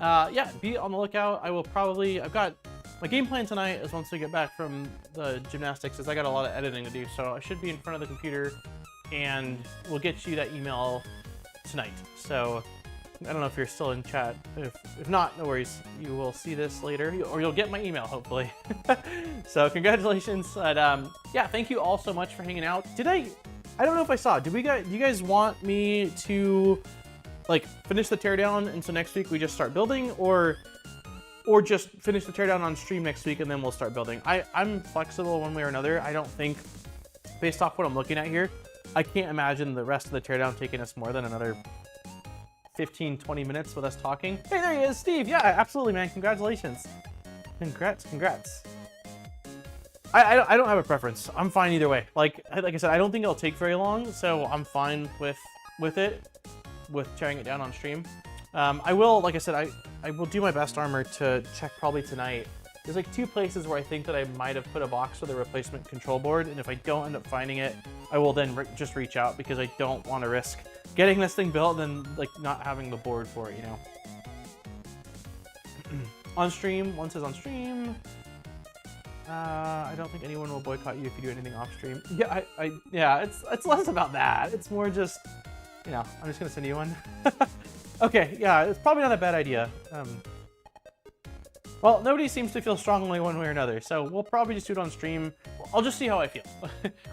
S1: Yeah, be on the lookout. I've got my game plan tonight is once we get back from the gymnastics is I got a lot of editing to do, so I should be in front of the computer and we'll get you that email tonight. So I don't know if you're still in chat. If not, no worries. You will see this later, or you'll get my email, hopefully. So congratulations. And yeah, thank you all so much for hanging out. I don't know if I saw, do you guys want me to like finish the teardown and so next week we just start building, or just finish the teardown on stream next week and then we'll start building? I'm flexible one way or another. I don't think, based off what I'm looking at here, I can't imagine the rest of the teardown taking us more than another 15-20 minutes with us talking. Hey, there he is, Steve. Yeah, absolutely, man. Congratulations. Congrats. I don't have a preference. I'm fine either way. Like I said, I don't think it'll take very long, so I'm fine with tearing it down on stream. I will, like I said, I will do my best, Armor, to check probably tonight. There's like 2 places where I think that I might have put a box with a replacement control board, and if I don't end up finding it, I will then just reach out, because I don't want to risk getting this thing built and then like not having the board for it, you know. On stream, one says on stream. I don't think anyone will boycott you if you do anything off stream. Yeah, yeah, it's less about that. It's more just, you know, I'm just gonna send you one. Okay, yeah, it's probably not a bad idea. Well, nobody seems to feel strongly one way or another, so we'll probably just do it on stream. I'll just see how I feel.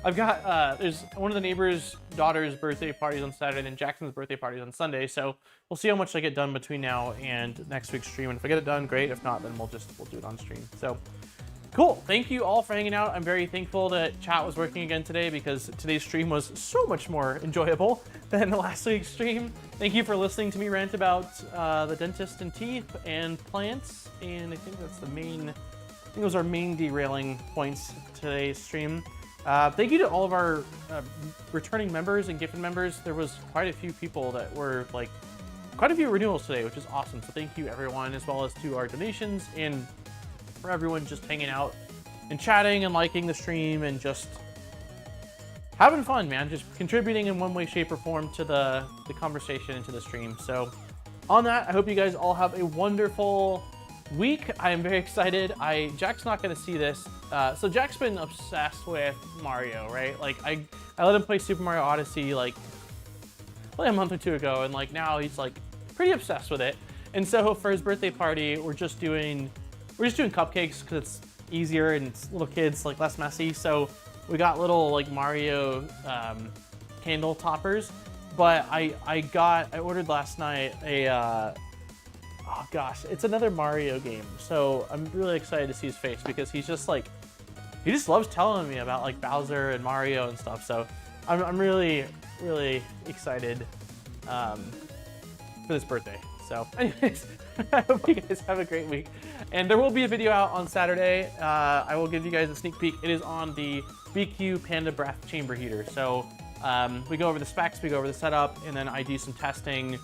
S1: I've got, there's one of the neighbor's daughter's birthday parties on Saturday, and Jackson's birthday party on Sunday, so we'll see how much I get done between now and next week's stream, and if I get it done, great. If not, then we'll do it on stream. So, cool. Thank you all for hanging out. I'm very thankful that chat was working again today, because today's stream was so much more enjoyable than last week's stream. Thank you for listening to me rant about the dentist and teeth and plants, and I think that's those are main derailing points today's stream. Thank you to all of our returning members and gifted members. There was quite a few people that were like, quite a few renewals today, which is awesome. So thank you everyone, as well as to our donations, and for everyone just hanging out and chatting and liking the stream and just having fun, man. Just contributing in one way, shape, or form to the conversation and to the stream. So on that, I hope you guys all have a wonderful week. I am very excited. Jack's not going to see this. So Jack's been obsessed with Mario, right? Like I let him play Super Mario Odyssey like a month or 2 ago, and like now he's like pretty obsessed with it. And so for his birthday party, we're just doing cupcakes because it's easier and it's little kids, like less messy. So we got little like Mario candle toppers. But I ordered last night a oh gosh, it's another Mario game. So I'm really excited to see his face, because he's just like, he just loves telling me about like Bowser and Mario and stuff. So I'm really excited for this birthday. So anyways, I hope you guys have a great week. And there will be a video out on Saturday. I will give you guys a sneak peek. It is on the BQ Panda Breath chamber heater. So we go over the specs, we go over the setup, and then I do some testing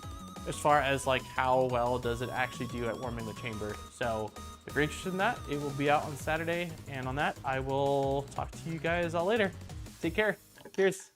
S1: as far as like how well does it actually do at warming the chamber. So if you're interested in that, it will be out on Saturday. And on that, I will talk to you guys all later. Take care. Cheers.